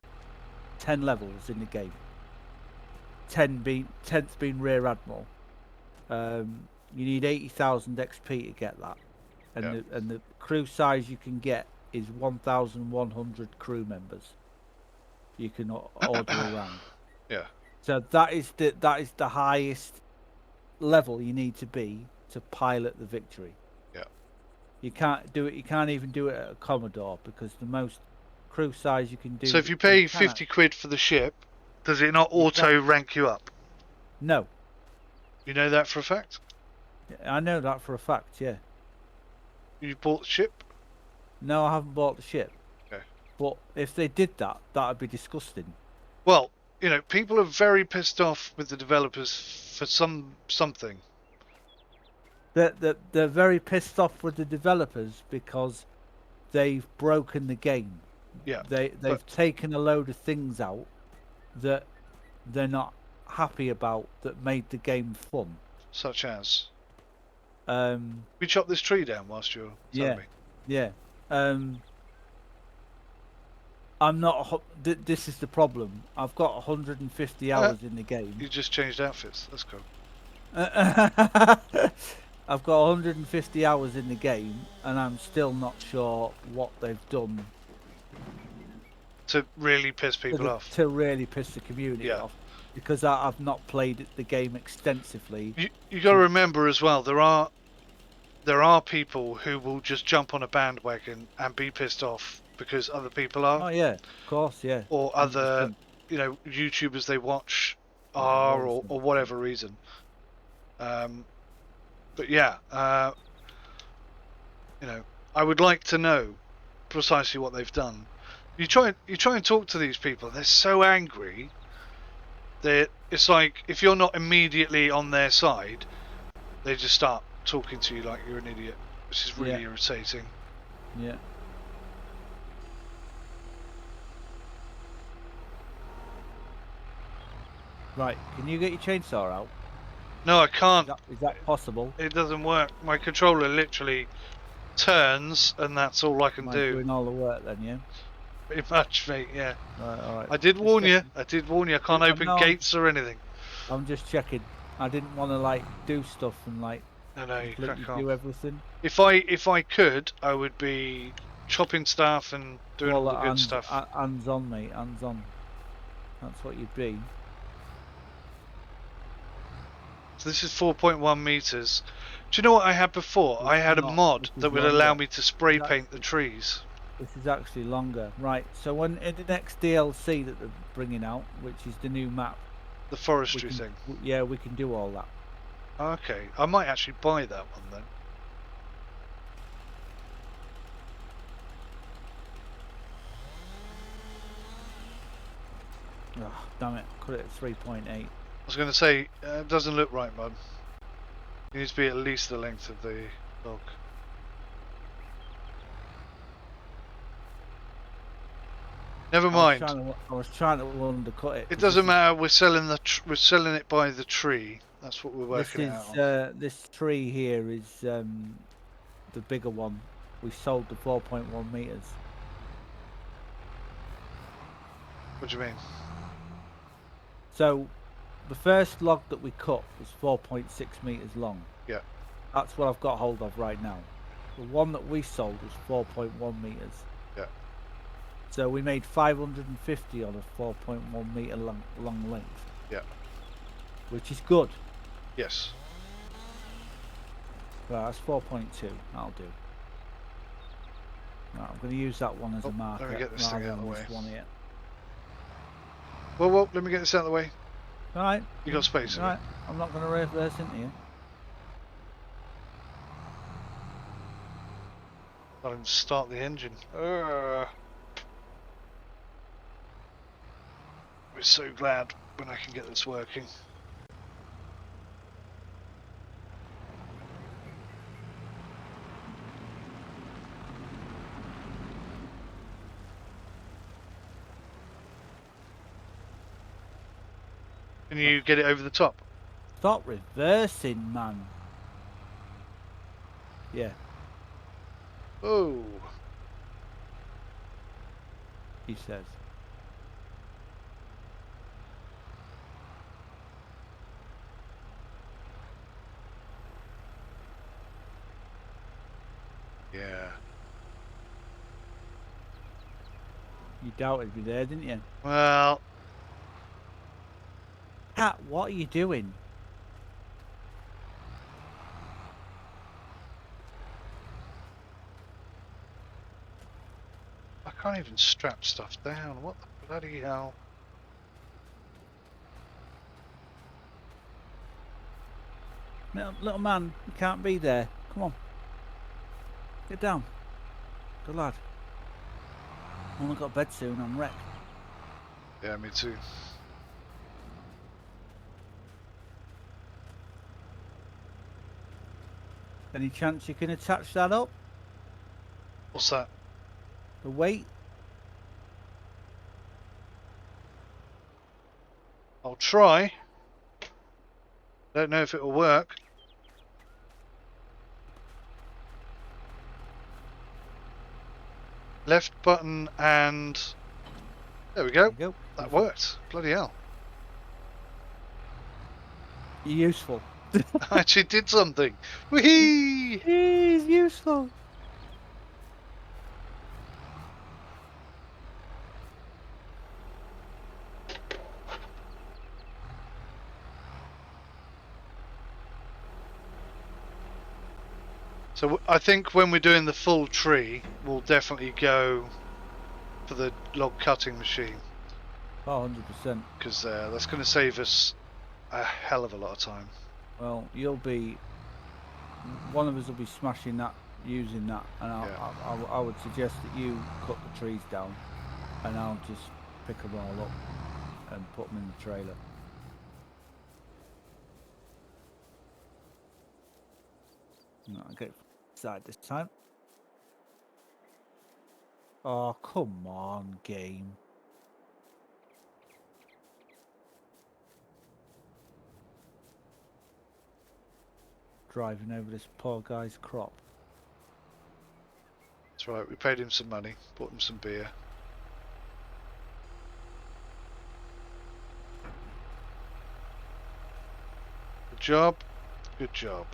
10 levels in the game. 10th being Rear Admiral. You need 80,000 XP to get that, and the crew size you can get is 1,100 crew members. You can order around. Yeah. So that is the highest level you need to be to pilot the Victory. Yeah. You can't do it. You can't even do it at a Commodore because the most crew size you can do. So if you pay 50 quid for the ship, does it not auto rank you up? No. You know that for a fact? I know that for a fact. Yeah. You bought the ship? No, I haven't bought the ship. Okay. But if they did that, that'd be disgusting. Well, people are very pissed off with the developers for something. They're very pissed off with the developers because they've broken the game. Yeah. They've taken a load of things out that they're not happy about that made the game fun. Such as? We chop this tree down whilst you're telling me. Yeah. I'm not. This is the problem. I've got 150 hours in the game. You just changed outfits. That's cool. I've got 150 hours in the game, and I'm still not sure what they've done to really piss people off. To really piss the community off, because I've not played the game extensively. You got to remember as well, there are people who will just jump on a bandwagon and be pissed off because other people are. Oh yeah, of course, yeah. Or other, YouTubers they watch are, or whatever reason. But yeah, I would like to know precisely what they've done. You try and talk to these people. They're so angry that it's like if you're not immediately on their side, they just start talking to you like you're an idiot, which is really irritating. Yeah. Right, can you get your chainsaw out? No, I can't. Is that possible? It doesn't work. My controller literally turns, and that's all I can do. Doing all the work then, yeah. Pretty much, mate. Yeah. All right. I did Just warn you. checking. I did warn you. I can't I open know, gates or anything. I'm just checking. I didn't want to like do stuff and like No, you completely crack on. do everything. If I could, I would be chopping stuff and doing all the good stuff. Hands on, mate. Hands on. That's what you'd be. So this is 4.1 meters. Do you know what I had before? I had a mod This is that would allow longer. me to spray This is paint the trees. This is actually longer. Right. So when in the next DLC that they're bringing out, which is the new map, The forestry thing. Yeah, we can do all that. Okay, I might actually buy that one then. Oh, damn it! Cut it at 3.8. I was going to say, it doesn't look right, Mud. It needs to be at least the length of the log. Never mind. I was trying to undercut it. It doesn't matter. We're selling it by the tree. That's what we're working out on. This tree here is the bigger one. We sold the 4.1 meters. What do you mean? So the first log that we cut was 4.6 meters long. Yeah. That's what I've got hold of right now. The one that we sold was 4.1 meters. Yeah. So we made 550 on a 4.1 meter long length. Yeah. Which is good. Yes. Right, that's 4.2. That'll do. Right, I'm going to use that one as a marker. Let me get this thing out of the way. One here. Well, let me get this out of the way. All right. You got space? All right. I'm not going to reverse into you. I'll even start the engine. We're so glad when I can get this working. Can you get it over the top? Stop reversing, man. Yeah. Oh. He says. Yeah. You doubted me there, didn't you? Well. Cat, what are you doing? I can't even strap stuff down. What the bloody hell? Little man, you can't be there. Come on. Get down. Good lad. I only got bed soon, I'm wrecked. Yeah, me too. Any chance you can attach that up? What's that? The weight? I'll try. Don't know if it'll work. Left button and there we go. There you go. That worked. Bloody hell. You're useful. I actually did something. Whee! He's useful. So I think when we're doing the full tree, we'll definitely go for the log cutting machine. Oh, 100%. Because that's going to save us a hell of a lot of time. Well, you'll be... One of us will be smashing that, using that, and I would suggest that you cut the trees down, and I'll just pick them all up and put them in the trailer. No, I'll get inside this time. Oh, come on, game. Driving over this poor guy's crop. That's right, we paid him some money, bought him some beer. Good job. Good job.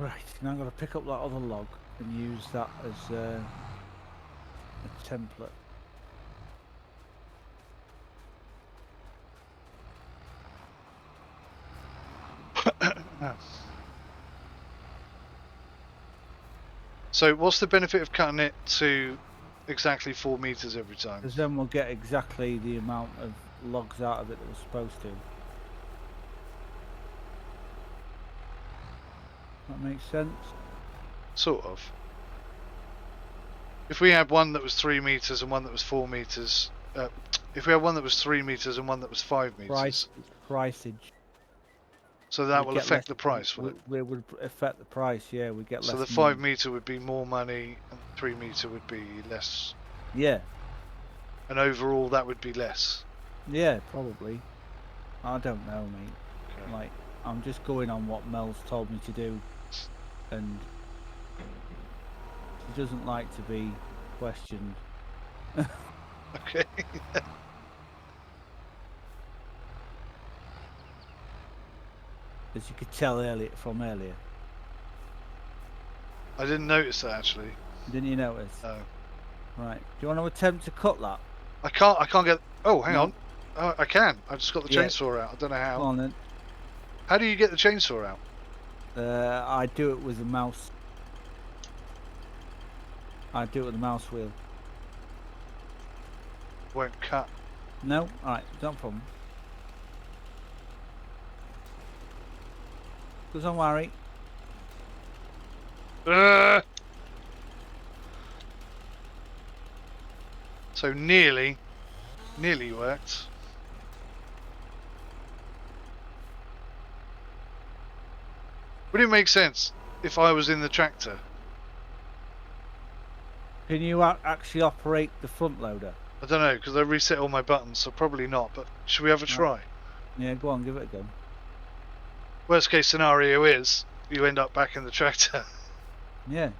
Right, now I'm going to pick up that other log and use that as a template. So what's the benefit of cutting it to exactly 4 meters every time? Because then we'll get exactly the amount of logs out of it that we're supposed to. That makes sense? Sort of. If we had one that was 3 meters and one that was 4 meters, if we had one that was 3 meters and one that was 5 meters, Pricage. so that We'd will get affect less- the price, will it? We would affect the price, yeah. We get less. So the 5 meter would be more money, and 3 meter would be less, Yeah, and overall that would be less. yeah, probably. I don't know, mate. Okay. Like, I'm just going on what Mel's told me to do, and she doesn't like to be questioned. Okay. As you could tell from earlier. I didn't notice that actually. Didn't you notice? No. Right. Do you want to attempt to cut that? I can't get. Oh, hang No. on. Oh, I can. I've just got the Yeah. chainsaw out. I don't know Come how. on then. How do you get the chainsaw out? I do it with the mouse. I do it with the mouse wheel. Won't cut. No? Alright, no problem. Don't worry. So nearly worked. Would it make sense if I was in the tractor? Can you actually operate the front loader? I don't know, because I reset all my buttons, so probably not, but should we have a try? Yeah, go on, give it a go. Worst case scenario is you end up back in the tractor. Yeah.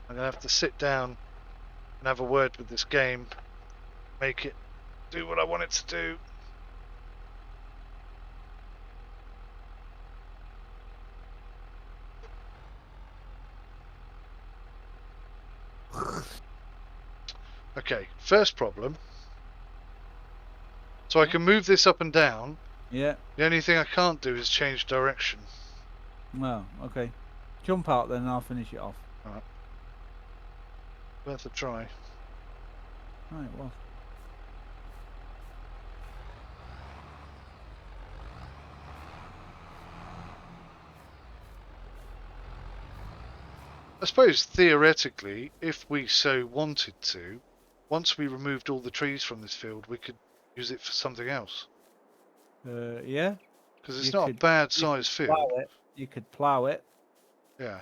I'm going to have to sit down and have a word with this game, make it do what I want it to do. Okay, first problem. So I can move this up and down. Yeah. The only thing I can't do is change direction. Well, okay. Jump out then and I'll finish it off. Worth a try. Right, well. I suppose theoretically, if we so wanted to, once we removed all the trees from this field, we could use it for something else. Yeah. Because it's You not a could- bad you sized could field. plough it. You could plough it. Yeah.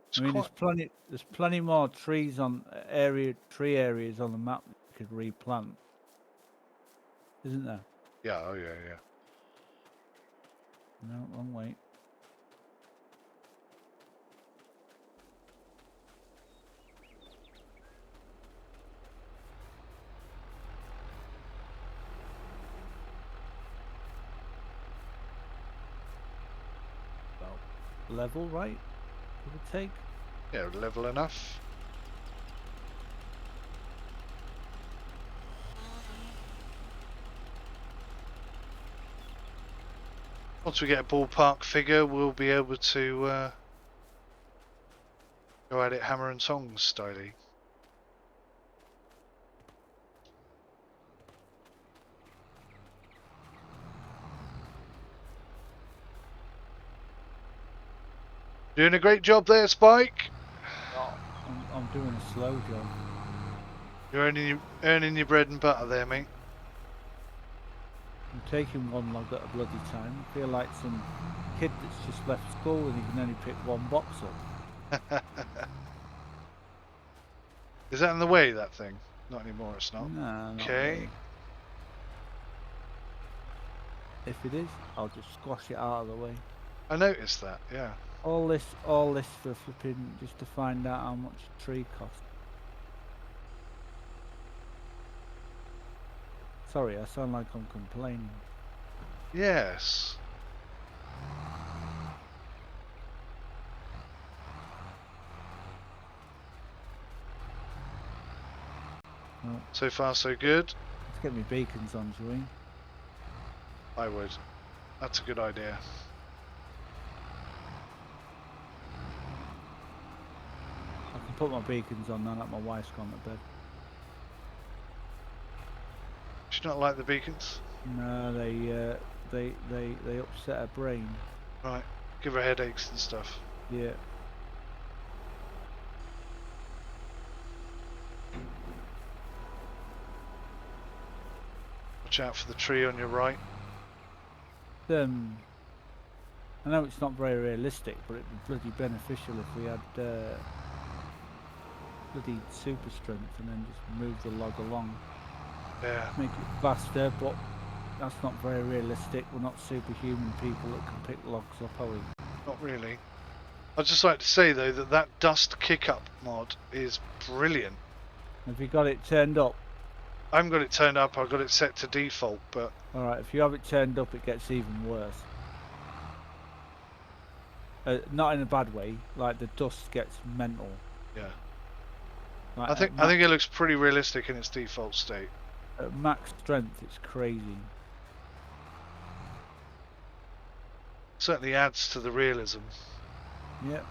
It's I mean, quite... there's plenty more trees on tree areas on the map that you could replant, isn't there? Yeah, oh yeah, yeah. No, wrong way. About level, right? Give or take. Yeah, level enough. Once we get a ballpark figure, we'll be able to go at it hammer and tongs styly. Doing a great job there, Spike. I'm doing a slow job. You're earning your bread and butter there, mate. I'm taking one log at a bloody time. I feel like some kid that's just left school and he can only pick one box up. Is that in the way, that thing? Not anymore, it's not. Nah, not Okay. really. If it is, I'll just squash it out of the way. I noticed that, yeah. All this for flipping just to find out how much a tree costs. Sorry, I sound like I'm complaining. Yes. Well, So far, so good. let's get me beacons on, shall we? I would. That's a good idea. I can put my beacons on now that my wife's gone to bed. Do you not like the beacons? No, they upset her brain. Right. Give her headaches and stuff. Yeah. Watch out for the tree on your right. I know it's not very realistic, but it'd be bloody beneficial if we had bloody super strength and then just move the log along. Yeah. Make it faster, but that's not very realistic. We're not superhuman people that can pick logs up, are we? Not really. I'd just like to say though that that dust kick up mod is brilliant. Have you got it turned up? I haven't got it turned up, I've got it set to default, but Alright, if you have it turned up, it gets even worse. Not in a bad way, like the dust gets mental. yeah. Like I think it looks pretty realistic in its default state. at max strength, it's crazy. Certainly adds to the realism. Yep.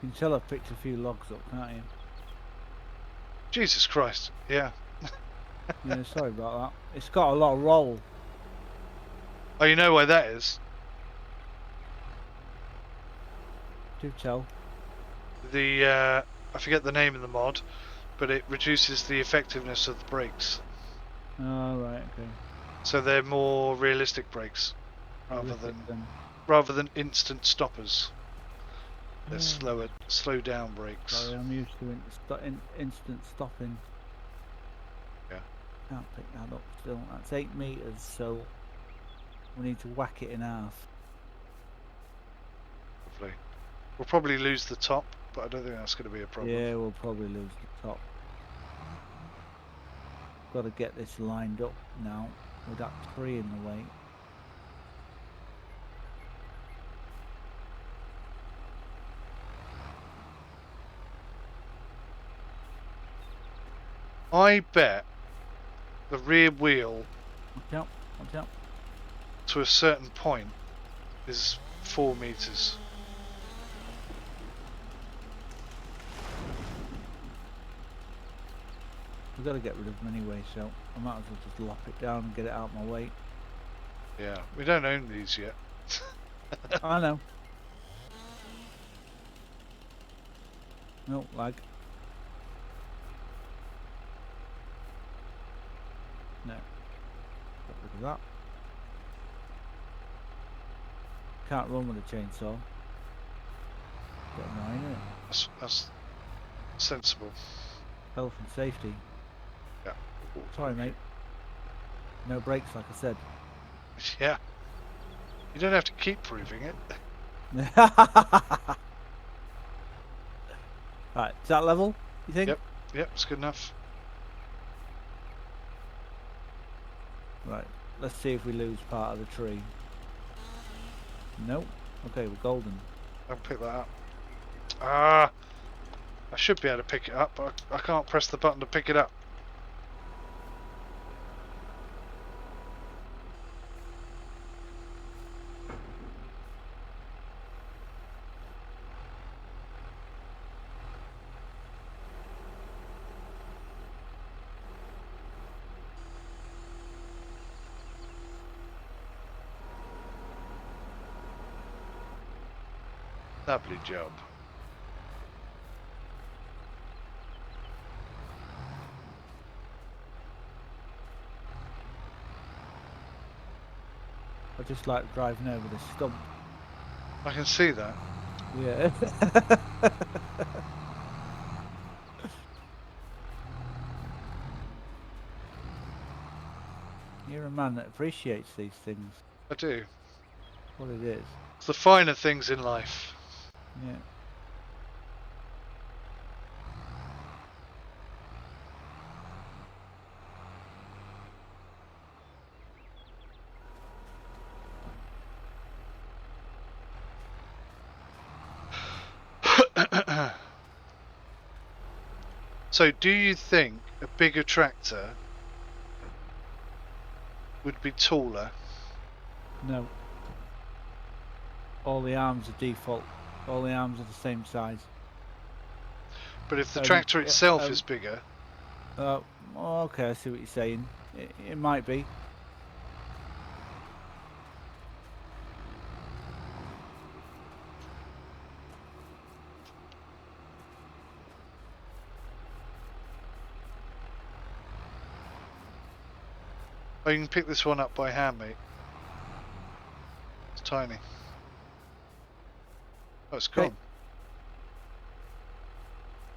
You can tell I've picked a few logs up, can't you? Jesus Christ, yeah. Yeah, sorry about that. It's got a lot of roll. Oh, you know why that is? Do tell. The, I forget the name of the mod, but it reduces the effectiveness of the brakes. Oh, right, okay. So they're more realistic brakes, Horrific then. rather than instant stoppers. They're Oh. slow down brakes. Sorry, I'm used to instant stopping. Yeah. Can't pick that up still. That's 8 meters, so we need to whack it in half. Lovely. We'll probably lose the top, but I don't think that's going to be a problem. Yeah, we'll probably lose the top. Got to get this lined up now with that tree in the way. I bet the rear wheel Watch out, watch out. to a certain point is 4 meters. We've got to get rid of them anyway, so I might as well just lop it down and get it out of my way. Yeah, we don't own these yet. I know. No, lag. No. Got rid of that. Can't run with a chainsaw. Bit annoying, isn't it? That's sensible. Health and safety. Yeah. Sorry, mate. No brakes, like I said. Yeah. You don't have to keep proving it. Right, is that level, you think? Yep. Yep, it's good enough. Right, let's see if we lose part of the tree. Nope. Okay, we're golden. I'll pick that up. Ah! I should be able to pick it up, but I can't press the button to pick it up. Lovely job. I just like driving over the stump. I can see that. Yeah. You're a man that appreciates these things. I do. What it is. It's the finer things in life. Yeah. So, do you think a bigger tractor would be taller? No. All the arms are default. All the arms are the same size. But if the tractor itself is bigger, oh, okay, I see what you're saying. It might be. oh, you can pick this one up by hand, mate. It's tiny. Oh, it's gone. Okay.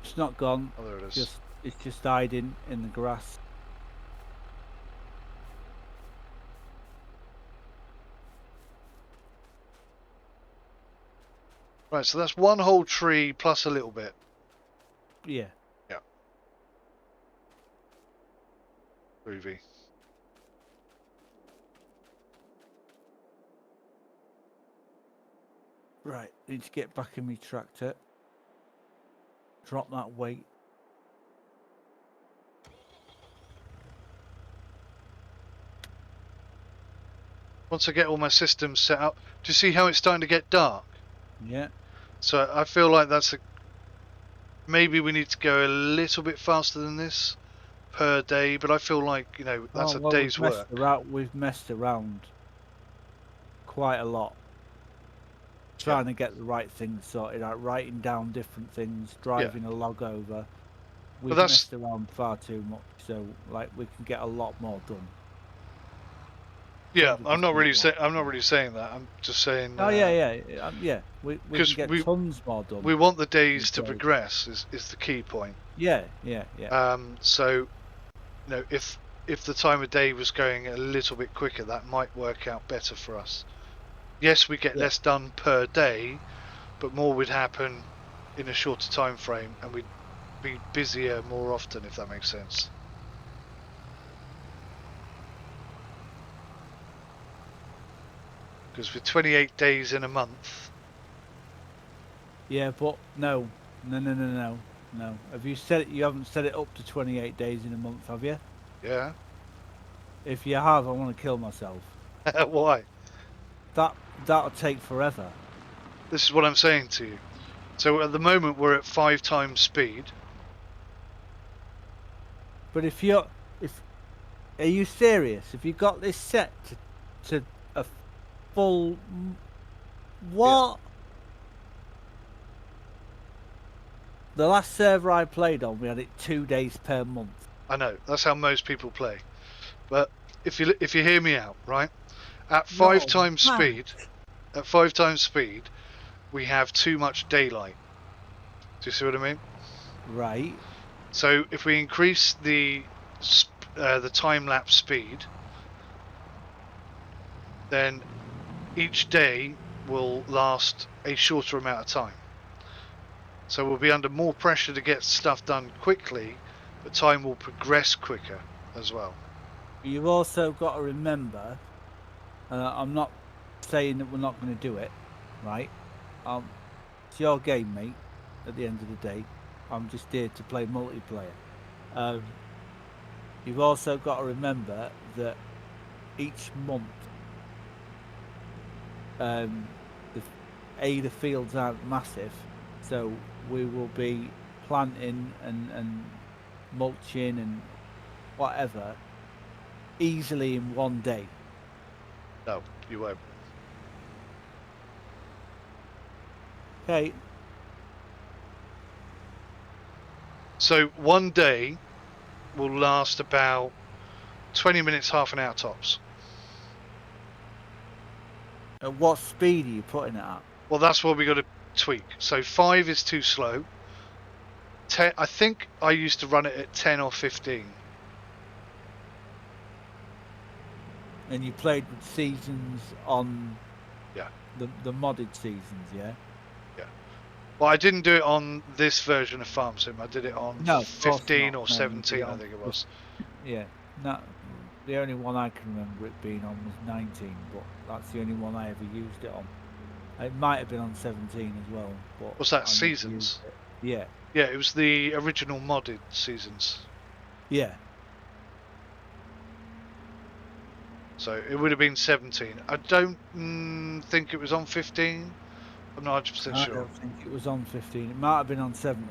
It's not gone. Oh, there it is. It's just hiding in the grass. Right, so that's one whole tree plus a little bit. Yeah. Yeah. Groovy. Right, need to get back in my tractor. Drop that weight. Once I get all my systems set up, do you see how it's starting to get dark? Yeah. So I feel like maybe we need to go a little bit faster than this per day, but I feel like, that's a day's work. We've messed around quite a lot. Trying to get the right things sorted out, writing down different things, driving a log over. We've messed around far too much, so we can get a lot more done. Yeah, I'm not really saying that. I'm just saying. Oh yeah. We can get tons more done. We want the days to progress. Is the key point. Yeah. So, if the time of day was going a little bit quicker, that might work out better for us. Yes, we get less done per day, but more would happen in a shorter time frame, and we'd be busier more often, if that makes sense. Because with 28 days in a month. Yeah, but no. Have you set it? You haven't set it up to 28 days in a month, have you? Yeah. If you have, I want to kill myself. Why? That'll take forever. This is what I'm saying to you. So at the moment we're at 5 times speed. But are you serious? If you got this set to a full, what? Yeah. The last server I played on, we had it 2 days per month. I know, that's how most people play. But if you hear me out, right? At 5 times speed, we have too much daylight. Do you see what I mean? Right. So if we increase the time-lapse speed, then each day will last a shorter amount of time. So we'll be under more pressure to get stuff done quickly, but time will progress quicker as well. You've also got to remember, I'm not saying that we're not going to do it, right? It's your game, mate, at the end of the day. I'm just here to play multiplayer. You've also got to remember that each month, the fields aren't massive, so we will be planting and mulching and whatever easily in one day. No, you won't. Okay. So one day will last about 20 minutes, half an hour tops. At what speed are you putting it at? Well, that's what we got to tweak. So 5 is too slow. 10, I think I used to run it at 10 or 15. And you played with seasons on Yeah. the modded seasons, yeah? Well, I didn't do it on this version of Farm Sim. I did it on No, of course 15 not. or No, you did 17, it I on think it the- was. Yeah. No, the only one I can remember it being on was 19, but that's the only one I ever used it on. It might have been on 17 as well, but Was that I never used Seasons? it. Yeah. Yeah, it was the original modded Seasons. Yeah. So it would have been 17. I don't think it was on 15. I'm not 100% I sure. don't think it was on 15. It might have been on 17.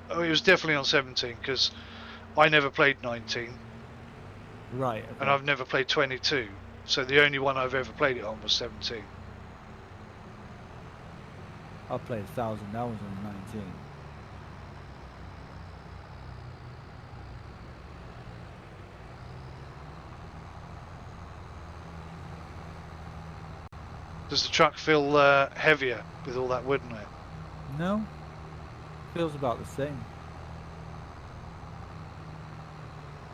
Oh, it was definitely on 17 because I never played 19 Right. and Okay. I've never played 22. So the only one I've ever played it on was 17. I played 1,000 hours on 19. Does the truck feel heavier with all that wood in it? No. Feels about the same.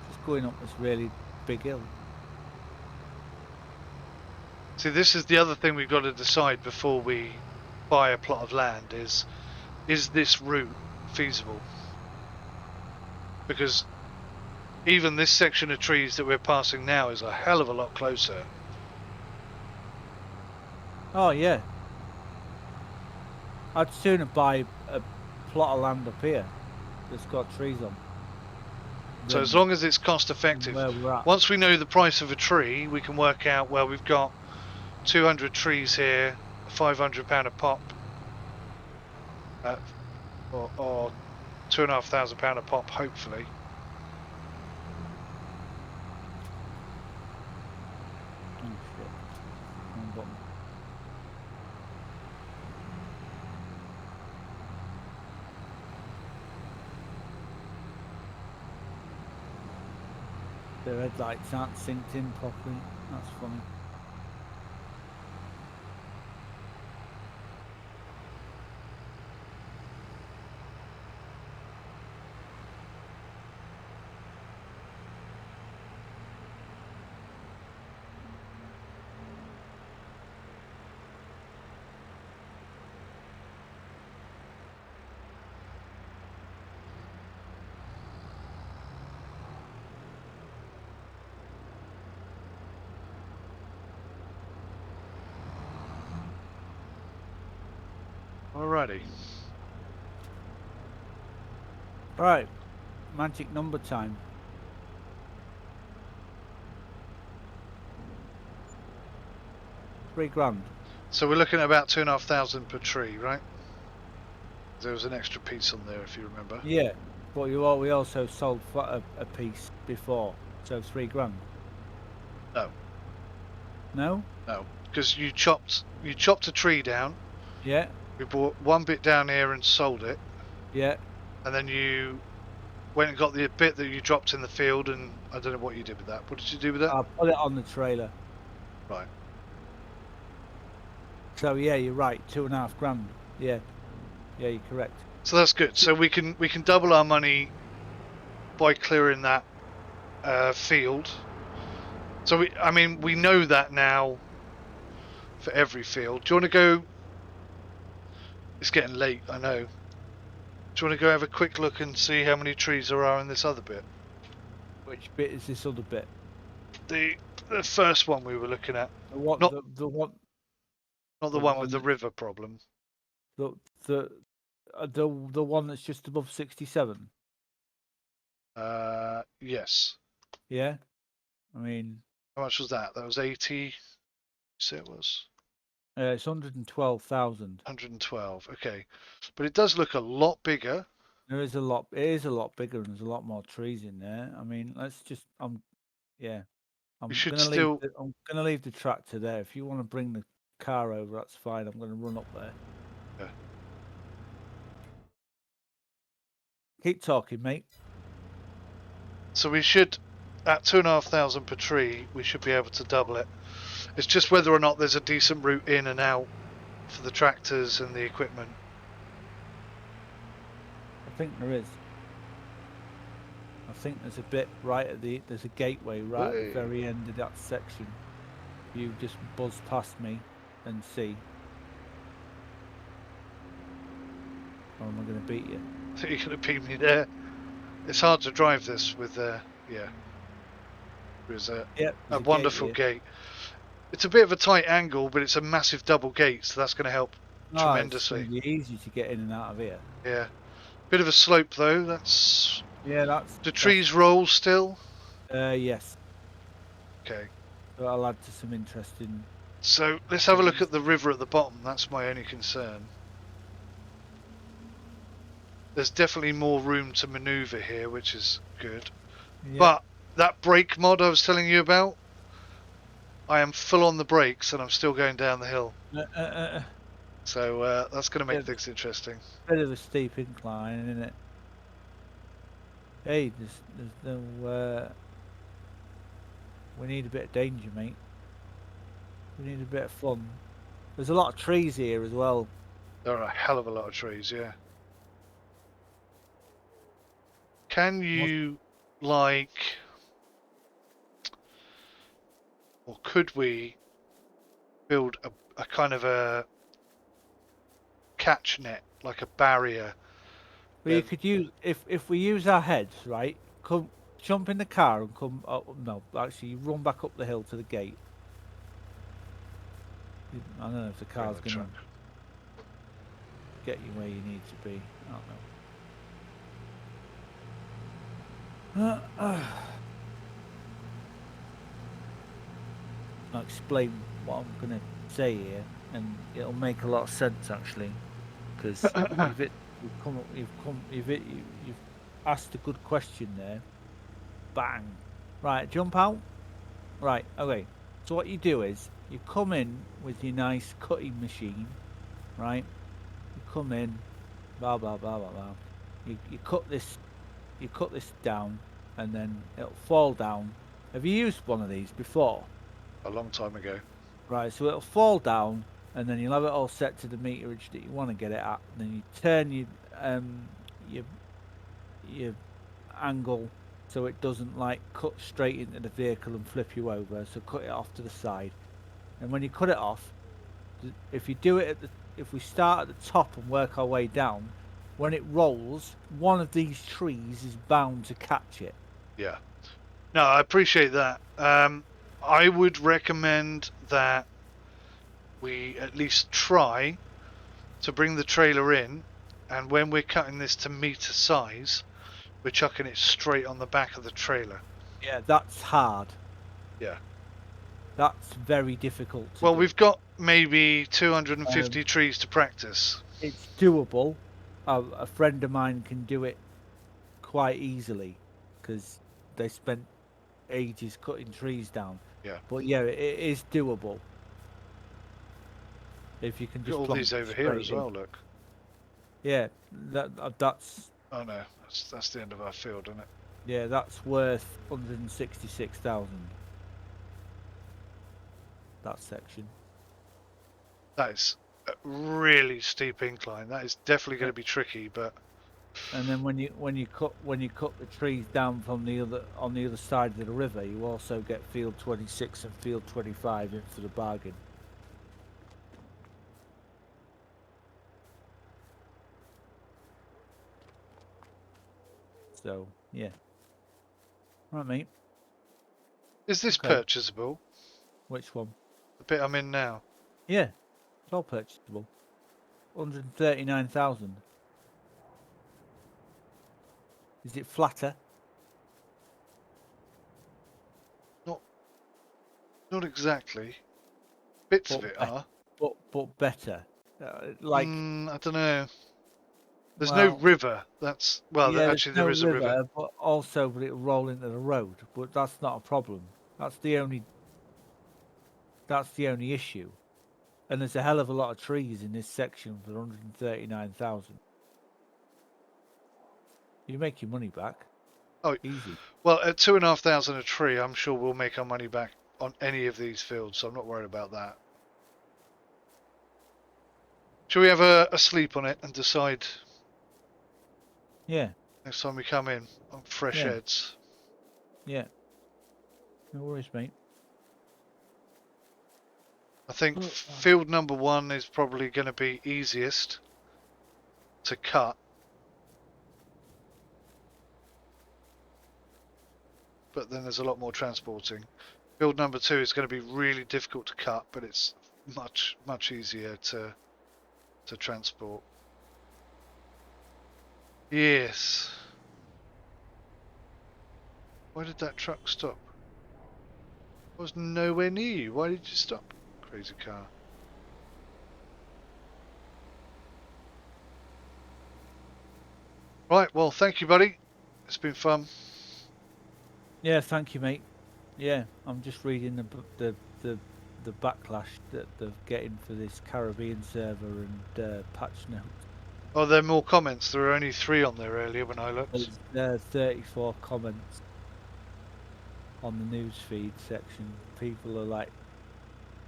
Just going up this really big hill. See, this is the other thing we've got to decide before we buy a plot of land is this route feasible? Because even this section of trees that we're passing now is a hell of a lot closer. Oh, yeah. I'd sooner buy a plot of land up here that's got trees on. So as than long as it's cost effective, where we're at. once we know the price of a tree, we can work out, well, we've got 200 trees here, £500 a pop, or £2,500 a pop, hopefully. Oh, shit. Wrong button. The headlights aren't synced in properly. That's funny. Alrighty. Right. Magic number time. £3,000. So we're looking at about 2,500 per tree, right? There was an extra piece on there, if you remember. Yeah. But we also sold a piece before. So £3,000. No. No? No, because you chopped a tree down. Yeah. We bought one bit down here and sold it, Yeah. and then you went and got the bit that you dropped in the field, and I don't know what you did with that. What did you do with that? I'll put it on the trailer. Right. So yeah, you're right. £2,500. Yeah. Yeah, you're correct. So that's good. So we can double our money by clearing that field. So we know that now for every field. Do you want to go? It's getting late, I know. Do you want to go have a quick look and see how many trees there are in this other bit? Which bit is this other bit? The first one we were looking at, The what? Not- The what? not the The one one with the that- river problem. The one that's just above 67. Yes. Yeah. I mean, How much was that? That was 80. You say it was it's 112,000. 112. Okay, but it does look a lot bigger. There is a lot. It is a lot bigger, and there's a lot more trees in there. I mean, let's just. Yeah. I'm We should gonna still. leave. I'm gonna leave the tractor there. If you want to bring the car over, that's fine. I'm gonna run up there. Yeah. Keep talking, mate. So we should, at 2,500 per tree, we should be able to double it. It's just whether or not there's a decent route in and out for the tractors and the equipment. I think there is. I think there's a bit right at there's a gateway right at the Hey. very end of that section. You just buzz past me and see. Or am I going to beat you? I think you're going to beat me there. It's hard to drive this with, yeah. There's a Yep. There's a wonderful gate gate. It's a bit of a tight angle, but it's a massive double gate, so that's going to help here. Oh, it's tremendously. going to be easy to get in and out of here. Yeah. Bit of a slope though. That's. Yeah, that's. Do trees roll still? Yes. Okay. So I'll add to some interesting. So let's have a look at the river at the bottom. That's my only concern. There's definitely more room to manoeuvre here, which is good. Yeah. But that brake mod I was telling you about, I am full on the brakes and I'm still going down the hill. So that's going to make things interesting. Bit of a steep incline, isn't it? Hey, there's no. We need a bit of danger, mate. We need a bit of fun. There's a lot of trees here as well. There are a hell of a lot of trees, yeah. Can you, like, or could we build a kind of a catch net, like a barrier? Well, you could use if we use our heads, right? Come, jump in the car and come. Oh, no, actually, you run back up the hill to the gate. I don't know if the car's Bring the gonna truck. get you where you need to be. I don't know. I'll explain what I'm gonna say here, and it'll make a lot of sense actually, because you've asked a good question there. Bang! Right, jump out. Right, okay. So what you do is you come in with your nice cutting machine, right? You come in, blah blah blah blah blah. You cut this down, and then it'll fall down. Have you used one of these before? A long time ago. Right, so it'll fall down, and then you'll have it all set to the meterage that you want to get it at. And then you turn your angle so it doesn't like cut straight into the vehicle and flip you over. So cut it off to the side, and when you cut it off, if you do it if we start at the top and work our way down, when it rolls, one of these trees is bound to catch it. Yeah. No, I appreciate that. I would recommend that we at least try to bring the trailer in, and when we're cutting this to meter size, we're chucking it straight on the back of the trailer. Yeah, that's hard. Yeah. That's very difficult to Well, do. we've got maybe 250 trees to practice. It's doable. A friend of mine can do it quite easily because they spent ages cutting trees down. Yeah. But yeah, it is doable. If you can Got just all plonk these it over here straight as in. well, look. Yeah, that's Oh no, that's the end of our field, isn't it? yeah, that's worth 166,000. That section. That is a really steep incline. That is definitely going to be tricky, but And then when you cut the trees down from on the other side of the river, you also get field 26 and field 25 in for the bargain. So yeah, right, mate. is this Okay. purchasable? Which one? The bit I'm in now. Yeah, it's all purchasable. 139,000. Is it flatter? Not exactly. Bits of But it are. but better. Like I don't know. There's well, no river. That's well. yeah, Actually, there's there no is a river. but also it'll roll into the road. But that's not a problem. That's the only issue. And there's a hell of a lot of trees in this section for 139,000. You make your money back. Oh, Easy. well, at 2,500 a tree, I'm sure we'll make our money back on any of these fields. So I'm not worried about that. Shall we have a sleep on it and decide Yeah, next time we come in on fresh Yeah. heads? yeah. No worries, mate. I think Oh, field number 1 is probably going to be easiest to cut. But then there's a lot more transporting. Field number 2 is going to be really difficult to cut, but it's much easier to transport. Yes. Why did that truck stop? I was nowhere near you. Why did you stop? Crazy car. Right, well, thank you, buddy. It's been fun. yeah, thank you, mate. Yeah, I'm just reading the backlash that they're getting for this Caribbean server and patch notes. Oh, there are more comments. There were only 3 on there earlier when I looked. There's 34 comments on the news feed section. People are like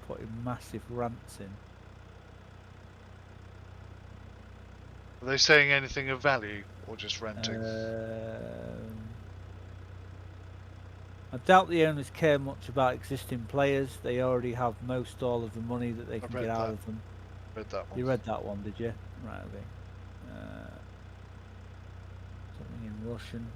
putting massive rants in. Are they saying anything of value or just ranting? I doubt the owners care much about existing players. They already have all of the money that they can read get out that. of them. Read that one. You read that one, did you? Right, okay. Something in Russian.